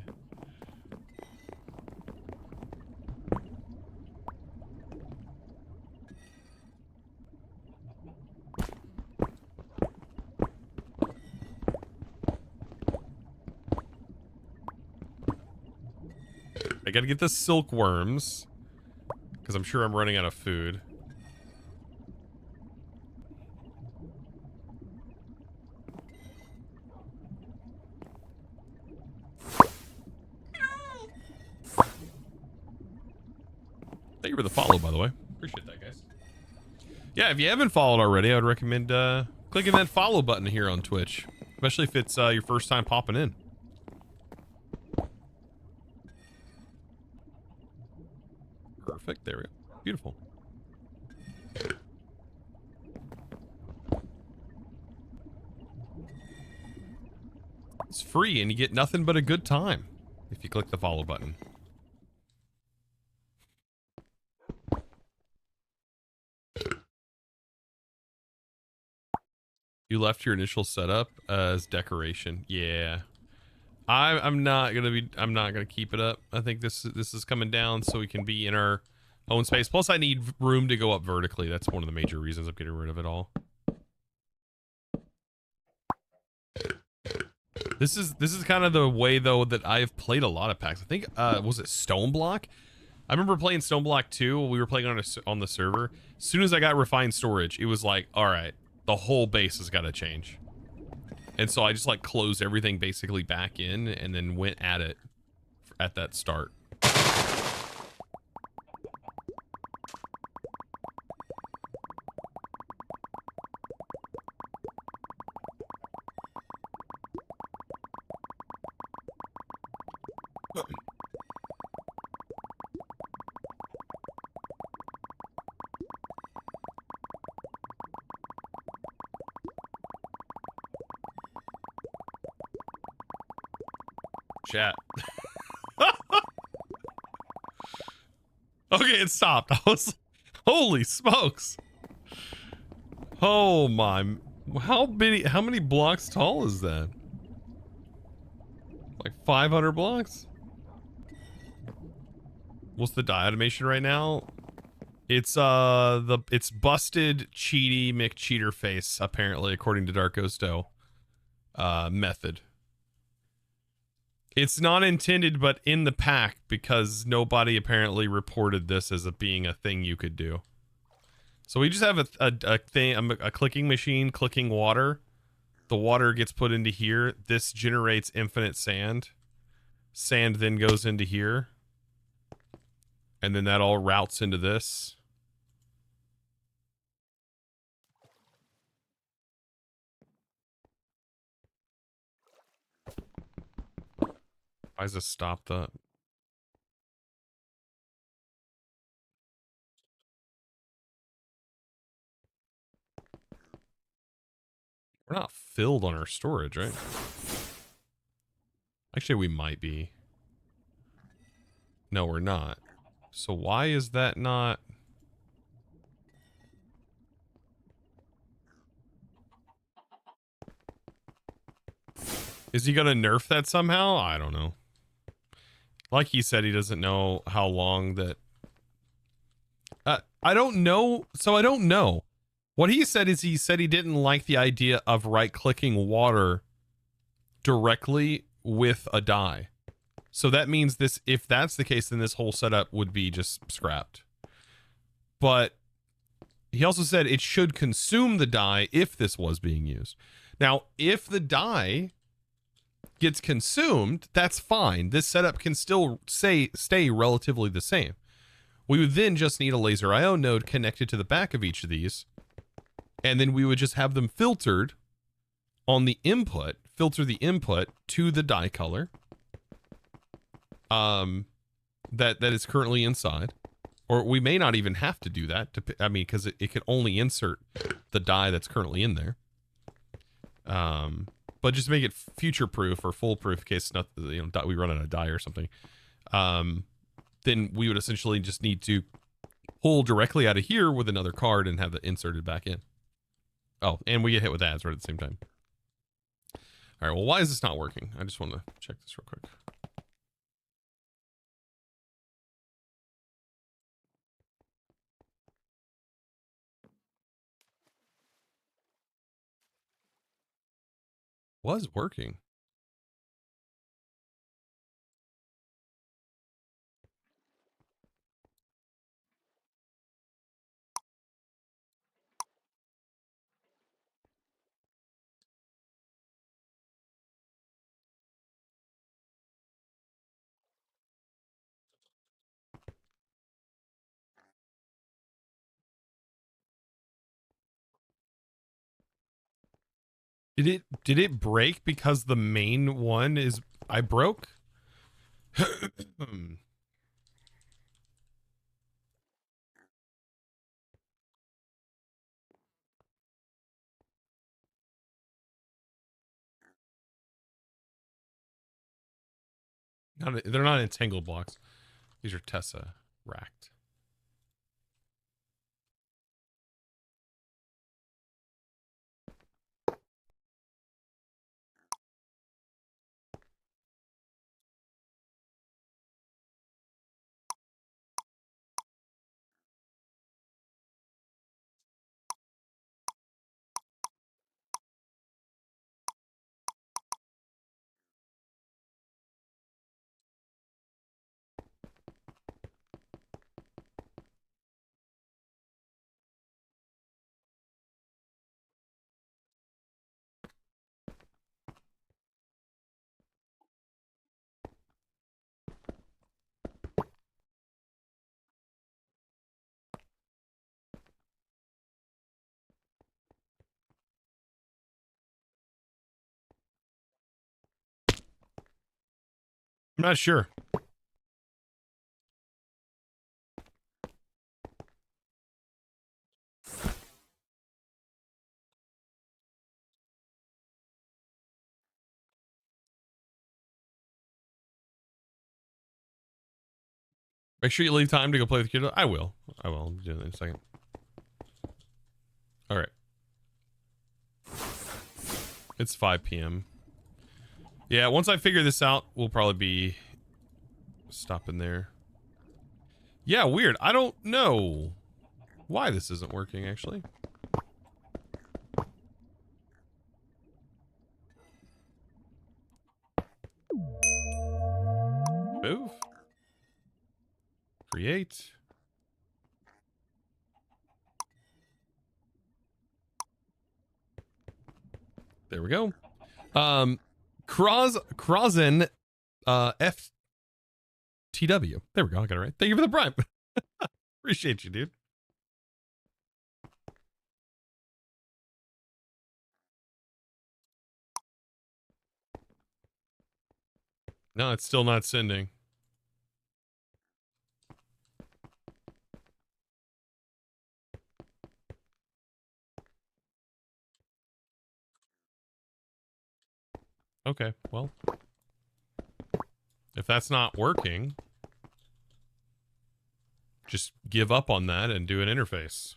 I gotta get the silkworms, because I'm sure I'm running out of food. Thank you for the follow, by the way. Appreciate that, guys. Yeah, if you haven't followed already, I would recommend clicking that follow button here on Twitch, especially if it's your first time popping in. Perfect. There we go. Beautiful. It's free, and you get nothing but a good time if you click the follow button. You left your initial setup as decoration. Yeah. I'm not gonna keep it up. I think this is coming down so we can be in our own space. Plus I need room to go up vertically. That's one of the major reasons I'm getting rid of it all. This is kind of the way though that I've played a lot of packs. I think was it Stoneblock? I remember playing Stoneblock 2. We were playing on the server. As soon as I got refined storage, it was like, all right, the whole base has got to change. And so I just like closed everything basically back in and then went at it at that start. Chat. Okay, it stopped. I was, holy smokes. Oh my, how many blocks tall is that? Like 500 blocks? What's the die automation right now? It's it's busted cheaty McCheater face, apparently, according to Dark Ghosto method. It's not intended, but in the pack, because nobody apparently reported this as being a thing you could do. So we just have a clicking machine clicking water. The water gets put into here. This generates infinite sand. Sand then goes into here. And then that all routes into this. Why does it stop that? We're not filled on our storage, right? Actually, we might be. No, we're not. So why is that not? Is he gonna nerf that somehow? I don't know. Like he said, he doesn't know how long that... I don't know. So I don't know. What he said is he said he didn't like the idea of right-clicking water directly with a die. So that means this, if that's the case, then this whole setup would be just scrapped. But he also said it should consume the die if this was being used. Now, if the die gets consumed, that's fine. This setup can still stay relatively the same. We would then just need a laser IO node connected to the back of each of these. And then we would just have them filtered on the input, filter the input to the die color that is currently inside. Or we may not even have to do that. I mean, because it can only insert the die that's currently in there. But just make it future-proof or foolproof in case not, you know, we run out of die or something. Then we would essentially just need to pull directly out of here with another card and have it inserted back in. Oh, and we get hit with ads right at the same time. All right, well, why is this not working? I just want to check this real quick. Was working. Did it break because the main one is I broke? They're not entangled blocks. These are Tessa racked. I'm not sure. Make sure you leave time to go play with the kid. I will. I'll do that in a second. All right. It's 5 p.m. Yeah, once I figure this out, we'll probably be stopping there. Yeah, weird. I don't know why this isn't working, actually. Move. Create. There we go. Crozen FTW. There we go. I got it right. Thank you for the prime. Appreciate you, dude. No, it's still not sending. Okay, well, if that's not working, just give up on that and do an interface.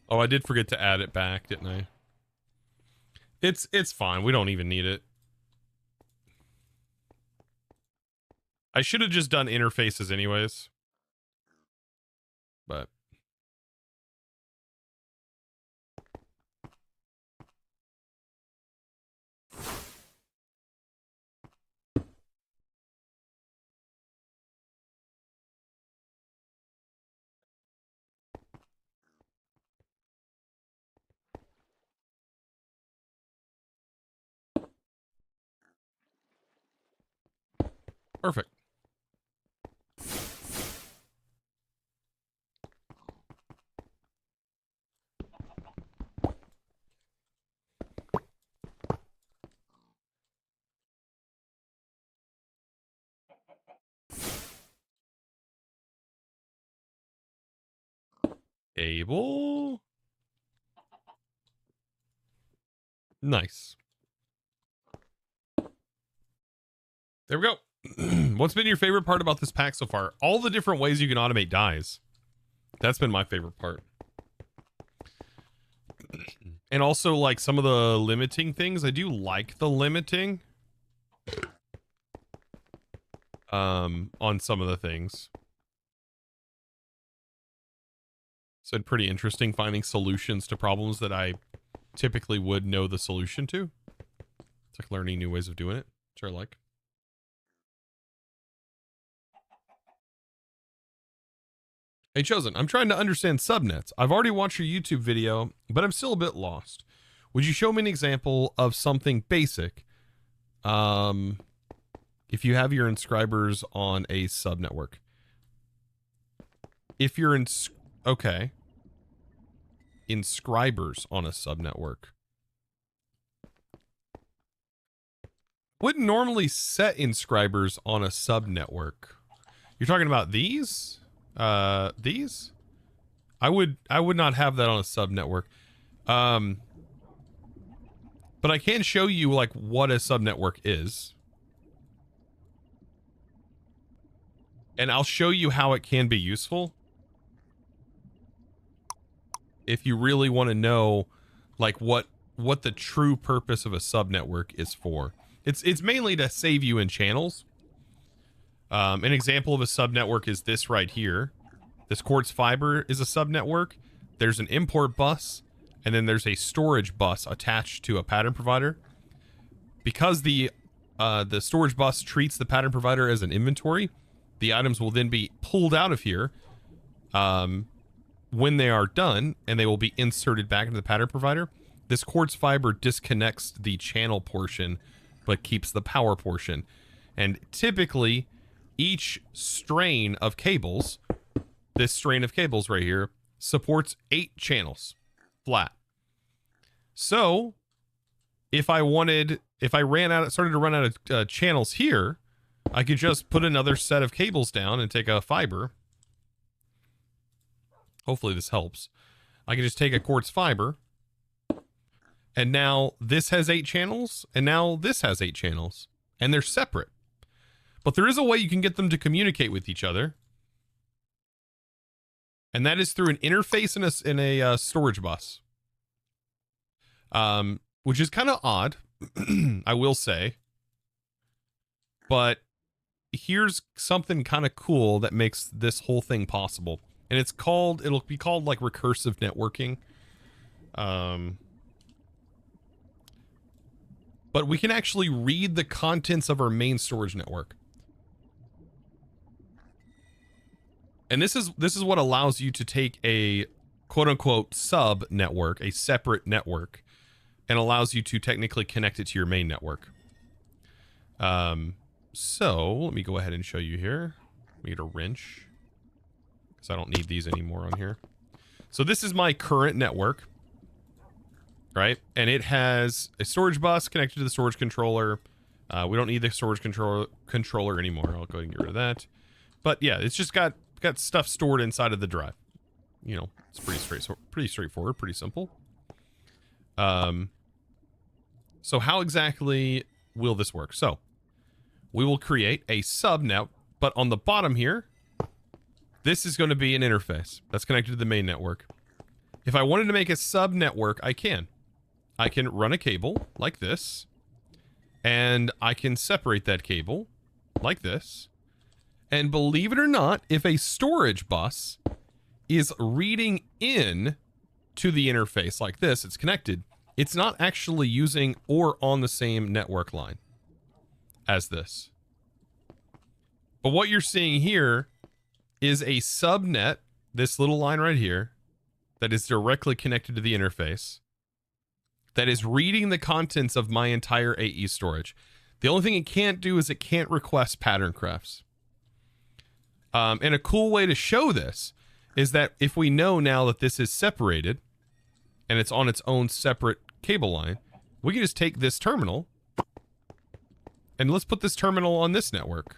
Oh, I did forget to add it back, didn't I? It's fine. We don't even need it. I should have just done interfaces anyways. But perfect. Able. Nice. There we go. What's been your favorite part about this pack so far? All the different ways you can automate dyes. That's been my favorite part. And also, like, some of the limiting things. I do like the limiting. On some of the things. It's been pretty interesting finding solutions to problems that I typically would know the solution to. It's like learning new ways of doing it, which I like. Hey, Chosen, I'm trying to understand subnets. I've already watched your YouTube video, but I'm still a bit lost. Would you show me an example of something basic? if you have your inscribers on a subnetwork. If you're okay. Inscribers on a subnetwork. Wouldn't normally set inscribers on a subnetwork. You're talking about these? These? I would not have that on a subnetwork. But I can show you like what a subnetwork is. And I'll show you how it can be useful. If you really want to know like what the true purpose of a subnetwork is for. It's mainly to save you in channels. An example of a subnetwork is this right here. This quartz fiber is a subnetwork. There's an import bus, and then there's a storage bus attached to a pattern provider. Because the storage bus treats the pattern provider as an inventory, the items will then be pulled out of here when they are done, and they will be inserted back into the pattern provider. This quartz fiber disconnects the channel portion, but keeps the power portion. And typically, each strain of cables, this strain of cables right here, supports 8 channels flat. So if I started to run out of channels here, I could just put another set of cables down and take a fiber. Hopefully this helps. I can just take a quartz fiber, and now this has 8 channels, and now this has 8 channels, and they're separate. But there is a way you can get them to communicate with each other, and that is through an interface in a storage bus, which is kind of odd, I will say. But here's something kind of cool that makes this whole thing possible, and it'll be called like recursive networking. But we can actually read the contents of our main storage network. And this is what allows you to take a quote-unquote sub network, a separate network, and allows you to technically connect it to your main network. So let me go ahead and show you here. Let me get a wrench, because I don't need these anymore on here. So this is my current network, right? And it has a storage bus connected to the storage controller. We don't need the storage controller anymore. I'll go ahead and get rid of that. But yeah, it's just got stuff stored inside of the drive. You know, it's pretty straightforward, pretty simple. So how exactly will this work? So we will create a subnet, but on the bottom here, this is going to be an interface that's connected to the main network. If I wanted to make a sub network, I can run a cable like this, and I can separate that cable like this. And believe it or not, if a storage bus is reading in to the interface like this, it's connected, it's not actually using or on the same network line as this. But what you're seeing here is a subnet, this little line right here, that is directly connected to the interface, that is reading the contents of my entire AE storage. The only thing it can't do is it can't request pattern crafts. And a cool way to show this is that if we know now that this is separated and it's on its own separate cable line, we can just take this terminal and let's put this terminal on this network.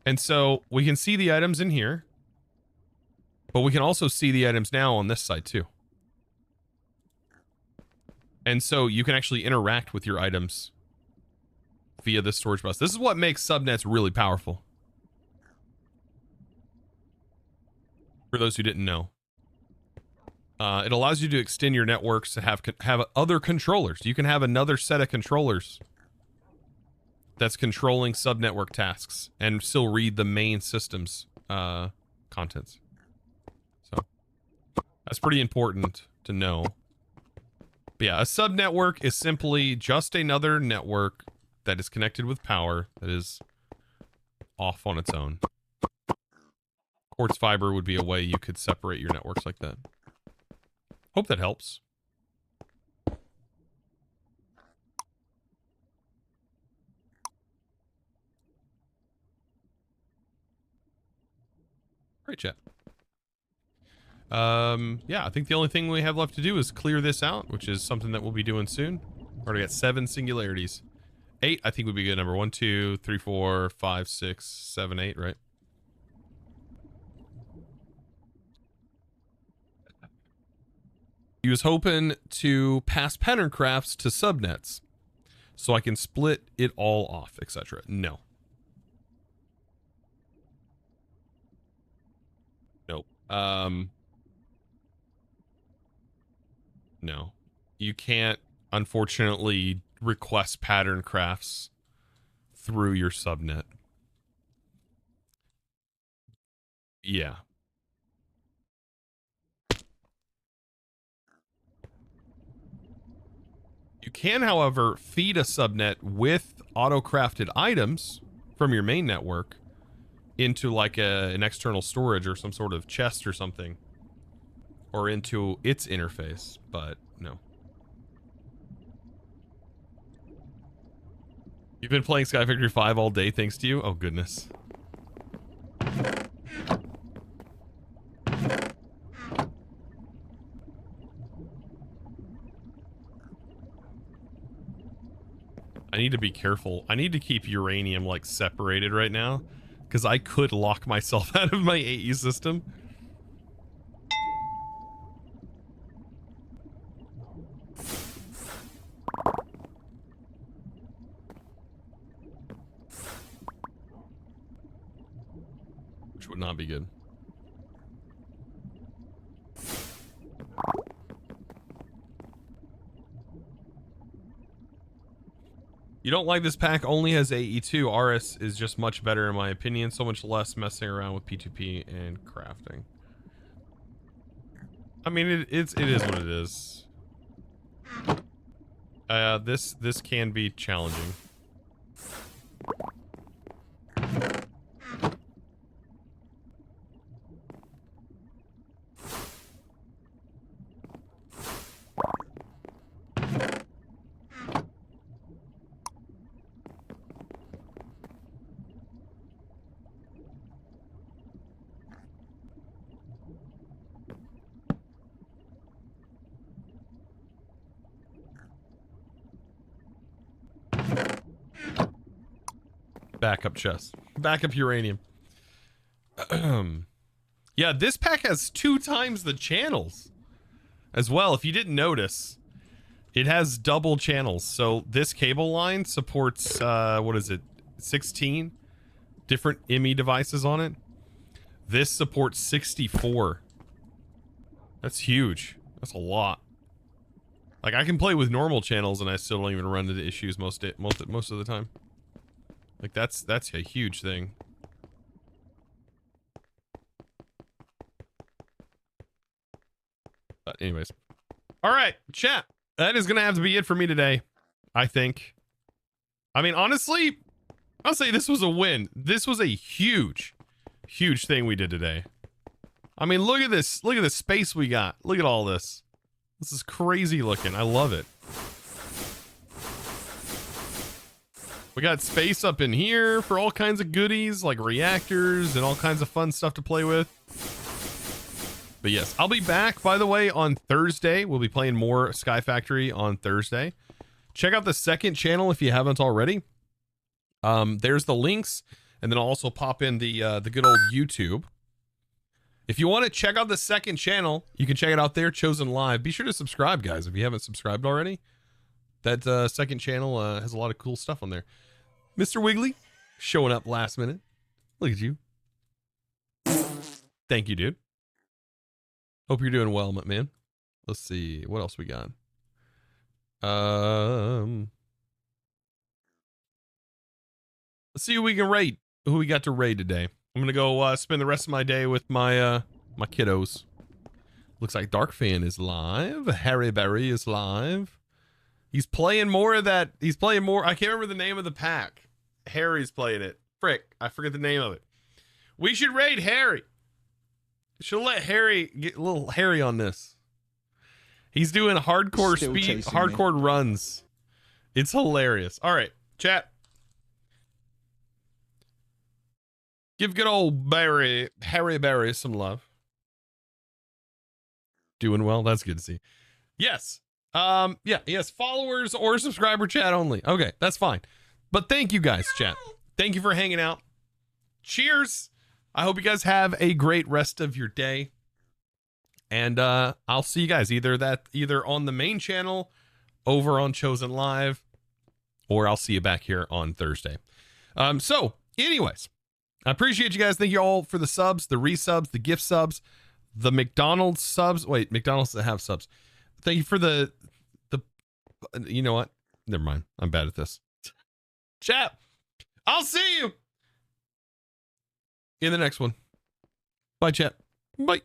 And so we can see the items in here, but we can also see the items now on this side too. And so you can actually interact with your items via this storage bus. This is what makes subnets really powerful. For those who didn't know. It allows you to extend your networks to have other controllers. You can have another set of controllers that's controlling subnetwork tasks and still read the main system's contents. So that's pretty important to know. But yeah, a subnetwork is simply just another network that is connected with power that is off on its own. Quartz fiber would be a way you could separate your networks like that. Hope that helps. Great chat. Yeah, I think the only thing we have left to do is clear this out, which is something that we'll be doing soon. Already got 7 singularities. 8, I think would be a good number. 1, 2, 3, 4, 5, 6, 7, 8, right? He was hoping to pass pattern crafts to subnets so I can split it all off, etc. No. Nope. No. You can't, unfortunately, request pattern crafts through your subnet. Yeah. You can, however, feed a subnet with auto-crafted items from your main network into like an external storage or some sort of chest or something, or into its interface, but no. You've been playing SkyFactory 5 all day thanks to you? Oh, goodness. I need to be careful. I need to keep uranium, like, separated right now, because I could lock myself out of my AE system. Which would not be good. You don't like this pack only has AE2. RS is just much better in my opinion. So much less messing around with P2P and crafting. I mean, it is what it is. This can be challenging. Backup chest. Backup uranium. Yeah, this pack has 2 times the channels as well. If you didn't notice, it has double channels. So this cable line supports, what is it? 16 different IMEI devices on it. This supports 64. That's huge. That's a lot. Like, I can play with normal channels and I still don't even run into issues most of the time. Like, that's a huge thing. But anyways. All right, chat. That is going to have to be it for me today, I think. I mean, honestly, I'll say this was a win. This was a huge, huge thing we did today. I mean, look at this. Look at the space we got. Look at all this. This is crazy looking. I love it. We got space up in here for all kinds of goodies, like reactors and all kinds of fun stuff to play with. But yes, I'll be back, by the way, on Thursday. We'll be playing more SkyFactory on Thursday. Check out the second channel if you haven't already. There's the links, and then I'll also pop in the good old YouTube. If you want to check out the second channel, you can check it out there, Chosen Live. Be sure to subscribe, guys, if you haven't subscribed already. That second channel has a lot of cool stuff on there. Mr. Wiggly, showing up last minute. Look at you. Thank you, dude. Hope you're doing well, my man. Let's see. What else we got? Let's see who we can raid. Who we got to raid today. I'm going to go spend the rest of my day with my my kiddos. Looks like Darkfan is live. Harry Berry is live. He's playing more of that. He's playing more. I can't remember the name of the pack. Harry's playing it. Frick. I forget the name of it. We should raid Harry. Should let Harry get a little Harry on this. He's doing hardcore speed, hardcore runs. It's hilarious. All right, chat. Give good old Harry Berry some love. Doing well. That's good to see. Yes. Yes. Followers or subscriber chat only. Okay, that's fine. But thank you guys, chat. Thank you for hanging out. Cheers. I hope you guys have a great rest of your day. And I'll see you guys either on the main channel, over on Chosen Live, or I'll see you back here on Thursday. So anyways, I appreciate you guys. Thank you all for the subs, the resubs, the gift subs, the McDonald's subs. Wait, McDonald's that have subs. Thank you for the you know what? Never mind. I'm bad at this. Chat. I'll see you in the next one. Bye, chat. Bye.